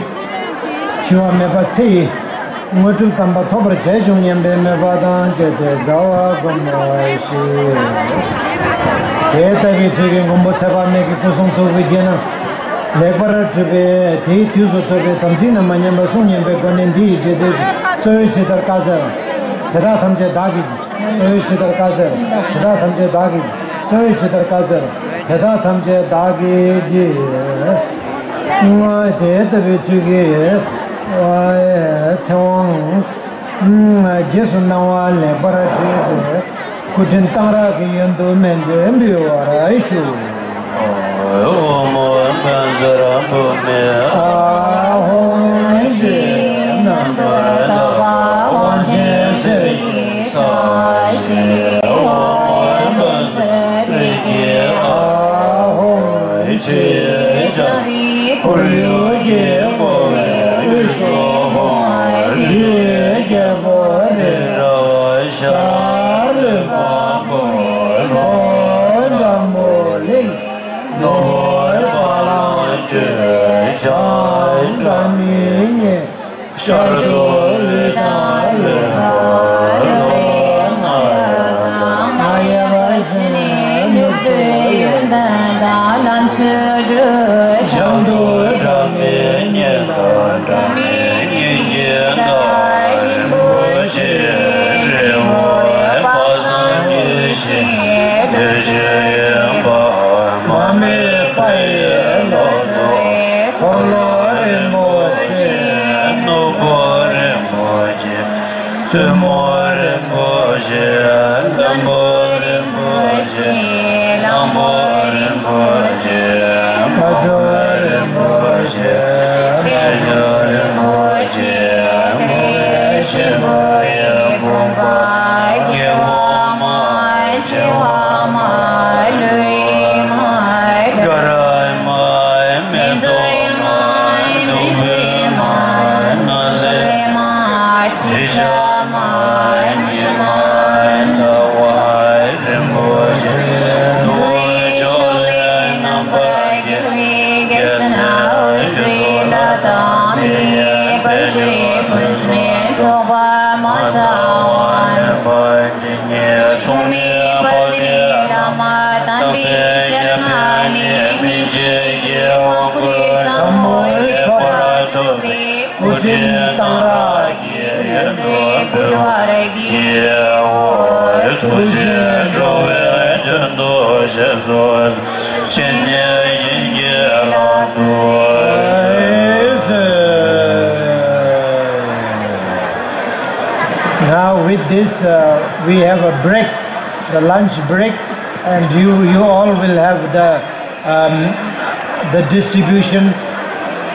[SPEAKER 3] Chiwa Meba Tse Mutu Tamba Tobra Chejung Yambe Meba Dan Jete Dawa Gomoishi Eta Vichigi Gombo Chaba Meki Kusung Sobi Jena Lekbara Chube Ti Tuzo Tobe Tamsina Manyamba Sung Yambe Gonendi Jete Soy Chitar Kaza Tera Tamje Dagi Soy Chitar Kaza Tera Tamje Dagi Soy Chitar Kaza Tera Tamje Dagi Ji Eta Vichigi Chawang Jesu Nawa Lekbara Chube Kutin Tara Ki Yandu Mende Mbio Araishu
[SPEAKER 6] Omo Banzara Bume
[SPEAKER 3] Ahom Shi Namba Dava Wanche Se Sa Shi Ahom Banzara Riki Ahom Shi Jari Kuryo Ge Bore Uso Hom Ri Ge Bore Rawa Shar Babo Lord Amoli Lord Balang Che Chan Rami Shardo Lita Lita Lord Maya Vaishni Nukde Yanda Lam Chudru Shandu Rami Nyenda Rami Nyenda Shimbo Shi Drivoya Pasan Yushi Dushu Mami Paye Lodo Kolore Moche Nobore Moche Tumore Moche Lambore Moche Lambore Moche Adore Moche Adore Moche Moche Moye Bumba Yewama Chewama Lui Mai Garai Mai Mendoi Mai Nubi Mai Naze Mai Tisha Mai Nimai Dawai Rimboje Lui Jole Nampai Gui Gesana Ui Latami Bajri Pusmi Soba Masawan Bajinye Sumi Bajri Rama Tambi Sharngani Minje Yewakuri Samoy Paratobi Ujin Tangragi Yendo Purvaragi Yewo Tushi Drove Jendo Shezos Shenye Shinye Ladu Now with this we have a break, the lunch break, and you all will have the distribution.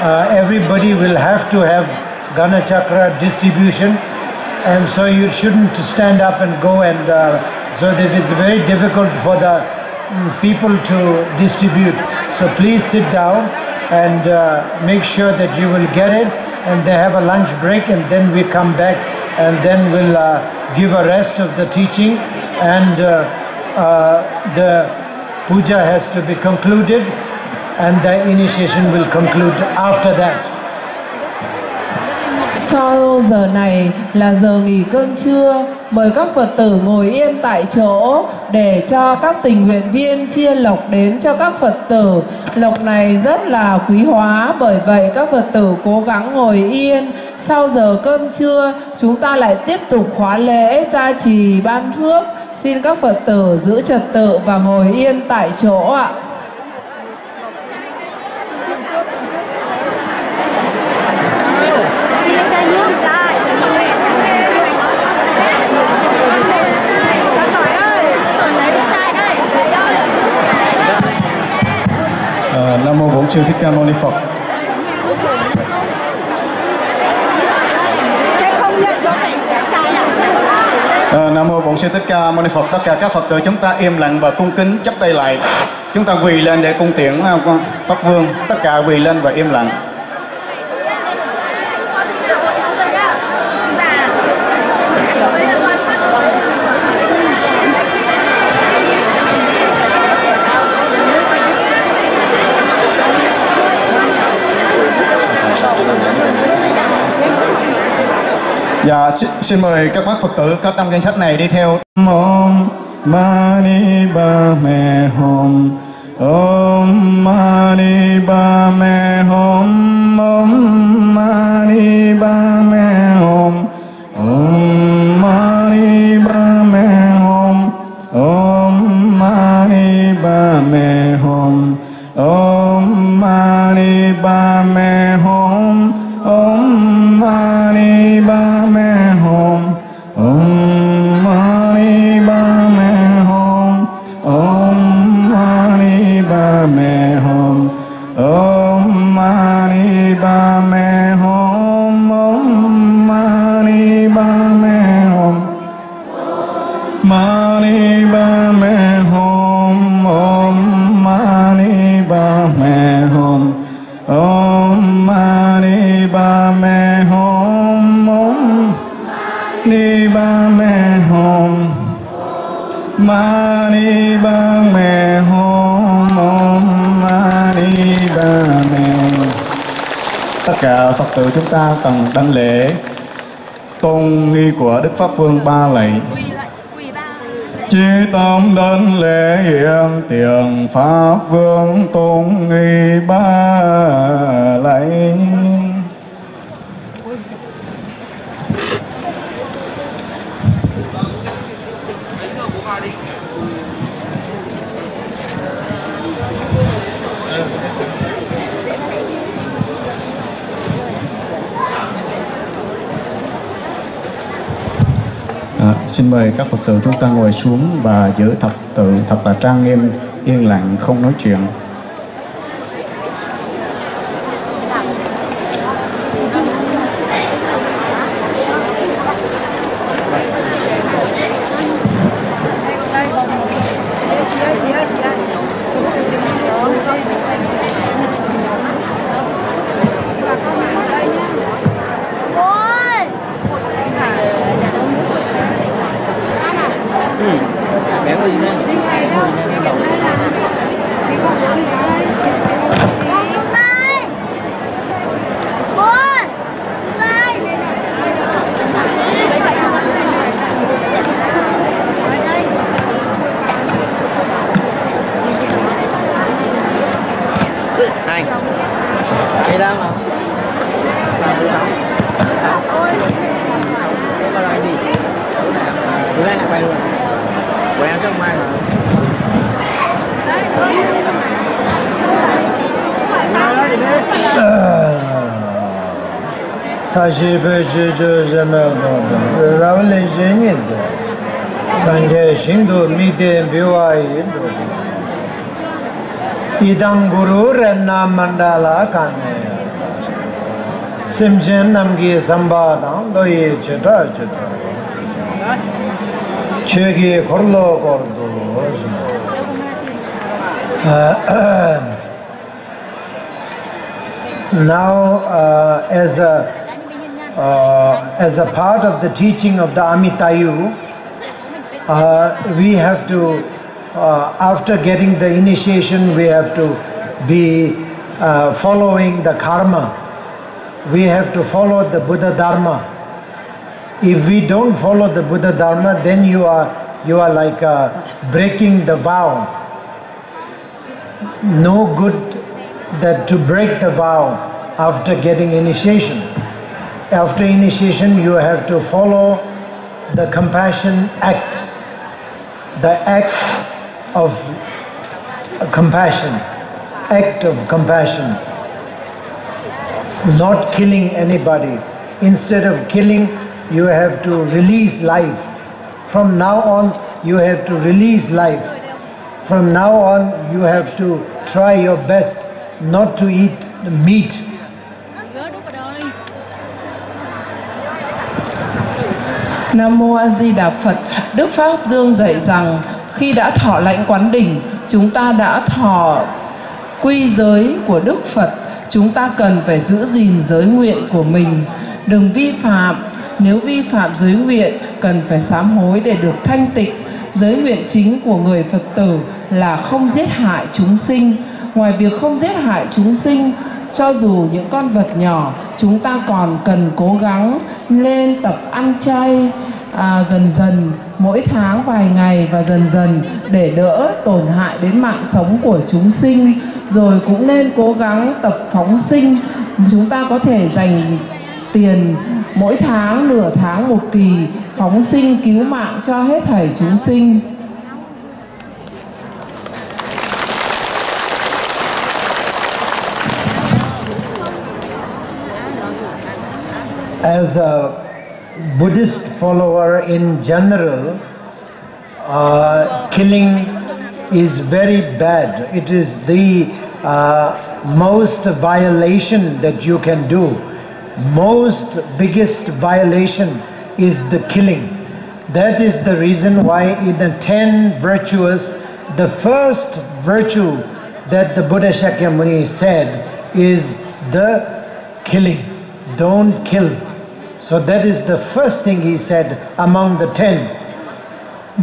[SPEAKER 3] Everybody will have to have Gana Chakra distribution, and so you shouldn't stand up and go and so that it's very difficult for the people to distribute. So please sit down and make sure that you will get it, and they have a lunch break, and then we come back and then we'll give a rest of the teaching, and the puja has to be concluded, and the initiation will conclude after that.
[SPEAKER 4] Sau giờ này là giờ nghỉ cơm trưa. Mời các Phật tử ngồi yên tại chỗ để cho các tình nguyện viên chia lộc đến cho các Phật tử. Lộc này rất là quý hóa, bởi vậy các Phật tử cố gắng ngồi yên. Sau giờ cơm trưa chúng ta lại tiếp tục khóa lễ gia trì ban phước. Xin các Phật tử giữ trật tự và ngồi yên tại chỗ ạ.
[SPEAKER 8] Nam mô Bổn Sư Thích Ca Mâu Ni Phật. Nam mô Bổn Sư Thích Ca Mâu Ni Phật. Tất cả các Phật tử chúng ta im lặng và cung kính chắp tay lại. Chúng ta quỳ lên để cung tiễn Pháp Vương. Tất cả quỳ lên và im lặng. Dạ, xin mời các bác Phật tử có trong danh sách này đi theo. Om Mani Padme Hum. Om Mani Padme Hum. Om Mani Padme Hum. Om Mani Padme Hum. Om Mani Padme Hum. Om Mani Padme Hum. Om Mani Padme Hum. Om Mani Padme Hum. Om Mani Padme Hum. Om Mani Padme Hum. Om Mani Padme Hum. Mani Padme Hum. Om Mani Padme Hum. Om Mani Padme Hum. Om Mani Padme Hum. Mani Padme Hum. Om Mani Padme Hum. Tất cả Phật tử chúng ta cần đảnh lễ tôn nghi của Đức Pháp Vương 3 lạy. Chí tâm đảnh lễ hiện tiền Pháp Vương tôn nghi 3 lạy. Xin mời các Phật tử chúng ta ngồi xuống và giữ thập tự thật là trang nghiêm, yên lặng, không nói chuyện.
[SPEAKER 3] Idam Guru Renna Mandala Kane Simchen Namgi Sambadam Doi Cheta Cheta Chegi Korlo Kordo. Now as a part of the teaching of the Amitayu, we have to after getting the initiation, we have to be following the karma. We have to follow the Buddha Dharma. If we don't follow the Buddha Dharma, then you are like breaking the vow. No good that to break the vow after getting initiation. After initiation, you have to follow the compassion act, the act of compassion, not killing anybody. Instead of killing, you have to release life. From now on, you have to release life. From now on, you have to try your best not to eat meat.
[SPEAKER 4] Nam Mô A Di Đà Phật. Đức Pháp Dương dạy rằng khi đã thọ lãnh quán đỉnh, chúng ta đã thọ quy giới của Đức Phật. Chúng ta cần phải giữ gìn giới nguyện của mình, đừng vi phạm. Nếu vi phạm giới nguyện, cần phải sám hối để được thanh tịnh. Giới nguyện chính của người Phật tử là không giết hại chúng sinh. Ngoài việc không giết hại chúng sinh, cho dù những con vật nhỏ, chúng ta còn cần cố gắng lên tập ăn chay dần dần, mỗi tháng vài ngày và dần dần để đỡ tổn hại đến mạng sống của chúng sinh. Rồi cũng nên cố gắng tập phóng sinh. Chúng ta có thể dành tiền mỗi tháng, nửa tháng, một kỳ phóng sinh cứu mạng cho hết thảy chúng sinh.
[SPEAKER 3] As a Buddhist follower in general, killing is very bad. It is the most violation that you can do. Most biggest violation is the killing. That is the reason why in the 10 virtues, the first virtue that the Buddha Shakyamuni said is the killing. Don't kill. So that is the first thing he said among the 10.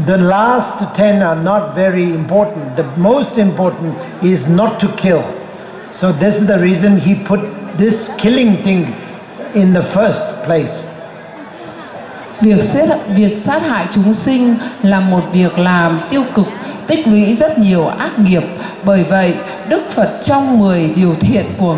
[SPEAKER 3] The last 10 are not very important. The most important is not to kill. So this is the reason he put this killing thing in the first place.
[SPEAKER 4] Việc sát hại chúng sinh là một việc làm tiêu cực, tích lũy rất nhiều ác nghiệp. Bởi vậy, Đức Phật trong 10 điều thiện của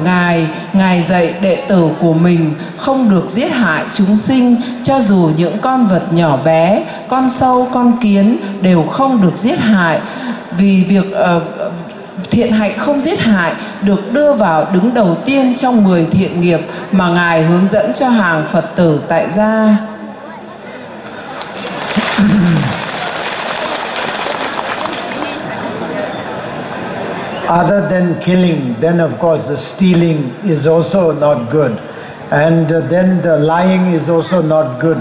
[SPEAKER 4] Ngài dạy đệ tử của mình không được giết hại chúng sinh, cho dù những con vật nhỏ bé, con sâu, con kiến đều không được giết hại. Vì việc thiện hạnh không giết hại được đưa vào đứng đầu tiên trong 10 thiện nghiệp mà Ngài hướng dẫn cho hàng Phật tử tại gia.
[SPEAKER 3] Other than killing, then of course the stealing is also not good, and then the lying is also not good,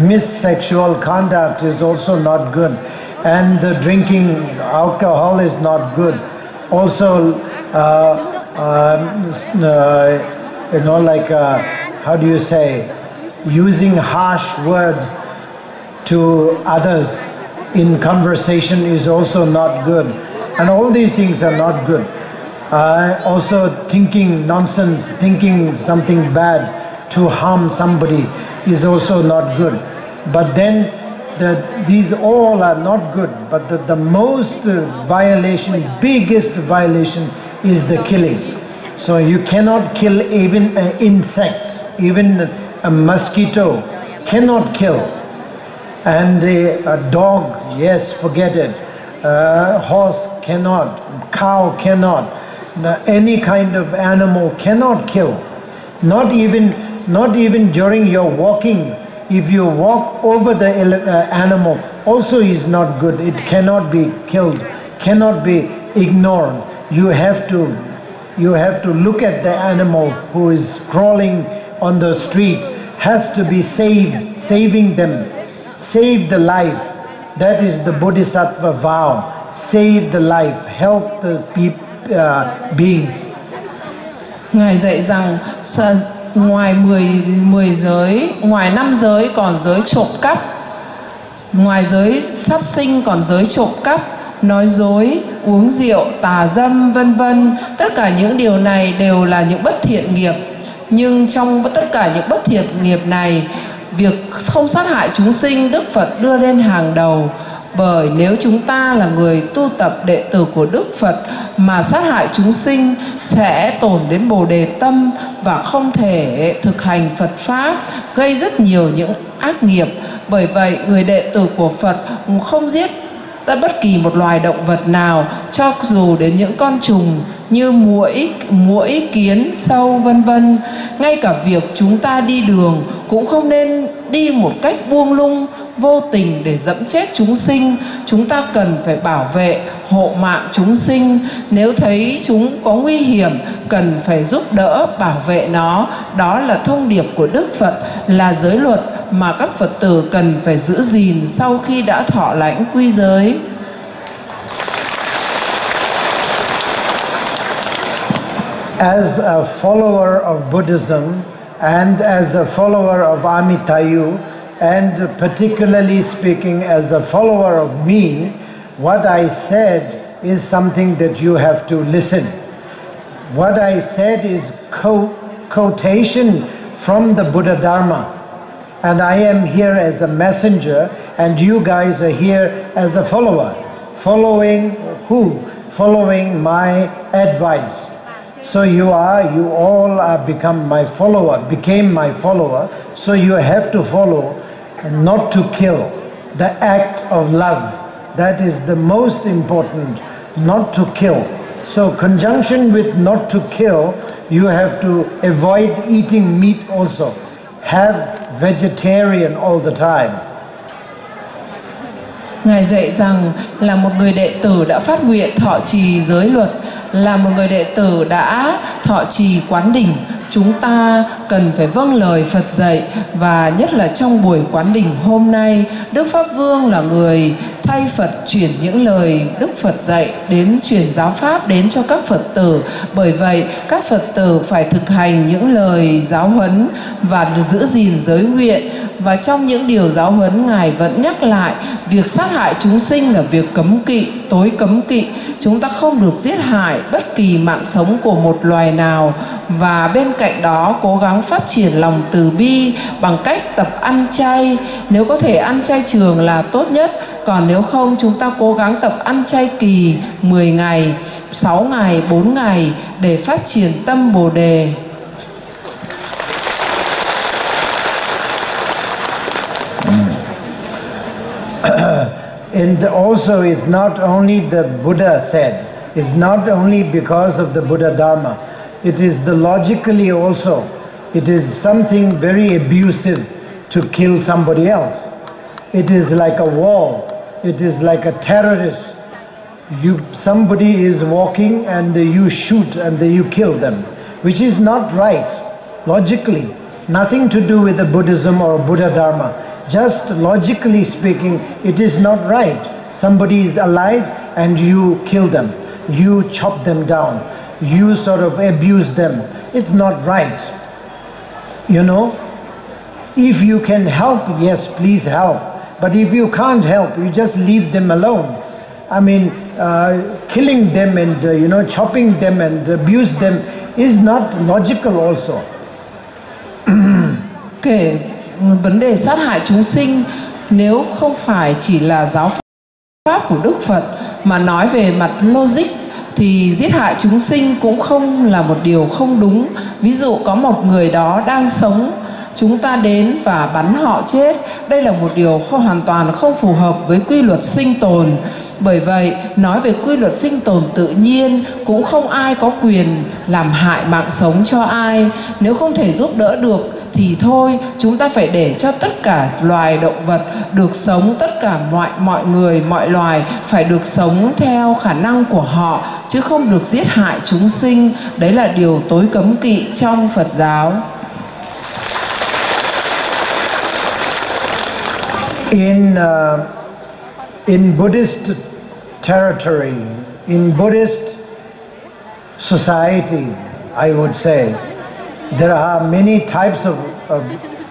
[SPEAKER 3] missexual conduct is also not good, and the drinking alcohol is not good. Also, how do you say, using harsh words to others in conversation is also not good. And all these things are not good. Also thinking nonsense, thinking something bad to harm somebody is also not good. But then these all are not good. But the most violation, biggest violation is the killing. So you cannot kill even insects, even a mosquito cannot kill. And a dog, yes, forget it. Horse cannot, cow cannot, any kind of animal cannot kill. Not even during your walking. If you walk over the animal, also is not good. It cannot be killed, cannot be ignored. You have to look at the animal who is crawling on the street, has to be saving them, save the life. That is the Bodhisattva vow. Save the life, help the beings.
[SPEAKER 4] Ngài dạy rằng ngoài 10 giới, ngoài 5 giới còn giới trộm cắp, ngoài giới sát sinh còn giới trộm cắp, nói dối, uống rượu, tà dâm, vân vân. Tất cả những điều này đều là những bất thiện nghiệp. Nhưng trong tất cả những bất thiện nghiệp này, việc không sát hại chúng sinh Đức Phật đưa lên hàng đầu. Bởi nếu chúng ta là người tu tập đệ tử của Đức Phật mà sát hại chúng sinh sẽ tổn đến Bồ Đề tâm và không thể thực hành Phật Pháp, gây rất nhiều những ác nghiệp. Bởi vậy người đệ tử của Phật không giết bất kỳ một loài động vật nào, cho dù đến những con trùng như muỗi, kiến, sâu, vân vân. Ngay cả việc chúng ta đi đường cũng không nên đi một cách buông lung, vô tình để dẫm chết chúng sinh. Chúng ta cần phải bảo vệ, hộ mạng chúng sinh. Nếu thấy chúng có nguy hiểm, cần phải giúp đỡ, bảo vệ nó. Đó là thông điệp của Đức Phật, là giới luật mà các Phật tử cần phải giữ gìn sau khi đã thọ lãnh quy giới.
[SPEAKER 3] As a follower of Buddhism and as a follower of Amitayu, and particularly speaking as a follower of me, what I said is something that you have to listen. What I said is quotation from the Buddha Dharma. And I am here as a messenger, and you guys are here as a follower. Following who? Following my advice. So you all are became my follower. So you have to follow, not to kill. The act of love. That is the most important, not to kill. So conjunction with not to kill, you have to avoid eating meat also. Have vegetarian all the time.
[SPEAKER 4] Ngài dạy rằng là một người đệ tử đã phát nguyện thọ trì giới luật, là một người đệ tử đã thọ trì quán đỉnh. Chúng ta cần phải vâng lời Phật dạy, và nhất là trong buổi quán đỉnh hôm nay, Đức Pháp Vương là người thay Phật chuyển những lời Đức Phật dạy đến, truyền giáo Pháp đến cho các Phật tử. Bởi vậy các Phật tử phải thực hành những lời giáo huấn và giữ gìn giới nguyện. Và trong những điều giáo huấn, Ngài vẫn nhắc lại việc sát hại chúng sinh là việc cấm kỵ, tối cấm kỵ. Chúng ta không được giết hại bất kỳ mạng sống của một loài nào. Và bên cạnh đó cố gắng phát triển lòng từ bi bằng cách tập ăn chay. Nếu có thể ăn chay trường là tốt nhất. Còn nếu không, chúng ta cố gắng tập ăn chay kỳ 10 ngày, 6 ngày, 4 ngày để phát triển tâm Bồ Đề.
[SPEAKER 3] And also it's not only the Buddha said, it's not only because of the Buddha Dharma, it is the logically also, it is something very abusive to kill somebody else. It is like a wall, it is like a terrorist. Somebody is walking and you shoot and you kill them, which is not right, logically. Nothing to do with the Buddhism or Buddha Dharma. Just logically speaking, it is not right. Somebody is alive and you kill them. You chop them down. You sort of abuse them. It's not right. You know, if you can help, yes, please help. But if you can't help, you just leave them alone. I mean, killing them and, chopping them and abuse them is not logical also.
[SPEAKER 4] Kể vấn đề sát hại chúng sinh, nếu không phải chỉ là giáo pháp của Đức Phật mà nói về mặt logic thì giết hại chúng sinh cũng không là một điều không đúng. Ví dụ có một người đó đang sống, chúng ta đến và bắn họ chết. Đây là một điều hoàn toàn không phù hợp với quy luật sinh tồn. Bởi vậy, nói về quy luật sinh tồn tự nhiên, cũng không ai có quyền làm hại mạng sống cho ai. Nếu không thể giúp đỡ được thì thôi, chúng ta phải để cho tất cả loài động vật được sống, tất cả mọi người, mọi loài phải được sống theo khả năng của họ, chứ không được giết hại chúng sinh. Đấy là điều tối cấm kỵ trong Phật giáo.
[SPEAKER 3] In Buddhist territory, in Buddhist society, I would say, there are many types of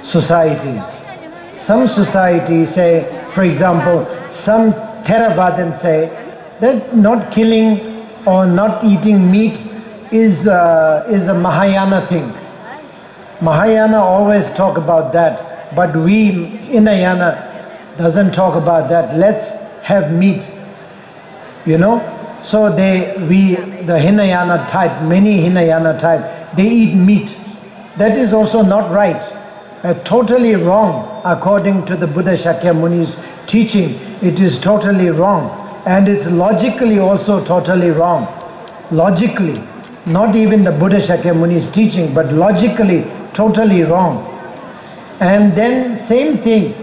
[SPEAKER 3] societies. Some societies say, for example, some Theravadins say that not killing or not eating meat is a Mahayana thing. Mahayana always talk about that, but we, Hinayana, doesn't talk about that. Let's have meat, So the Hinayana type, many Hinayana type, they eat meat. That is also not right. Totally wrong according to the Buddha Shakyamuni's teaching. It is totally wrong. And it's logically also totally wrong. Logically, not even the Buddha Shakyamuni's teaching, but logically totally wrong. And then same thing,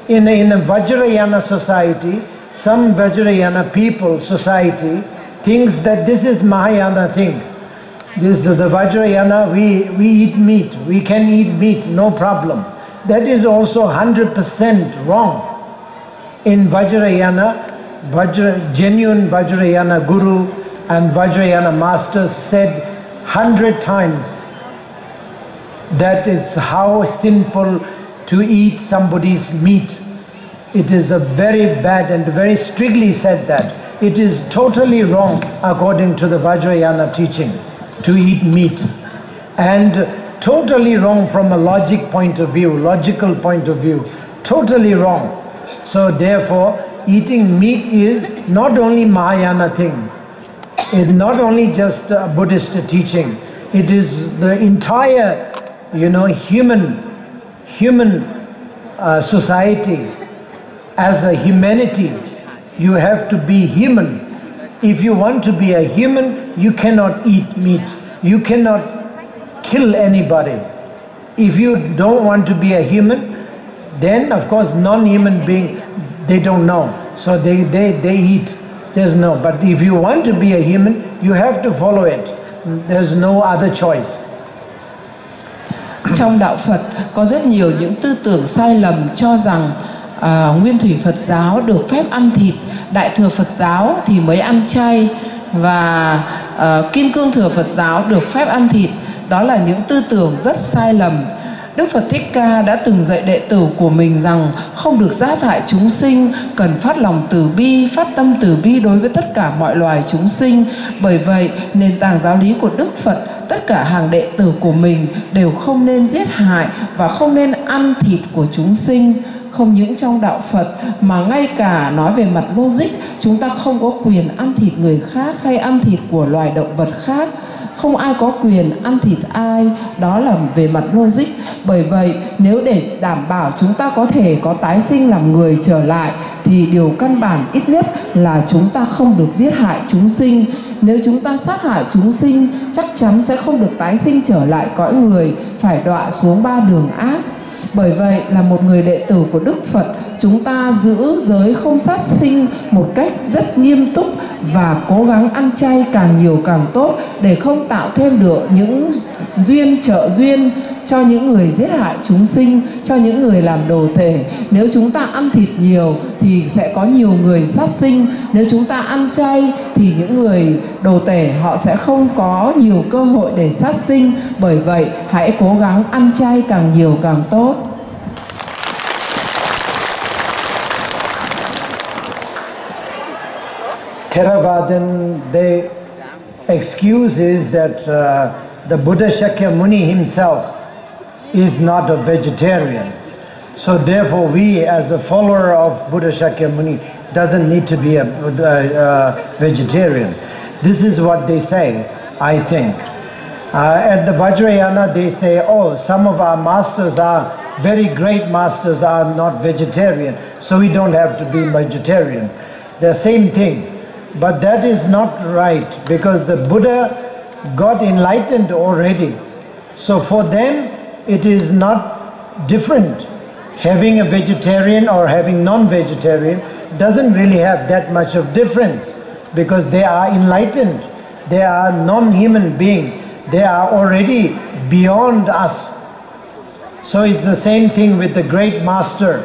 [SPEAKER 3] in a Vajrayana society, some Vajrayana people, society, thinks that this is Mahayana thing. This is the Vajrayana, we eat meat, we can eat meat, no problem. That is also 100% wrong. In Vajrayana, genuine Vajrayana Guru and Vajrayana masters said 100 times that it's how sinful to eat somebody's meat. It is a very bad and very strictly said that. It is totally wrong according to the Vajrayana teaching. to eat meat, and totally wrong from a logical point of view, totally wrong. So therefore, eating meat is not only Mahayana thing, it's not only just a Buddhist teaching, it is the entire, human society. As a humanity, you have to be human. If you want to be a human, you cannot eat meat. You cannot kill anybody. If you don't want to be a human, then of course non-human being, they don't know. So they eat. There's no. But if you want to be a human, you have to follow it. There's no other choice.
[SPEAKER 4] Trong đạo Phật có rất nhiều những tư tưởng sai lầm cho rằng Nguyên thủy Phật giáo được phép ăn thịt, Đại thừa Phật giáo thì mới ăn chay, và Kim cương thừa Phật giáo được phép ăn thịt. Đó là những tư tưởng rất sai lầm. Đức Phật Thích Ca đã từng dạy đệ tử của mình rằng không được sát hại chúng sinh, cần phát lòng từ bi, phát tâm từ bi đối với tất cả mọi loài chúng sinh. Bởi vậy, nền tảng giáo lý của Đức Phật, tất cả hàng đệ tử của mình đều không nên giết hại và không nên ăn thịt của chúng sinh. Không những trong đạo Phật mà ngay cả nói về mặt logic, chúng ta không có quyền ăn thịt người khác hay ăn thịt của loài động vật khác. Không ai có quyền ăn thịt ai, đó là về mặt logic. Bởi vậy, nếu để đảm bảo chúng ta có thể có tái sinh làm người trở lại, thì điều căn bản ít nhất là chúng ta không được giết hại chúng sinh. Nếu chúng ta sát hại chúng sinh, chắc chắn sẽ không được tái sinh trở lại cõi người, phải đọa xuống 3 đường ác. Bởi vậy là một người đệ tử của Đức Phật, chúng ta giữ giới không sát sinh một cách rất nghiêm túc và cố gắng ăn chay càng nhiều càng tốt, để không tạo thêm được những duyên trợ duyên cho những người giết hại chúng sinh, cho những người làm đồ tể. Nếu chúng ta ăn thịt nhiều thì sẽ có nhiều người sát sinh. Nếu chúng ta ăn chay thì những người đồ tể họ sẽ không có nhiều cơ hội để sát sinh. Bởi vậy hãy cố gắng ăn chay càng nhiều càng tốt.
[SPEAKER 3] Theravada, their excuse is that the Buddha Shakyamuni himself is not a vegetarian. So therefore we, as a follower of Buddha Shakyamuni, doesn't need to be a vegetarian. This is what they say, I think. At the Vajrayana they say, oh, some of our masters are, very great masters are not vegetarian, so we don't have to be vegetarian. The same thing. But that is not right, because the Buddha got enlightened already. So for them it is not different. Having a vegetarian or having non-vegetarian doesn't really have that much of difference, because they are enlightened. They are non-human beings. They are already beyond us. So it's the same thing with the great master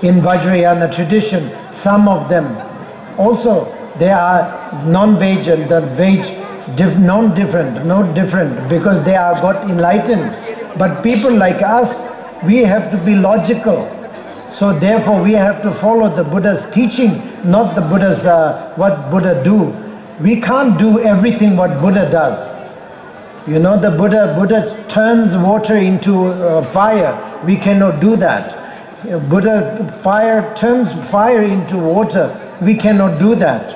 [SPEAKER 3] in Vajrayana tradition. Some of them also, they are non-veg and the veg no different, because they are got enlightened. But people like us, we have to be logical. So therefore we have to follow the Buddha's teaching, not the Buddha's what Buddha do. We can't do everything what Buddha does. You know, the Buddha turns water into fire. We cannot do that. Buddha turns fire into water. We cannot do that.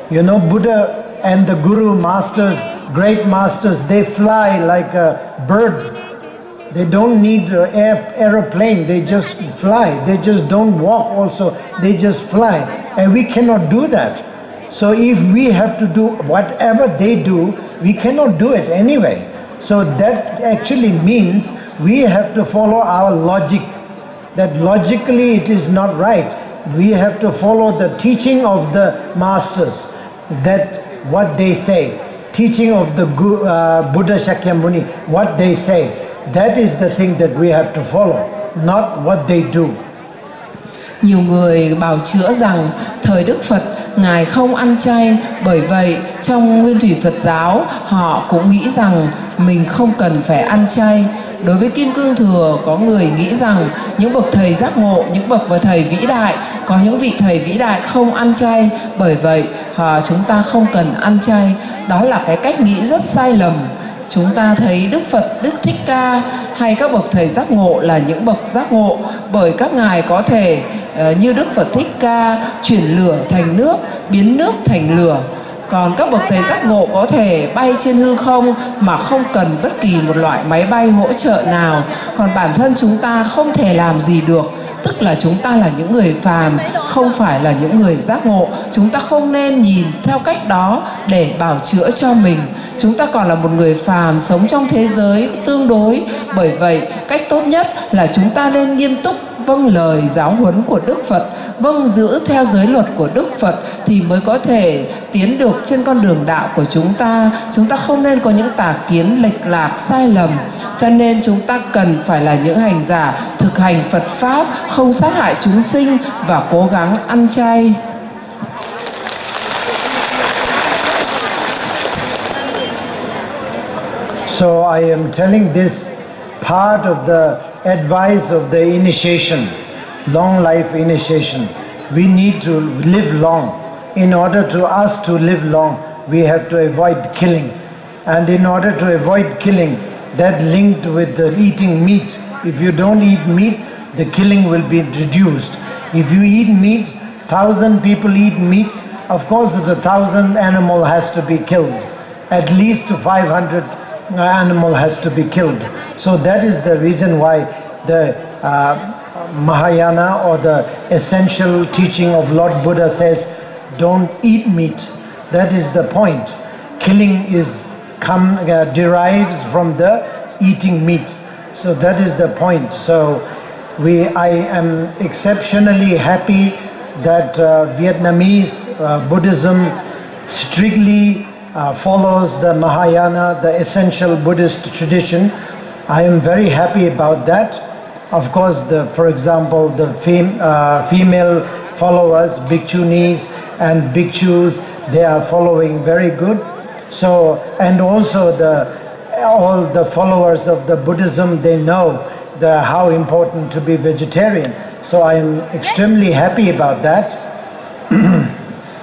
[SPEAKER 3] You know, Buddha and the Guru masters, great masters, they fly like a bird. They don't need aeroplane, they just fly. They just don't walk also, they just fly. And we cannot do that. So if we have to do whatever they do, we cannot do it anyway. So that actually means we have to follow our logic. That logically it is not right. We have to follow the teaching of the masters. That what they say, teaching of the Buddha Shakyamuni, what they say, that is the thing that we have to follow, not what they do.
[SPEAKER 4] Nhiều người bào chữa rằng thời Đức Phật Ngài không ăn chay, bởi vậy trong Nguyên thủy Phật giáo họ cũng nghĩ rằng mình không cần phải ăn chay. đối với Kim Cương Thừa, có người nghĩ rằng những bậc thầy giác ngộ, những bậc và thầy vĩ đại, có những vị thầy vĩ đại không ăn chay, bởi vậy chúng ta không cần ăn chay. Đó là cái cách nghĩ rất sai lầm. Chúng ta thấy Đức Phật, Đức Thích Ca hay các bậc thầy giác ngộ là những bậc giác ngộ, bởi các ngài có thể như Đức Phật Thích Ca chuyển lửa thành nước, biến nước thành lửa. Còn các bậc thầy giác ngộ có thể bay trên hư không mà không cần bất kỳ một loại máy bay hỗ trợ nào. Còn bản thân chúng ta không thể làm gì được, tức là chúng ta là những người phàm, không phải là những người giác ngộ. Chúng ta không nên nhìn theo cách đó để bảo chữa cho mình. Chúng ta còn là một người phàm sống trong thế giới tương đối. Bởi vậy, cách tốt nhất là chúng ta nên nghiêm túc vâng lời giáo huấn của Đức Phật, vâng giữ theo giới luật của Đức Phật thì mới có thể tiến được trên con đường đạo của chúng ta. Chúng ta không nên có những tà kiến lệch lạc sai lầm. Cho nên chúng ta cần phải là những hành giả thực hành Phật Pháp, không sát hại chúng sinh và cố gắng ăn chay.
[SPEAKER 3] So I am telling this part of the advice of the initiation, long life initiation. We need to live long. In order to us to live long, we have to avoid killing. And in order to avoid killing, that linked with the eating meat. If you don't eat meat, the killing will be reduced. If you eat meat, 1,000 people eat meat, of course the 1,000 animal has to be killed. At least 500 animal has to be killed. So that is the reason why the Mahayana or the essential teaching of Lord Buddha says, don't eat meat. That is the point. Killing is derives from the eating meat. So that is the point. So I am exceptionally happy that Vietnamese Buddhism strictly follows the Mahayana, the essential Buddhist tradition. I am very happy about that. Of course, for example, the female followers, bhikshunis and bhikshus, they are following very good. So, and also all the followers of the Buddhism, they know how important to be vegetarian. So I am extremely happy about that.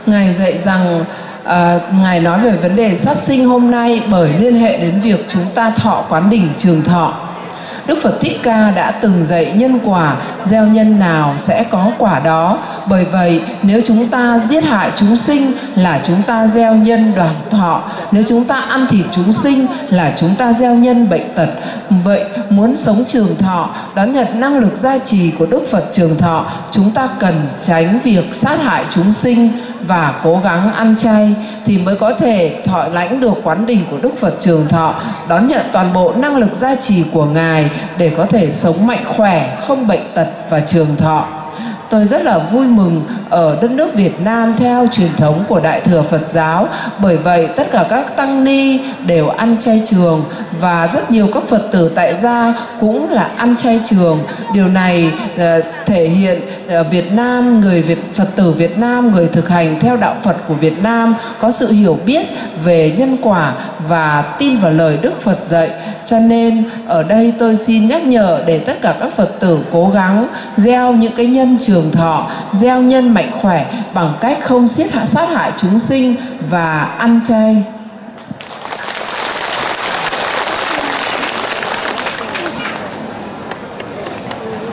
[SPEAKER 4] Ngài dạy rằng Ngài nói về vấn đề sát sinh hôm nay bởi liên hệ đến việc chúng ta thọ quán đỉnh trường thọ. Đức Phật Thích Ca đã từng dạy nhân quả, gieo nhân nào sẽ có quả đó. Bởi vậy, nếu chúng ta giết hại chúng sinh là chúng ta gieo nhân đoàn thọ. Nếu chúng ta ăn thịt chúng sinh là chúng ta gieo nhân bệnh tật. Vậy, muốn sống trường thọ, đón nhận năng lực gia trì của Đức Phật trường thọ, chúng ta cần tránh việc sát hại chúng sinh và cố gắng ăn chay thì mới có thể thọ lãnh được quán đỉnh của Đức Phật trường thọ, đón nhận toàn bộ năng lực gia trì của Ngài để có thể sống mạnh khỏe, không bệnh tật và trường thọ. Tôi rất là vui mừng ở đất nước Việt Nam theo truyền thống của Đại thừa Phật giáo. Bởi vậy tất cả các tăng ni đều ăn chay trường và rất nhiều các Phật tử tại gia cũng là ăn chay trường. Điều này thể hiện Việt Nam, Phật tử Việt Nam, người thực hành theo đạo Phật của Việt Nam có sự hiểu biết về nhân quả và tin vào lời Đức Phật dạy. Cho nên ở đây tôi xin nhắc nhở để tất cả các Phật tử cố gắng gieo những cái nhân trường thọ, gieo nhân mạnh khỏe bằng cách không sát hại chúng sinh và ăn chay.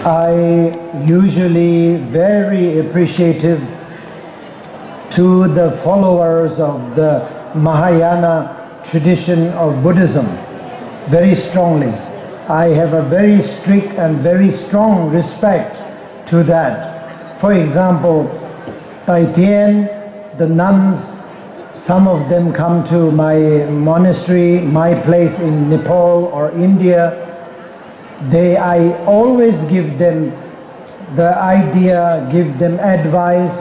[SPEAKER 3] I usually very appreciative to the followers of the Mahayana tradition of Buddhism very strongly. I have a very strict and very strong respect to that. For example, tại Tiên, the nuns, some of them come to my monastery, my place in Nepal or India. I always give them the idea, give them advice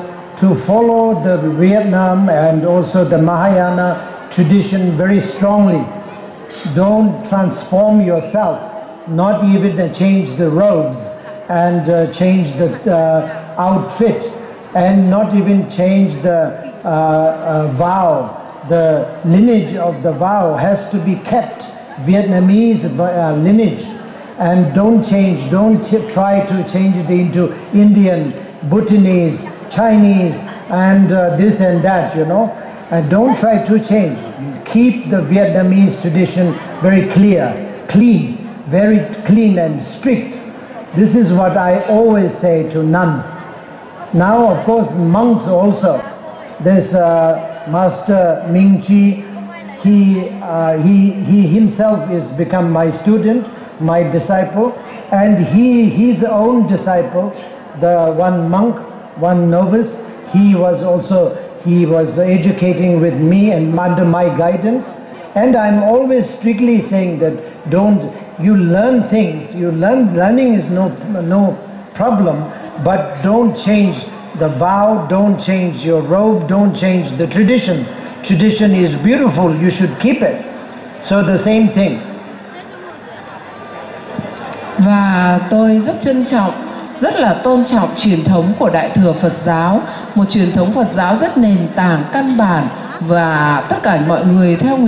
[SPEAKER 3] to follow the Vietnam and also the Mahayana tradition very strongly. Don't transform yourself, not even change the robes and change the outfit, and not even change the vow. The lineage of the vow has to be kept, Vietnamese lineage. and don't try to change it into Indian, Bhutanese, Chinese, and this and that, you know. And don't try to change. Keep the Vietnamese tradition very clean, very clean and strict. This is what I always say to nuns. Now, of course, monks also. There's Master Ming Chi. He himself is become my student, my disciple, and his own disciple, the one monk, one novice, he was educating with me and under my guidance. And I'm always strictly saying that you learn things, learning is no problem, but don't change the vow, don't change your robe, don't change the tradition. Tradition is beautiful, you should keep it. So the same thing.
[SPEAKER 4] Và tôi rất là tôn trọng truyền thống của Đại thừa Phật giáo, một truyền thống Phật giáo rất nền tảng căn bản, và tất cả mọi người theo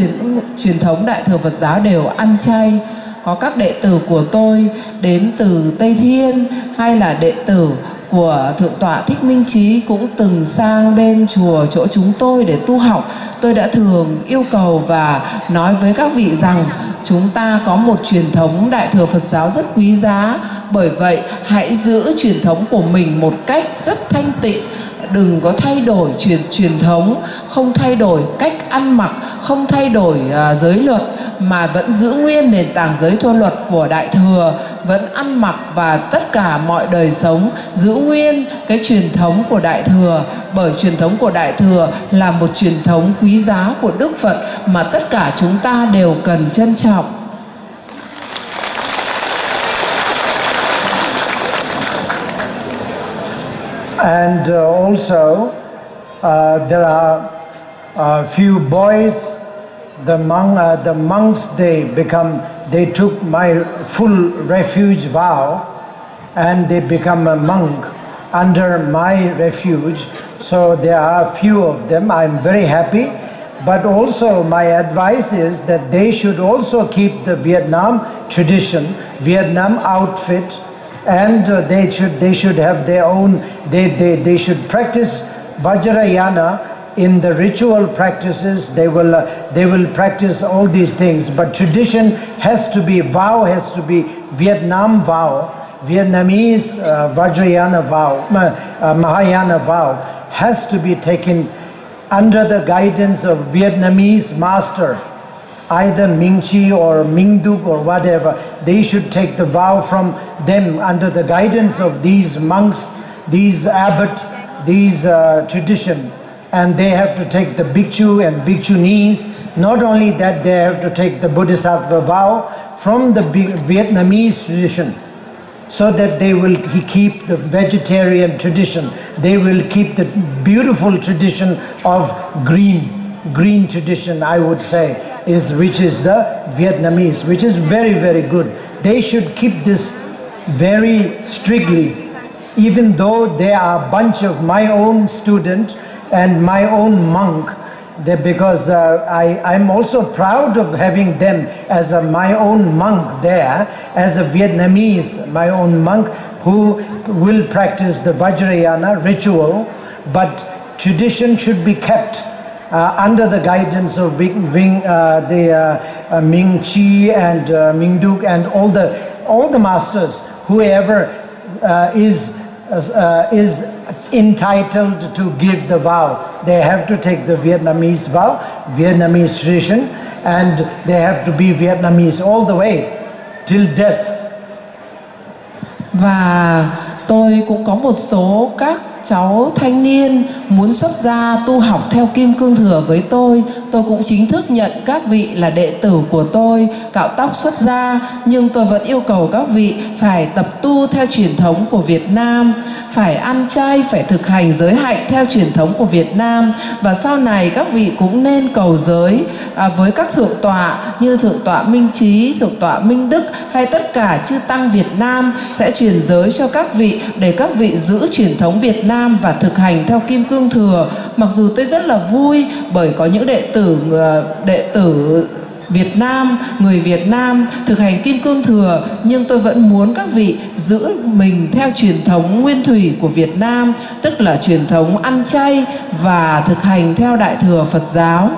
[SPEAKER 4] truyền thống Đại thừa Phật giáo đều ăn chay. Có các đệ tử của tôi đến từ Tây Thiên hay là đệ tử của Thượng tọa Thích Minh Trí cũng từng sang bên chùa chỗ chúng tôi để tu học. Tôi đã thường yêu cầu và nói với các vị rằng chúng ta có một truyền thống Đại thừa Phật giáo rất quý giá. Bởi vậy hãy giữ truyền thống của mình một cách rất thanh tịnh. Đừng có thay đổi truyền thống, không thay đổi cách ăn mặc, không thay đổi giới luật, mà vẫn giữ nguyên nền tảng giới thô luật của Đại thừa, vẫn ăn mặc và tất cả mọi đời sống giữ nguyên cái truyền thống của Đại thừa. Bởi truyền thống của Đại thừa là một truyền thống quý giá của Đức Phật mà tất cả chúng ta đều cần trân trọng.
[SPEAKER 3] And also there are a few boys, the monks, they took my full refuge vow and they become a monk under my refuge. So there are a few of them. I'm very happy. But also my advice is that they should also keep the Vietnam tradition, Vietnam outfit, and they should have their own. They should practice Vajrayana in the ritual practices. They will practice all these things. But tradition has to be Vietnam vow, Vietnamese Vajrayana vow, Mahayana vow has to be taken under the guidance of Vietnamese master. Either Ming Chi or Ming Duk or whatever, they should take the vow from them under the guidance of these monks, these abbot, these tradition. And they have to take the bhikshu and bhikshunis. Not only that, they have to take the Bodhisattva vow from the Vietnamese tradition, so that they will keep the vegetarian tradition. They will keep the beautiful tradition of green tradition, I would say, which is the Vietnamese, which is very, very good. They should keep this very strictly, even though they are a bunch of my own student and my own monk, because I'm also proud of having them as my own monk there, as a Vietnamese, my own monk, who will practice the Vajrayana ritual, but tradition should be kept under the guidance of Ming Chi and Ming Duk and all the masters, whoever is entitled to give the vow. They have to take the Vietnamese vow, Vietnamese tradition, and they have to be Vietnamese all the way till death.
[SPEAKER 4] Và tôi cũng có một số các cháu thanh niên muốn xuất gia tu học theo Kim Cương Thừa với tôi cũng chính thức nhận các vị là đệ tử của tôi, cạo tóc xuất gia. Nhưng tôi vẫn yêu cầu các vị phải tập tu theo truyền thống của Việt Nam, phải ăn chay, phải thực hành giới hạnh theo truyền thống của Việt Nam. Và sau này các vị cũng nên cầu giới với các thượng tọa như Thượng tọa Minh Trí, Thượng tọa Minh Đức hay tất cả chư tăng Việt Nam sẽ truyền giới cho các vị để các vị giữ truyền thống Việt Nam và thực hành theo Kim Cương Thừa. Mặc dù tôi rất là vui bởi có những đệ tử Việt Nam, người Việt Nam thực hành kim cương thừa, nhưng tôi vẫn muốn các vị giữ mình theo truyền thống nguyên thủy của Việt Nam, tức là truyền thống ăn chay và thực hành theo Đại thừa Phật giáo.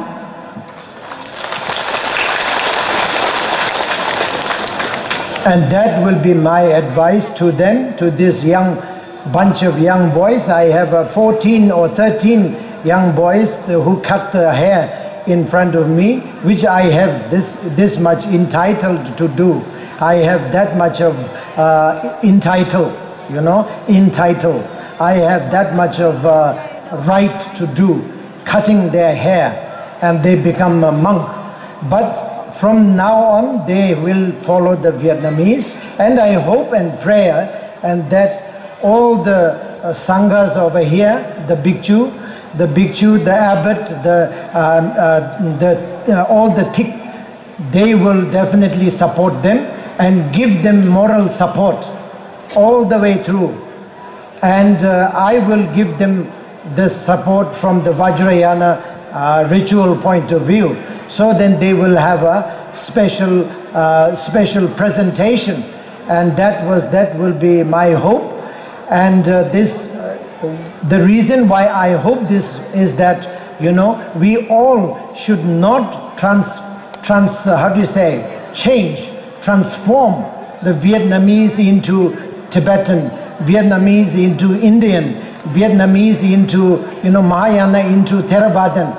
[SPEAKER 3] And that will be my advice to them, to this bunch of young boys. I have 14 or 13 young boys who cut their hair in front of me, which I have this much entitled to do. I have that much of entitled. I have that much of right to do, cutting their hair, and they become a monk. But from now on, they will follow the Vietnamese, and I hope and pray and that all the sanghas over here, the bhikshu, the abbot, all the thik, they will definitely support them and give them moral support all the way through. And I will give them the support from the Vajrayana ritual point of view. So then they will have a special presentation, and that will be my hope. And the reason why I hope this is that we all should not transform the Vietnamese into Tibetan, Vietnamese into Indian, Vietnamese into Mahayana into Theravadan,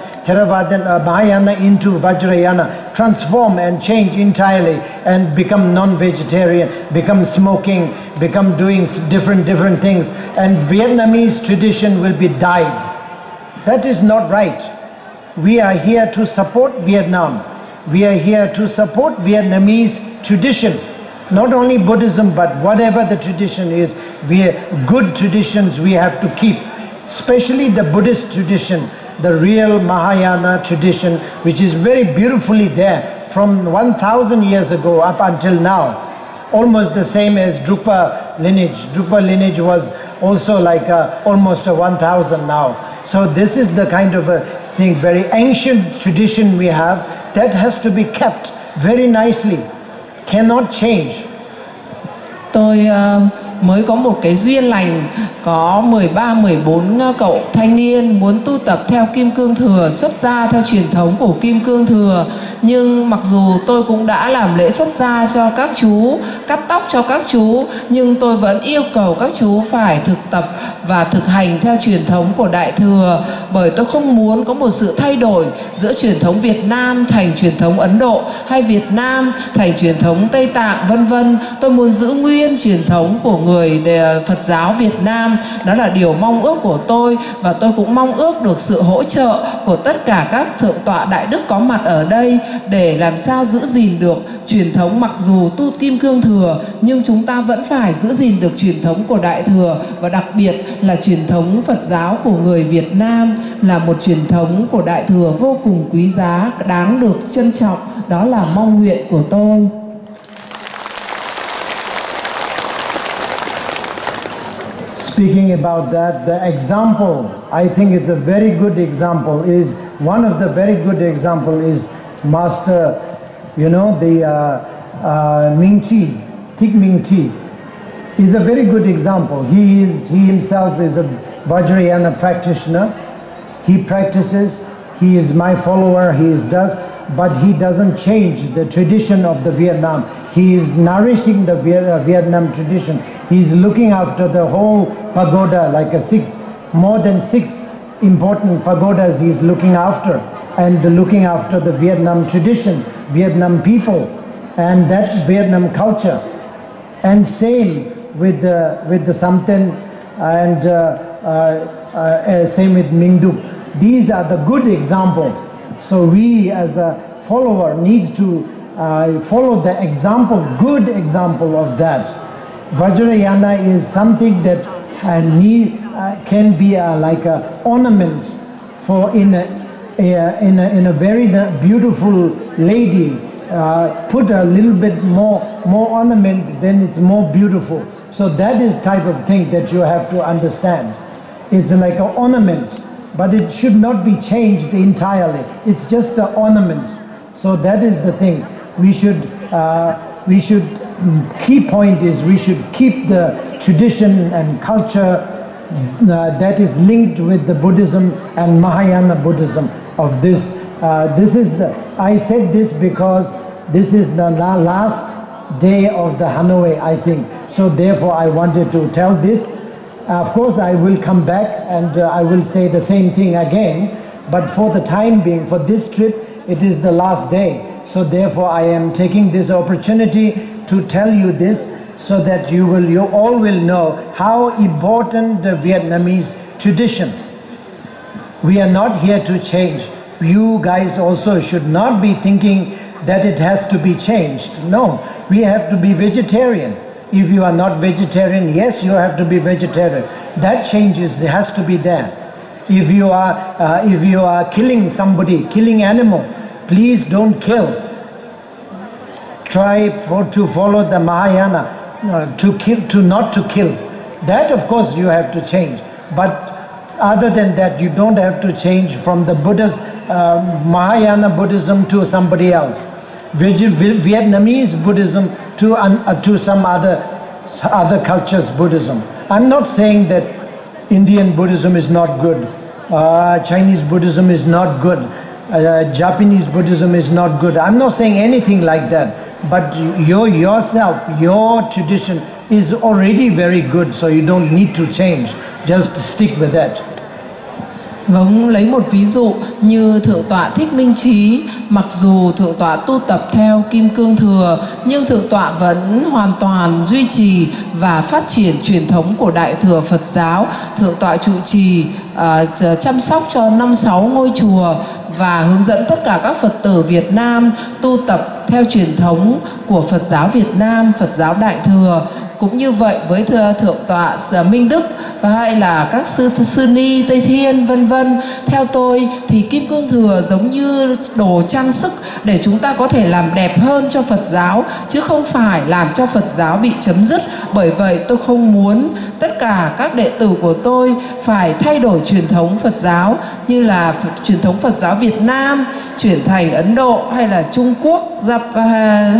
[SPEAKER 3] Mahayana into Vajrayana, transform and change entirely and become non-vegetarian, become smoking, become doing different things, and Vietnamese tradition will be died. That is not right. We are here to support Vietnam. We are here to support Vietnamese tradition. Not only Buddhism, but whatever the tradition is, good traditions we have to keep, especially the Buddhist tradition, the real Mahayana tradition, which is very beautifully there from 1,000 years ago up until now, almost the same as Drukpa lineage. Drukpa lineage was also like almost 1,000 now. So this is the kind of a thing, very ancient tradition we have that has to be kept very nicely, cannot change.
[SPEAKER 4] Tôi mới có một cái duyên lành, có 13-14 cậu thanh niên muốn tu tập theo Kim Cương Thừa, xuất gia theo truyền thống của Kim Cương Thừa. Nhưng mặc dù tôi cũng đã làm lễ xuất gia cho các chú, cắt tóc cho các chú, nhưng tôi vẫn yêu cầu các chú phải thực tập và thực hành theo truyền thống của Đại Thừa, bởi tôi không muốn có một sự thay đổi giữa truyền thống Việt Nam thành truyền thống Ấn Độ, hay Việt Nam thành truyền thống Tây Tạng, vân vân. Tôi muốn giữ nguyên truyền thống của người Phật giáo Việt Nam. Đó là điều mong ước của tôi, và tôi cũng mong ước được sự hỗ trợ của tất cả các thượng tọa đại đức có mặt ở đây để làm sao giữ gìn được truyền thống. Mặc dù tu Kim Cương Thừa nhưng chúng ta vẫn phải giữ gìn được truyền thống của Đại Thừa, và đặc biệt là truyền thống Phật giáo của người Việt Nam là một truyền thống của Đại Thừa vô cùng quý giá, đáng được trân trọng. Đó là mong nguyện của tôi.
[SPEAKER 3] Speaking about that, the example, I think it's a very good example, is one of the very good example is Master, Ming Chi, Thich Ming Chi, is a very good example. He himself is a Vajrayana practitioner. He practices, he is my follower, but he doesn't change the tradition of the Vietnam. He is nourishing the Vietnam tradition. He's looking after the whole pagoda, like more than six important pagodas he's looking after, and looking after the Vietnam tradition, Vietnam people, and that Vietnam culture. And same with the Samten, and same with Minh Duc. These are the good examples. So we as a follower needs to follow the example, good example of that. Vajrayana is something that can be like an ornament for in a very beautiful lady. Put a little bit more ornament, then it's more beautiful. So that is type of thing that you have to understand. It's like an ornament, but it should not be changed entirely. It's just an ornament. So that is the thing. Key point is we should keep the tradition and culture that is linked with the Buddhism and Mahayana Buddhism of this. I said this because this is the last day of the Hanoi, I think. So therefore I wanted to tell this. Of course I will come back and I will say the same thing again. But for the time being, for this trip, it is the last day. So therefore I am taking this opportunity to tell you this, so that you all will know how important the Vietnamese tradition. We are not here to change. You guys also should not be thinking that it has to be changed. No, we have to be vegetarian. If you are not vegetarian, yes, you have to be vegetarian. That changes, it has to be there. If you are killing somebody, killing animal, please don't kill. Try to follow the Mahayana, to not to kill. That of course you have to change. But other than that, you don't have to change from the Buddha's Mahayana Buddhism to somebody else. Vietnamese Buddhism to some other cultures Buddhism. I'm not saying that Indian Buddhism is not good, Chinese Buddhism is not good, Japanese Buddhism is not good. I'm not saying anything like that. But yourself, your tradition is already very good, so you don't need to change. Just stick with that.
[SPEAKER 4] Vâng, lấy một ví dụ như Thượng tọa Thích Minh Trí, mặc dù Thượng tọa tu tập theo Kim Cương Thừa, nhưng Thượng tọa vẫn hoàn toàn duy trì và phát triển truyền thống của Đại Thừa Phật giáo. Thượng tọa trụ trì chăm sóc cho 5-6 ngôi chùa và hướng dẫn tất cả các Phật tử Việt Nam tu tập theo truyền thống của Phật giáo Việt Nam, Phật giáo Đại Thừa. Cũng như vậy với Thượng tọa Minh Đức hay là các sư ni Tây Thiên vân vân. Theo tôi thì Kim Cương Thừa giống như đồ trang sức để chúng ta có thể làm đẹp hơn cho Phật giáo, chứ không phải làm cho Phật giáo bị chấm dứt. Bởi vậy tôi không muốn tất cả các đệ tử của tôi phải thay đổi truyền thống Phật giáo, như là truyền thống Phật giáo Việt Nam chuyển thành Ấn Độ hay là Trung Quốc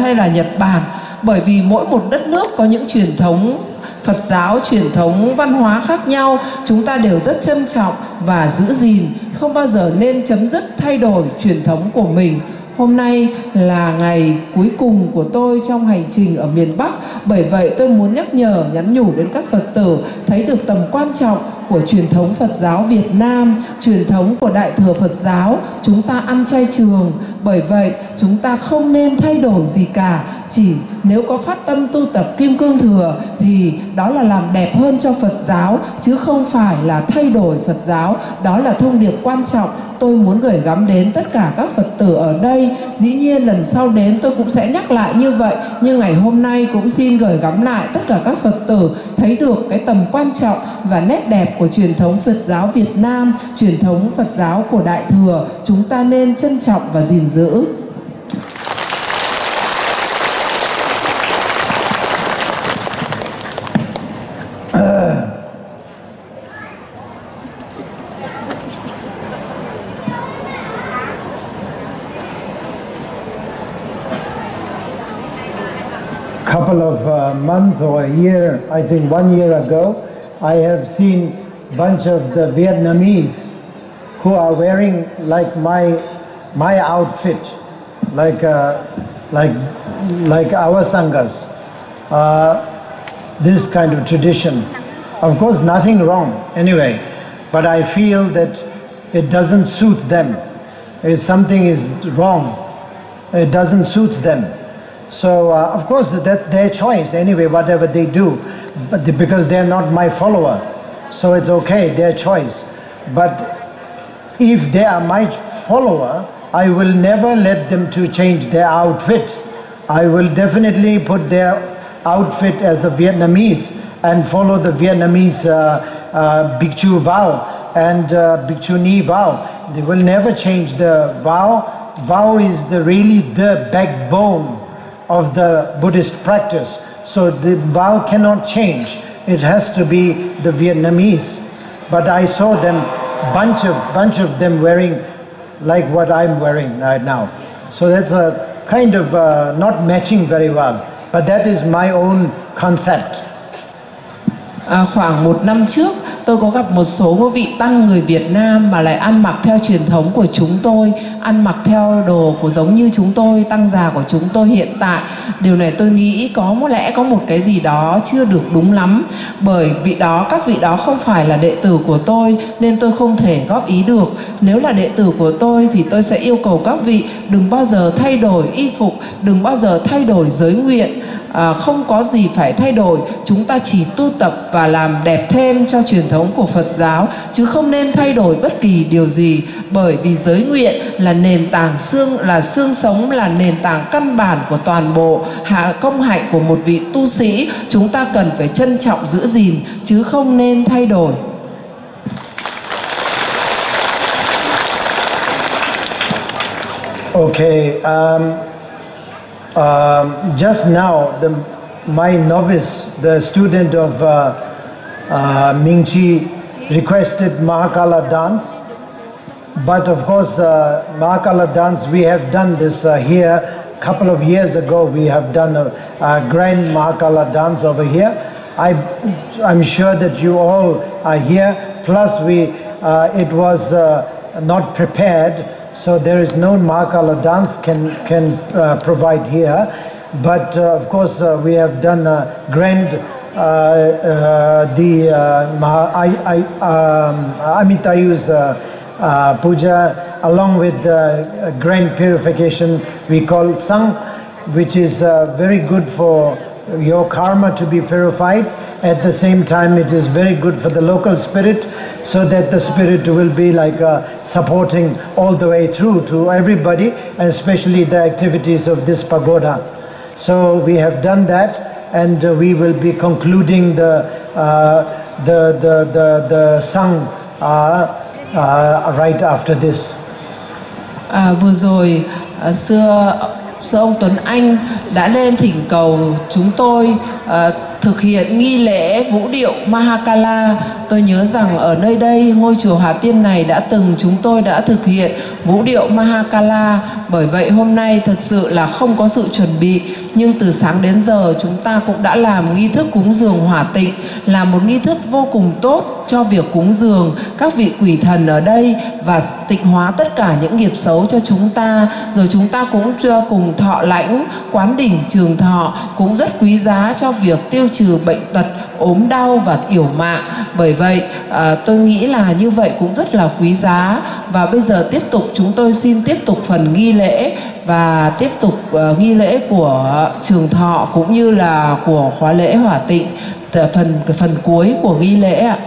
[SPEAKER 4] hay là Nhật Bản. Bởi vì mỗi một đất nước có những truyền thống Phật giáo, truyền thống văn hóa khác nhau, chúng ta đều rất trân trọng và giữ gìn, không bao giờ nên chấm dứt thay đổi truyền thống của mình. Hôm nay là ngày cuối cùng của tôi trong hành trình ở miền Bắc. Bởi vậy tôi muốn nhắc nhở, nhắn nhủ đến các Phật tử thấy được tầm quan trọng của truyền thống Phật giáo Việt Nam, truyền thống của Đại Thừa Phật giáo. Chúng ta ăn chay trường, bởi vậy chúng ta không nên thay đổi gì cả. Chỉ nếu có phát tâm tu tập Kim Cương Thừa thì đó là làm đẹp hơn cho Phật giáo, chứ không phải là thay đổi Phật giáo. Đó là thông điệp quan trọng tôi muốn gửi gắm đến tất cả các Phật tử ở đây. Dĩ nhiên lần sau đến tôi cũng sẽ nhắc lại như vậy, nhưng ngày hôm nay cũng xin gửi gắm lại tất cả các Phật tử thấy được cái tầm quan trọng và nét đẹp của truyền thống Phật giáo Việt Nam, truyền thống Phật giáo của Đại Thừa. Chúng ta nên trân trọng và gìn giữ.
[SPEAKER 3] Couple of months or a year, I think 1 year ago, I have seen a bunch of the Vietnamese who are wearing like my outfit, like our sanghas. This kind of tradition. Of course, nothing wrong anyway, but I feel that it doesn't suit them. If something is wrong, it doesn't suit them. So of course that's their choice anyway, whatever they do, but because they're not my follower, so it's okay, their choice. But if they are my follower, I will never let them to change their outfit. I will definitely put their outfit as a Vietnamese and follow the Vietnamese Bhikkhu vow and Bhikkhuni vow. They will never change the vow. Vow is really the backbone of the Buddhist practice. So the vow cannot change. It has to be the Vietnamese. But I saw them, bunch of them wearing like what I'm wearing right now. So that's a kind of not matching very well, but that is my own concept.
[SPEAKER 4] Khoảng 1 năm trước tôi có gặp một số vị tăng người Việt Nam mà lại ăn mặc theo truyền thống của chúng tôi, ăn mặc theo đồ của giống như chúng tôi, tăng già của chúng tôi hiện tại. Điều này tôi nghĩ có lẽ có một cái gì đó chưa được đúng lắm, bởi các vị đó không phải là đệ tử của tôi nên tôi không thể góp ý được. Nếu là đệ tử của tôi thì tôi sẽ yêu cầu các vị đừng bao giờ thay đổi y phục, đừng bao giờ thay đổi giới nguyện. Không có gì phải thay đổi, chúng ta chỉ tu tập và làm đẹp thêm cho truyền thống của Phật giáo, chứ không nên thay đổi bất kỳ điều gì, bởi vì giới nguyện là nền tảng xương sống, là nền tảng căn bản của toàn bộ công hạnh của một vị tu sĩ. Chúng ta cần phải trân trọng giữ gìn chứ không nên thay đổi.
[SPEAKER 3] Okay, just now my novice, the student of Mingchi, requested Mahakala dance, but of course Mahakala dance, we have done this here a couple of years ago. We have done a grand Mahakala dance over here. I'm sure that you all are here, plus it was not prepared, so there is no Mahakala dance can provide here. But of course we have done a grand Amitayu's puja, along with the grand purification we call Sang, which is very good for your karma to be purified. At the same time, it is very good for the local spirit, so that the spirit will be like supporting all the way through to everybody, and especially the activities of this pagoda. So we have done that, and we will be concluding the Sang right after this.
[SPEAKER 4] Vừa rồi xưa ông Tuấn Anh đã lên thỉnh cầu chúng tôi thực hiện nghi lễ vũ điệu Mahakala. Tôi nhớ rằng ở nơi đây, ngôi chùa Hà Tiên này chúng tôi đã thực hiện vũ điệu Mahakala. Bởi vậy hôm nay thực sự là không có sự chuẩn bị, nhưng từ sáng đến giờ chúng ta cũng đã làm nghi thức cúng dường hỏa tịnh, là một nghi thức vô cùng tốt cho việc cúng dường các vị quỷ thần ở đây và tịnh hóa tất cả những nghiệp xấu cho chúng ta. Rồi chúng ta cũng cùng thọ lãnh quán đỉnh trường thọ, cũng rất quý giá cho việc tiêu trừ bệnh tật, ốm đau và yểu mạng. Bởi vậy tôi nghĩ là như vậy cũng rất là quý giá. Và bây giờ chúng tôi xin tiếp tục phần nghi lễ, và tiếp tục nghi lễ của trường thọ cũng như là của khóa lễ hỏa tịnh, phần cuối của nghi lễ ạ.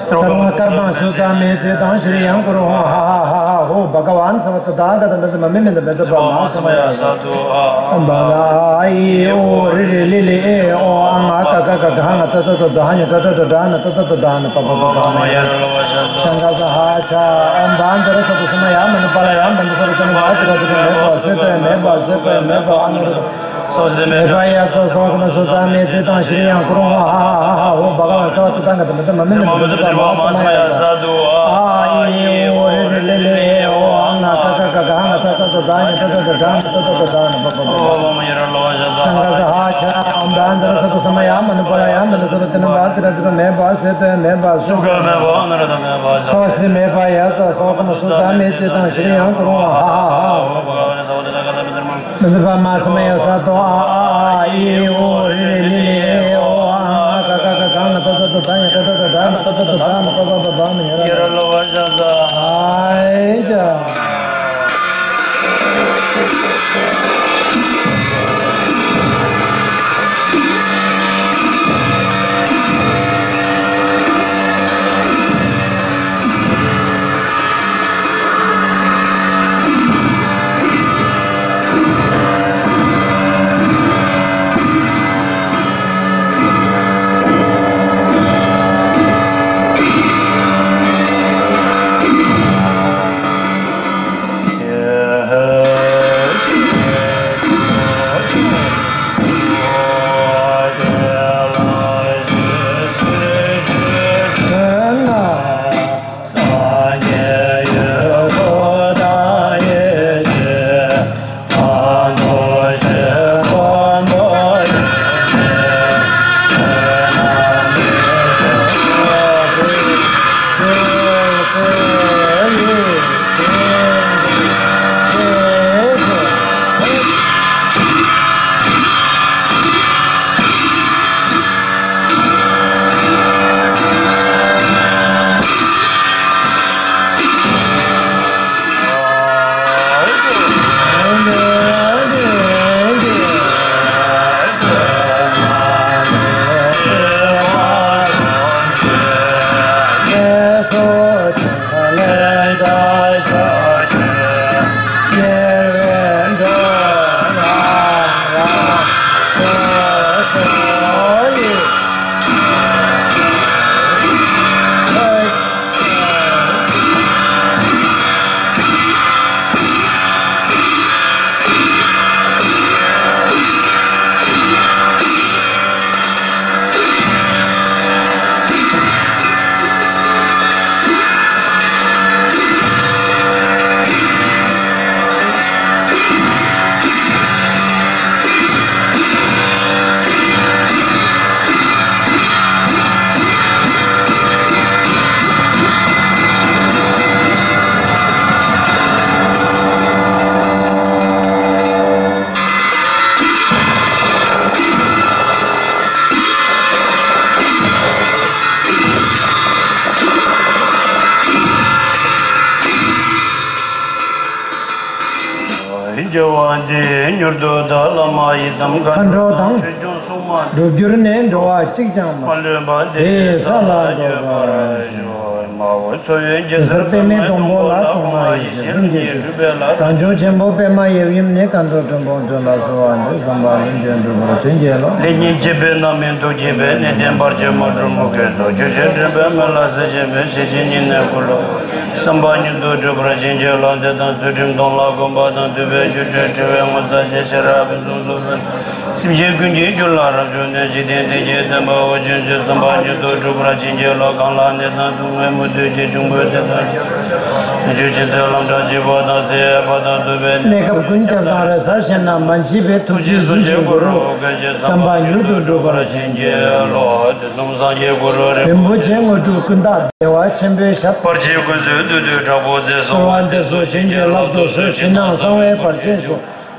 [SPEAKER 3] Sarva karma sutame chetan shriyam kuru ha ha ha ho Bhagavan savatadaga mimenda bedabha samaya sadhu ambadai o lili o anga kaka dhana tata dhanya tata dhana tata dhana papa papa sangha hacha ambandara satu samaya manupalaya manusarutana vatra meba anurada Vaya sa sokna sutame chetan shriyam kuru ha ha ha ho Bhagavan savatadaga mimenda bedabha samaya sadhu ai o lili o anga kaka dhana tata dhanya tata dhana papa sangha hacha ambandara satu samaya manupalaya manusarutana vatra meba Swasti meba yatsa sokna sutame chetan shriyam kuru ha ha ha Masamaya sato ai o lili o kaka dhana tata dhanya tata dhana papa ai ja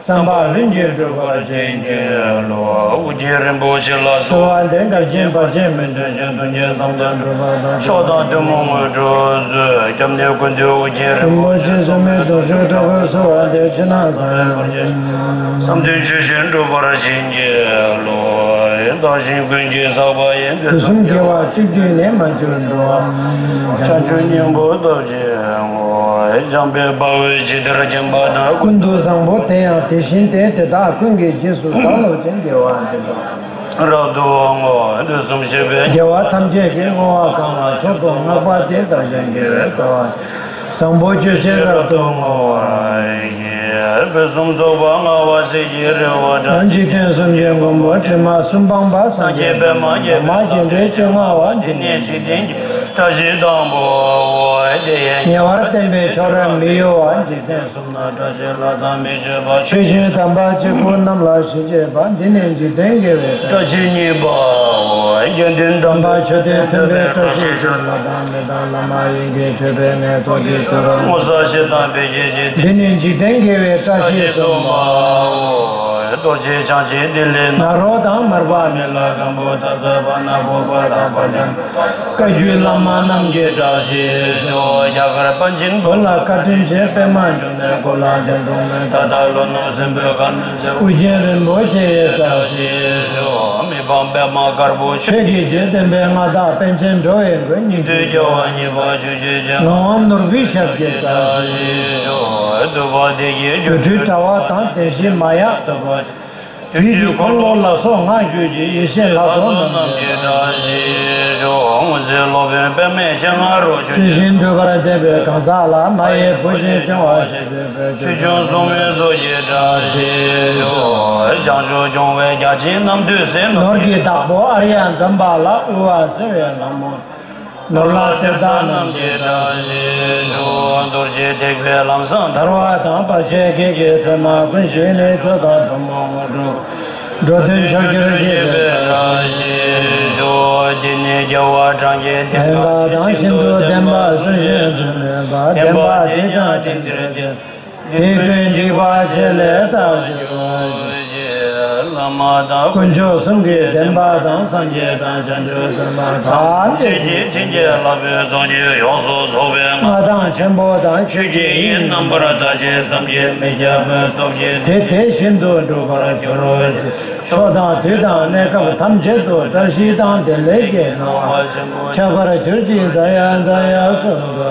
[SPEAKER 3] Samba Rinje Drukpa Jinje Lo Ujirin Bochila So and then Garjin Bajim and Dunja Samdan Drukpa Shodan Dumu Joz Jamne Kundu Ujirin Bochisume Dojo So and the China Samdin Shishin Drukpa Jinje Lo Dashin Kunji Saba Yen Tusum Kiwa Chiki Nema Jundro Chanchun Yambo Doji Jambe Bawi Chidra Jambana Kundu Sambo Te Shin Te Da Kungi Jesu Salo Jengewa Rado the Sum Shebe Jawa Tamje Gewa Kama Choto Napa Te Da Jenge Sambo Chera Tomo Besum Zobanga was a year of Anjikan Sunjangum, Watima Sumbamba, Sanjebe Maja, Majin Rechama, Dinji, Tajidambo, Yavarate, Choram, Mio, Anjikan Sumna, Tajela, Damija, Chishin Tambachi, Punam Lashi, Bandinji, Dengue, Tajiniba, Yendin Dambacha, Tashi, Madame Lama, Tebene, Musashi, Dinji, Dengue, Tashi, Doji, Chanchi, Dilin, Naroda, Marvane, Lagambota, Zavana, Bobara, Bajan, Kajula Manam, Jetashi, Yagra Panjin, Bola, Katin, Jepeman, Kola, Dendum, Tadalono, Simbakan, Ujian, Boche, Tashi, Mibamba, Makarbo, Shady, Jetemada, Pension Joy, when you do your and you watch you, no, I'm not Bishop, Jetashi, Tawa, Tante, Maya, the watch. You call La Song, you say La Donna, Shin to Barajebe, Kazala, Maya, Pushing to wash it, Chujon, Janjo, John, Jajin, to send Norgi Dabo, Arian, Zambala, who are Syrian, Nola Tedanam, Dorje, Develam, Tarwata, Pache, Gama, Kushine, Tomo, Drotin Chakir, Dine Jawa, Trange, Demba, Shindo, Demba, Demba, Demba, Jiva, Lamada, Kunjo, Sungi, Demba, Sanje, Janjo, Demba, Chinja, Lave, Zonji, Yoso, Zobe, Madan, Chembo, Chuji, Nambara, Samje, Meja, Toji, Tete, Shindo, Drukpa, Choda, Tida, Neka, Tamjeto, Tashidan, the Lege, Chavara, Churchi, Zaya, Zaya, Sunda.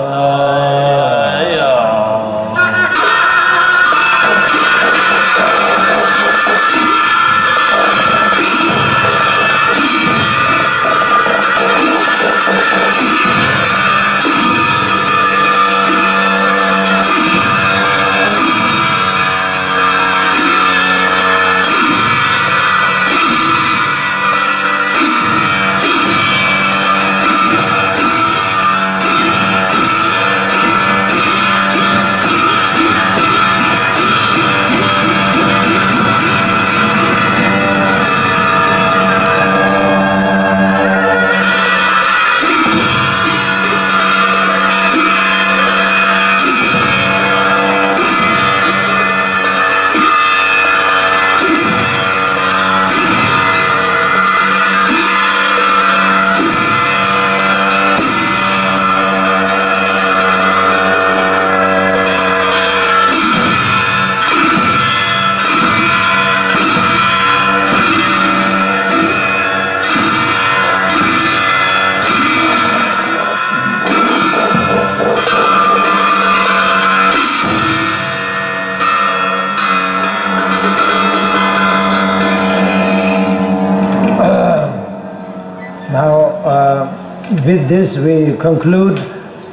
[SPEAKER 3] With this, we conclude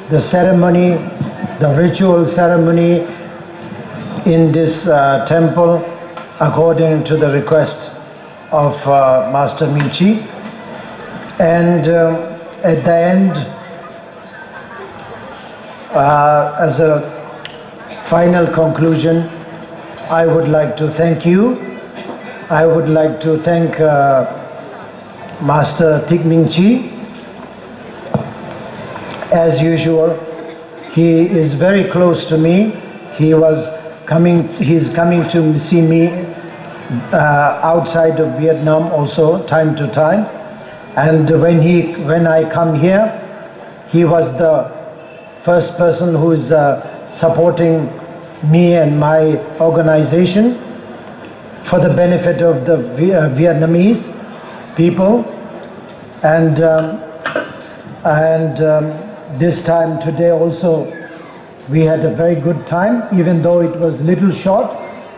[SPEAKER 3] the ceremony, the ritual ceremony in this temple according to the request of Master Minchi. And at the end, as a final conclusion, I would like to thank you. I would like to thank Master Minchi. As usual, he is very close to me. He was he's coming to see me outside of Vietnam also, time to time. And when I come here, he was the first person who is supporting me and my organization for the benefit of the Vietnamese people. And this time today also we had a very good time, even though it was little short,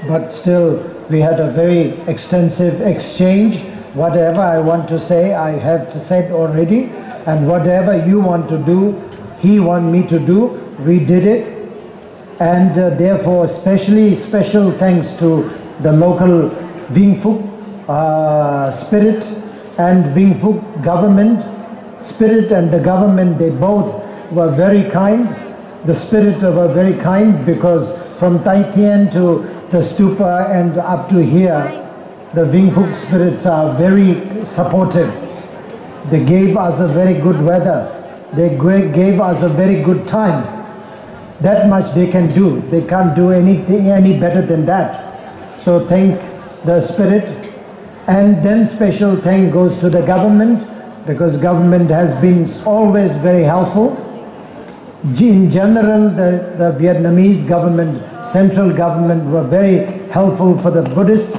[SPEAKER 3] but still we had a very extensive exchange. Whatever I want to say, I have said already, and whatever you want to do, he want me to do, we did it. And therefore special thanks to the local Vĩnh Phúc spirit and Vĩnh Phúc government. Spirit and the government, they both were very kind. The spirit were very kind, because from Tai Tien to the stupa and up to here, the Vĩnh Phúc spirits are very supportive. They gave us a very good weather. They gave us a very good time. That much they can do. They can't do anything any better than that. So thank the spirit. And then special thank goes to the government, because government has been always very helpful. In general, the Vietnamese government, central government, were very helpful for the Buddhists,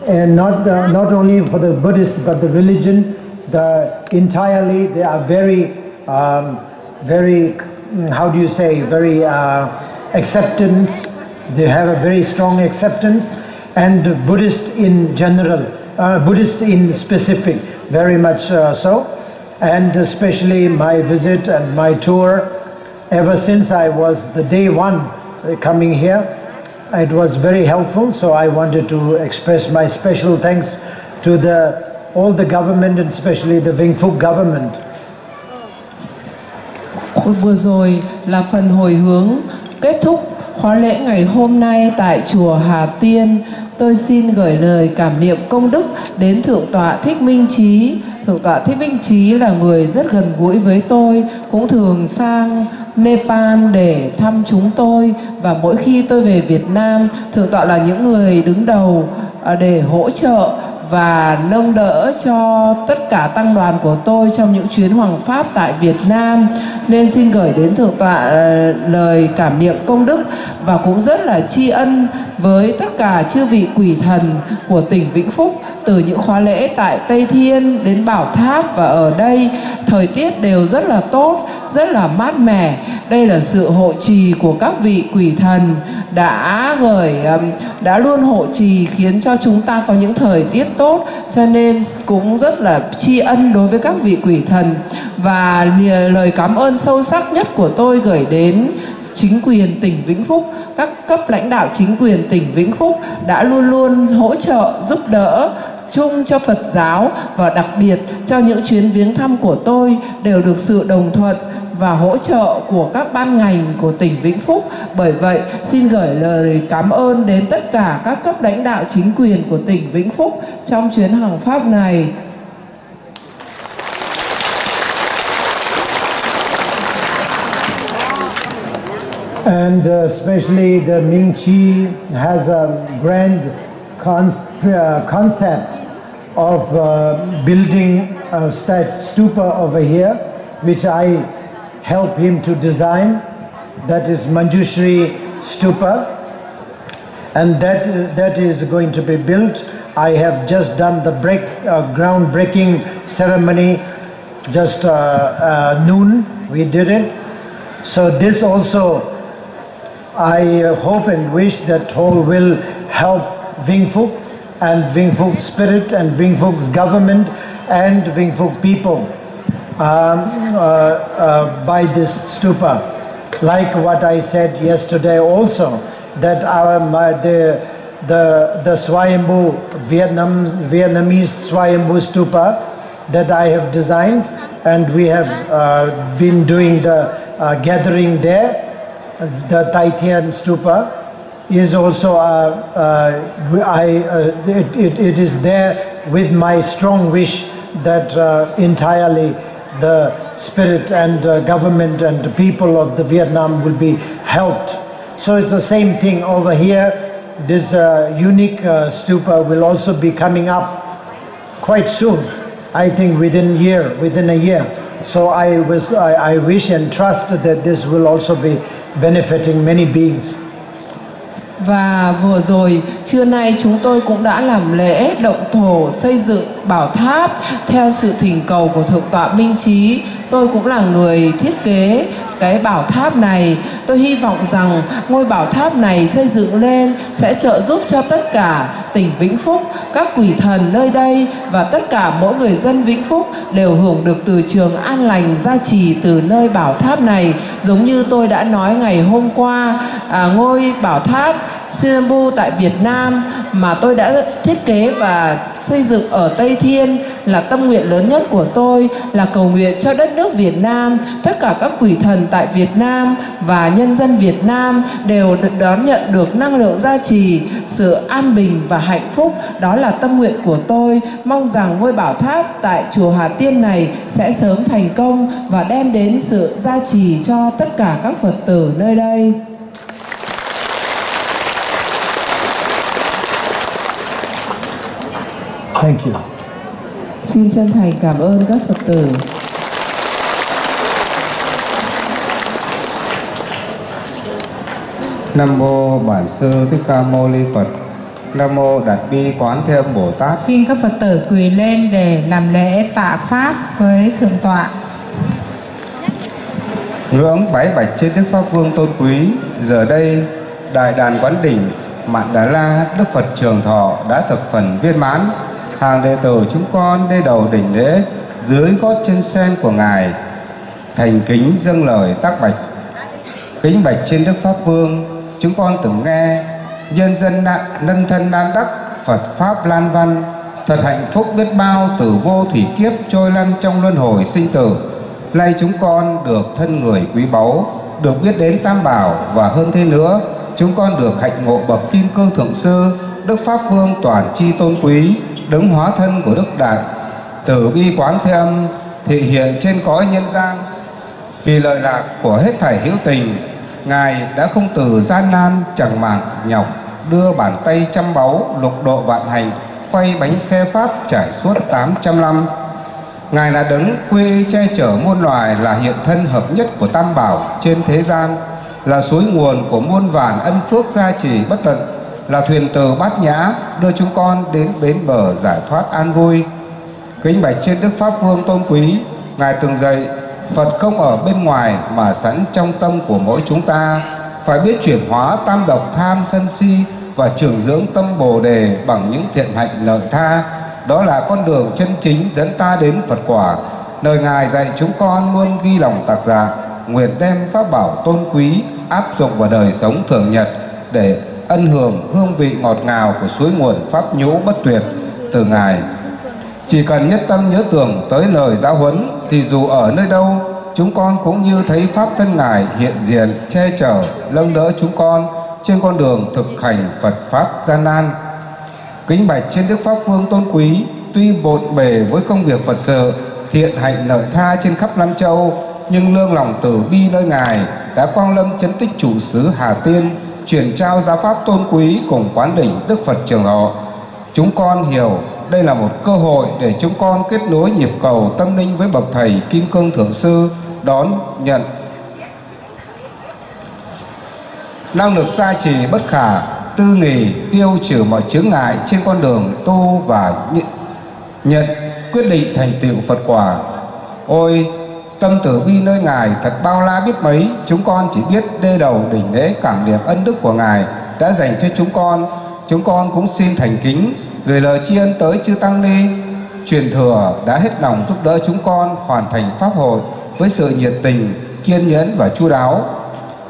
[SPEAKER 3] and not only for the Buddhists but the religion. Entirely, they are very how do you say, very acceptance. They have a very strong acceptance, and Buddhist in general, Buddhist in specific, very much so. And especially my visit and my tour, ever since I was the day one coming here, it was very helpful. So I wanted to express my special thanks to all the government, and especially the Vĩnh Phúc government.
[SPEAKER 4] Vừa rồi là phần hồi hướng kết thúc khóa lễ ngày hôm nay tại chùa Hà Tiên. Tôi xin gửi lời cảm niệm công đức đến Thượng tọa Thích Minh Chí. Thượng tọa Thích Minh Chí là người rất gần gũi với tôi, cũng thường sang Nepal để thăm chúng tôi, và mỗi khi tôi về Việt Nam, Thượng tọa là những người đứng đầu để hỗ trợ và nâng đỡ cho tất cả tăng đoàn của tôi trong những chuyến hoằng pháp tại Việt Nam. Nên xin gửi đến Thượng tọa lời cảm niệm công đức, và cũng rất là tri ân với tất cả chư vị quỷ thần của tỉnh Vĩnh Phúc, từ những khóa lễ tại Tây Thiên đến Bảo Tháp và ở đây. Thời tiết đều rất là tốt, rất là mát mẻ. Đây là sự hộ trì của các vị quỷ thần đã luôn hộ trì khiến cho chúng ta có những thời tiết tốt, cho nên cũng rất là tri ân đối với các vị quỷ thần. Và lời cảm ơn sâu sắc nhất của tôi gửi đến chính quyền tỉnh Vĩnh Phúc, các cấp lãnh đạo chính quyền tỉnh Vĩnh Phúc đã luôn luôn hỗ trợ giúp đỡ chung cho Phật giáo, và đặc biệt cho những chuyến viếng thăm của tôi đều được sự đồng thuận và hỗ trợ của các ban ngành của tỉnh Vĩnh Phúc. Bởi vậy xin gửi lời cảm ơn đến tất cả các cấp lãnh đạo chính quyền của tỉnh Vĩnh Phúc trong chuyến hoằng pháp này.
[SPEAKER 3] And especially the Ming Chi has a grand concept of building a stupa over here, which I help him to design. That is Manjushri Stupa, and that is going to be built. I have just done the groundbreaking ceremony just noon. We did it. So this also, I hope and wish that all will help Vĩnh Phúc and Vĩnh Phúc spirit and Vĩnh Phuk's government and Vĩnh Phúc people by this stupa. Like what I said yesterday also, that the Swayambhu Vietnamese Swayambhu stupa that I have designed, and we have been doing the gathering there. The Tai Tien stupa is also it is there with my strong wish that entirely the spirit and government and the people of the Vietnam will be helped, So it's the same thing over here. This unique stupa will also be coming up quite soon. I think within a year. So I wish and trust that this will also be benefiting many beings.
[SPEAKER 4] Và vừa rồi trưa nay chúng tôi cũng đã làm lễ động thổ xây dựng bảo tháp theo sự thỉnh cầu của Thượng tọa Minh Trí. Tôi cũng là người thiết kế cái bảo tháp này. Tôi hy vọng rằng ngôi bảo tháp này xây dựng lên sẽ trợ giúp cho tất cả tỉnh Vĩnh Phúc, các quỷ thần nơi đây và tất cả mỗi người dân Vĩnh Phúc đều hưởng được từ trường an lành gia trì từ nơi bảo tháp này. Giống như tôi đã nói ngày hôm qua, ngôi bảo tháp Singapore tại Việt Nam mà tôi đã thiết kế và xây dựng ở Tây Thiên là tâm nguyện lớn nhất của tôi, là cầu nguyện cho đất nước Việt Nam, tất cả các quỷ thần tại Việt Nam và nhân dân Việt Nam đều đón nhận được năng lượng gia trì, sự an bình và hạnh phúc. Đó là tâm nguyện của tôi. Mong rằng ngôi bảo tháp tại chùa Hà Tiên này sẽ sớm thành công và đem đến sự gia trì cho tất cả các Phật tử nơi đây.
[SPEAKER 3] Thank you.
[SPEAKER 4] Xin chân thành cảm ơn các Phật tử.
[SPEAKER 1] Nam mô Bản Sư Thích Ca Mâu Ni Phật. Nam mô Đại Bi Quán Thế Âm Bồ Tát.
[SPEAKER 5] Xin các Phật tử quỳ lên để làm lễ tạ pháp với Thượng tọa.
[SPEAKER 1] Ngưỡng bái bạch trên Đức Pháp Vương tôn quý. Giờ đây Đại đàn Quán Đỉnh Mạn Đà La Đức Phật Trường Thọ đã thập phần viên mãn. Hàng đệ tử chúng con đê đầu đỉnh lễ dưới gót chân sen của Ngài, thành kính dâng lời tác bạch. Kính bạch trên Đức Pháp Vương, chúng con từng nghe nhân dân nân thân nan đắc, Phật Pháp lan văn, thật hạnh phúc biết bao từ vô thủy kiếp trôi lăn trong luân hồi sinh tử. Nay chúng con được thân người quý báu, được biết đến Tam Bảo, và hơn thế nữa, chúng con được hạnh ngộ bậc Kim Cương Thượng Sư, Đức Pháp Vương toàn chi tôn quý, đấng hóa thân của Đức Đại Từ Bi Quán Thế Âm thị hiện trên cõi nhân gian. Vì lợi lạc của hết thảy hữu tình, Ngài đã không từ gian nan chẳng màng nhọc, đưa bàn tay trăm báu lục độ vạn hành, quay bánh xe Pháp trải suốt 800 năm. Ngài là đấng quê che chở muôn loài, là hiện thân hợp nhất của Tam Bảo trên thế gian, là suối nguồn của muôn vàn ân phước gia trì bất tận, là thuyền từ bát nhã đưa chúng con đến bến bờ giải thoát an vui. Kính bạch trên Đức Pháp Vương tôn quý, Ngài từng dạy Phật không ở bên ngoài mà sẵn trong tâm của mỗi chúng ta, phải biết chuyển hóa tam độc tham sân si và trường dưỡng tâm Bồ Đề bằng những thiện hạnh lợi tha. Đó là con đường chân chính dẫn ta đến Phật quả. Nơi Ngài dạy chúng con luôn ghi lòng tạc dạ, nguyện đem pháp bảo tôn quý áp dụng vào đời sống thường nhật để ân hưởng hương vị ngọt ngào của suối nguồn pháp nhũ bất tuyệt từ Ngài. Chỉ cần nhất tâm nhớ tưởng tới lời giáo huấn thì dù ở nơi đâu, chúng con cũng như thấy pháp thân Ngài hiện diện che chở nâng đỡ chúng con trên con đường thực hành Phật pháp gian nan. Kính bạch trên Đức Pháp Vương tôn quý, tuy bộn bề với công việc Phật sự, thiện hạnh lợi tha trên khắp Nam Châu, nhưng lương lòng từ bi nơi Ngài đã quang lâm chấn tích chủ xứ Hà Tiên, truyền trao giáo pháp tôn quý cùng Quán Đỉnh Đức Phật Trường Thọ. Chúng con hiểu đây là một cơ hội để chúng con kết nối nhịp cầu tâm linh với bậc thầy Kim Cương Thượng Sư, đón nhận năng lực gia trì bất khả tư nghì, tiêu trừ mọi chướng ngại trên con đường tu và nhận quyết định thành tựu Phật quả. Ôi, tâm từ bi nơi Ngài thật bao la biết mấy. Chúng con chỉ biết đê đầu đỉnh lễ cảm niệm ân đức của Ngài đã dành cho chúng con. Chúng con cũng xin thành kính gửi lời tri ân tới chư tăng ni truyền thừa đã hết lòng giúp đỡ chúng con hoàn thành pháp hội với sự nhiệt tình, kiên nhẫn và chu đáo.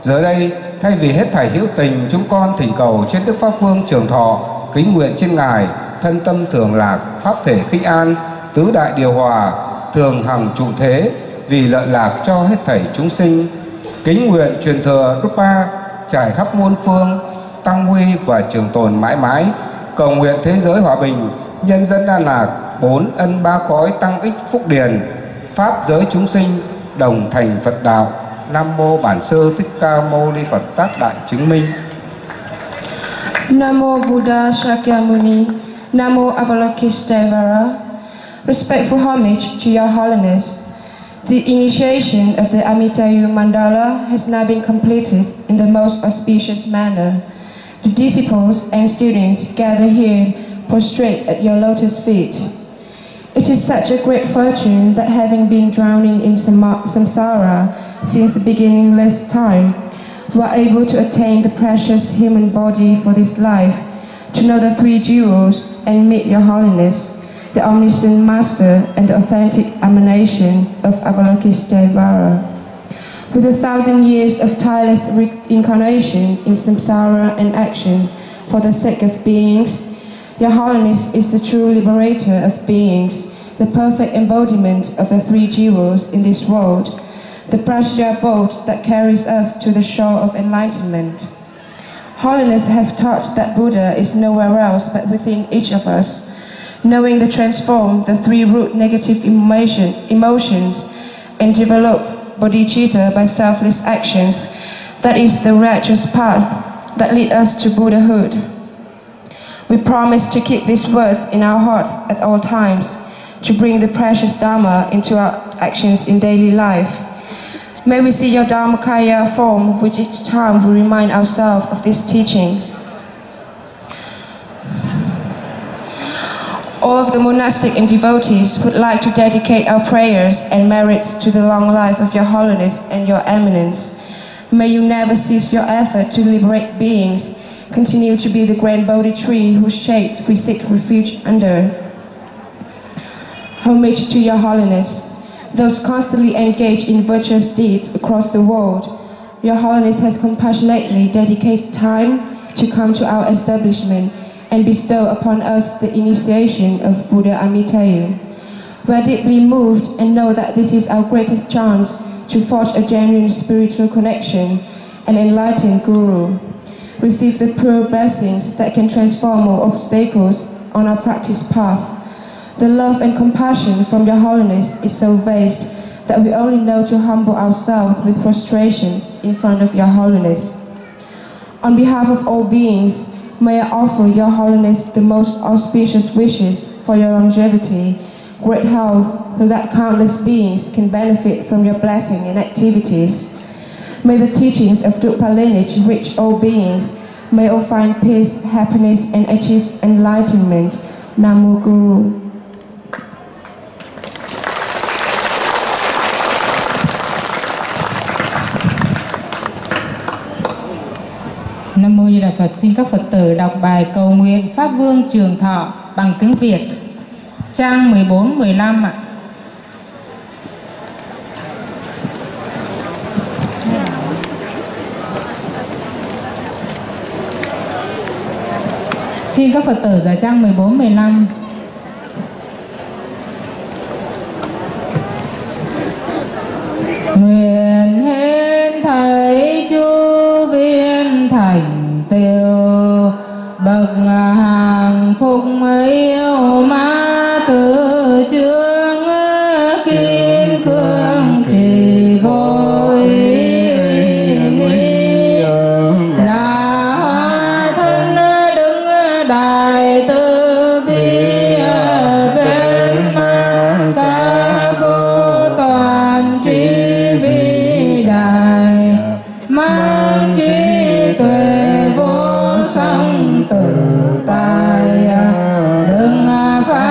[SPEAKER 1] Giờ đây, thay vì hết thảy hữu tình, chúng con thỉnh cầu trên Đức Pháp Vương Trường Thọ, kính nguyện trên Ngài thân tâm thường lạc, pháp thể khinh an, tứ đại điều hòa, thường hằng trụ thế, vì lợi lạc cho hết thảy chúng sinh. Kính nguyện truyền thừa Drukpa trải khắp muôn phương, tăng huy và trường tồn mãi mãi. Cầu nguyện thế giới hòa bình, nhân dân an lạc, bốn ân ba cõi tăng ích phúc điền, pháp giới chúng sinh đồng thành Phật đạo. Nam mô Bản Sư Thích Ca Mâu Ni Phật Tác Đại Chứng Minh.
[SPEAKER 2] Namo Buddha Shakyamuni, Namo Avalokiteshvara. Respectful homage to Your Holiness. The initiation of the Amitayu Mandala has now been completed in the most auspicious manner. The disciples and students gather here prostrate at your lotus feet. It is such a great fortune that having been drowning in samsara since the beginningless time, we are able to attain the precious human body for this life, to know the three jewels and meet Your Holiness, the omniscient Master and the authentic emanation of Avalokiteshvara. With 1,000 years of tireless reincarnation in samsara and actions for the sake of beings, Your Holiness is the true liberator of beings, the perfect embodiment of the three jewels in this world, the prajna boat that carries us to the shore of enlightenment. Holiness have taught that Buddha is nowhere else but within each of us. Knowing the transform the three root negative emotions and develop bodhicitta by selfless actions, that is the righteous path that lead us to Buddhahood. We promise to keep these words in our hearts at all times, to bring the precious Dharma into our actions in daily life. May we see Your Dharmakaya form, which each time we remind ourselves of these teachings. All of the monastic and devotees would like to dedicate our prayers and merits to the long life of Your Holiness and Your Eminence. May you never cease your effort to liberate beings, continue to be the grand Bodhi tree whose shade we seek refuge under. Homage to Your Holiness. Those constantly engaged in virtuous deeds across the world, Your Holiness has compassionately dedicated time to come to our establishment and bestow upon us the initiation of Buddha Amitayu. We are deeply moved and know that this is our greatest chance to forge a genuine spiritual connection and enlighten Guru. Receive the pure blessings that can transform all obstacles on our practice path. The love and compassion from Your Holiness is so vast that we only know to humble ourselves with prostrations in front of Your Holiness. On behalf of all beings, may I offer Your Holiness the most auspicious wishes for your longevity, great health, so that countless beings can benefit from your blessing and activities. May the teachings of Drukpa lineage reach all beings. May all find peace, happiness, and achieve enlightenment. Namo Guru.
[SPEAKER 5] Nam mô Di Đà Phật. Xin các Phật tử đọc bài cầu nguyện Pháp Vương trường thọ bằng tiếng Việt, trang 14-15 ạ. Xin các Phật tử giải trang 14-15. Nguyện hết thảy chư viên thành tựu bậc hàng phục yêu ma tử chương kim cương trì vội nghi là hóa thân đứng đại từ bi bên ma ca vô toàn trí vi đại mang trí tuệ vô song tự tại đừng phá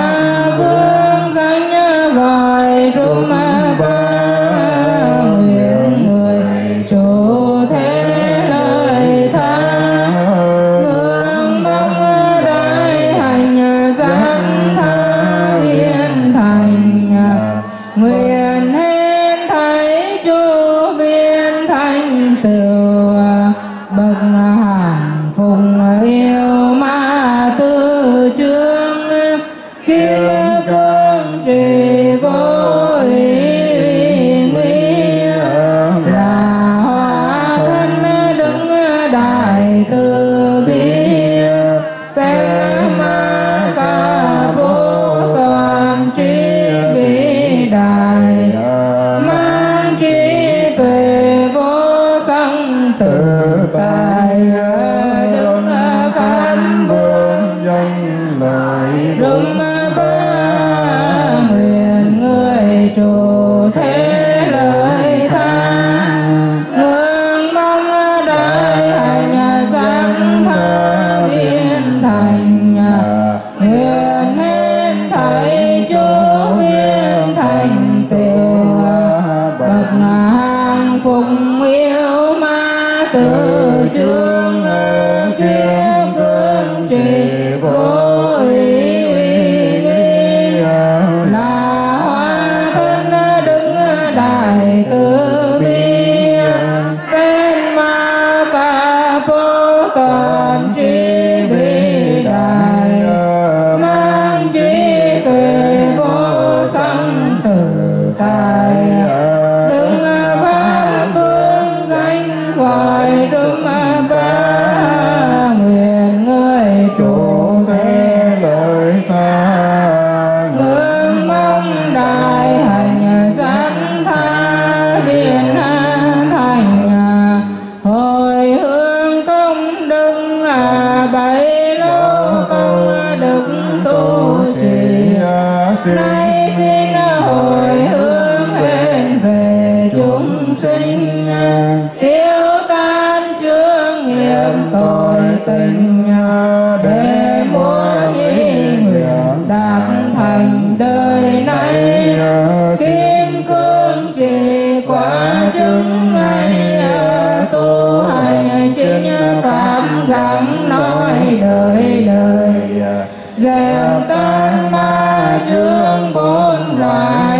[SPEAKER 5] đời đời. Dẹp tan ma chướng bốn loại,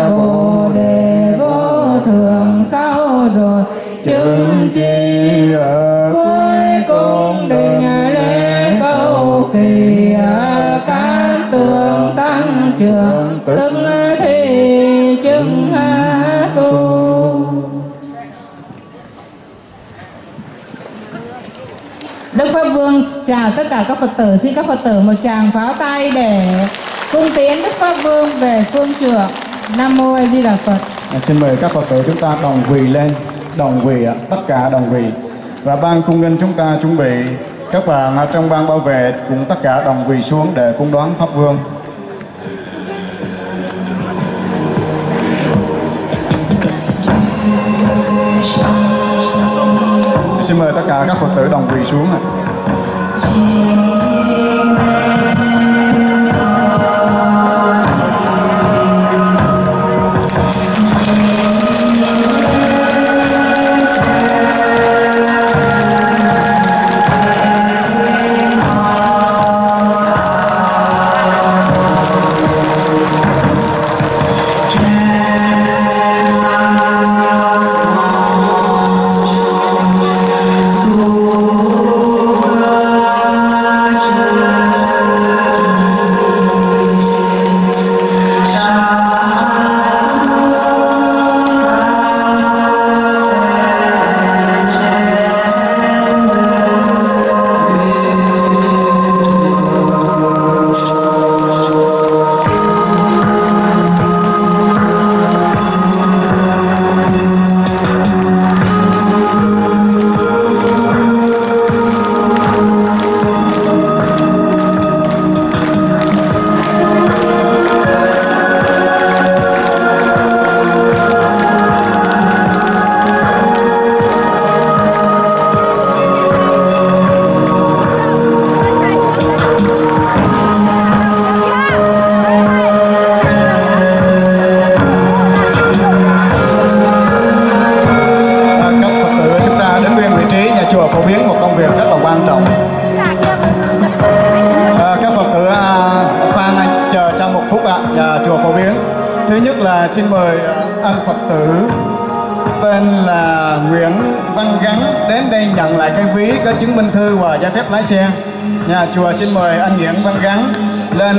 [SPEAKER 5] Bồ đề vô thường sau rồi chứng chi. Cuối cùng định lễ cầu kỳ, cát tường tăng trưởng tức thì chứng tu. Đức Pháp Vương chào tất cả các Phật tử. Xin các Phật tử một tràng pháo tay để cung tiến Đức Pháp Vương về phương trưởng. Nam mô A Di Đà Phật.
[SPEAKER 8] Xin mời các Phật tử chúng ta đồng quỳ lên, đồng quỳ, tất cả đồng quỳ. Và ban cung nghinh chúng ta chuẩn bị, các bạn ở trong ban bảo vệ cũng tất cả đồng quỳ xuống để cung đón Pháp Vương. Xin mời tất cả các Phật tử đồng quỳ xuống. Xin mời anh Phật tử tên là Nguyễn Văn Gắn đến đây nhận lại cái ví có chứng minh thư và giấy phép lái xe. Nhà chùa xin mời anh Nguyễn Văn Gắn lên.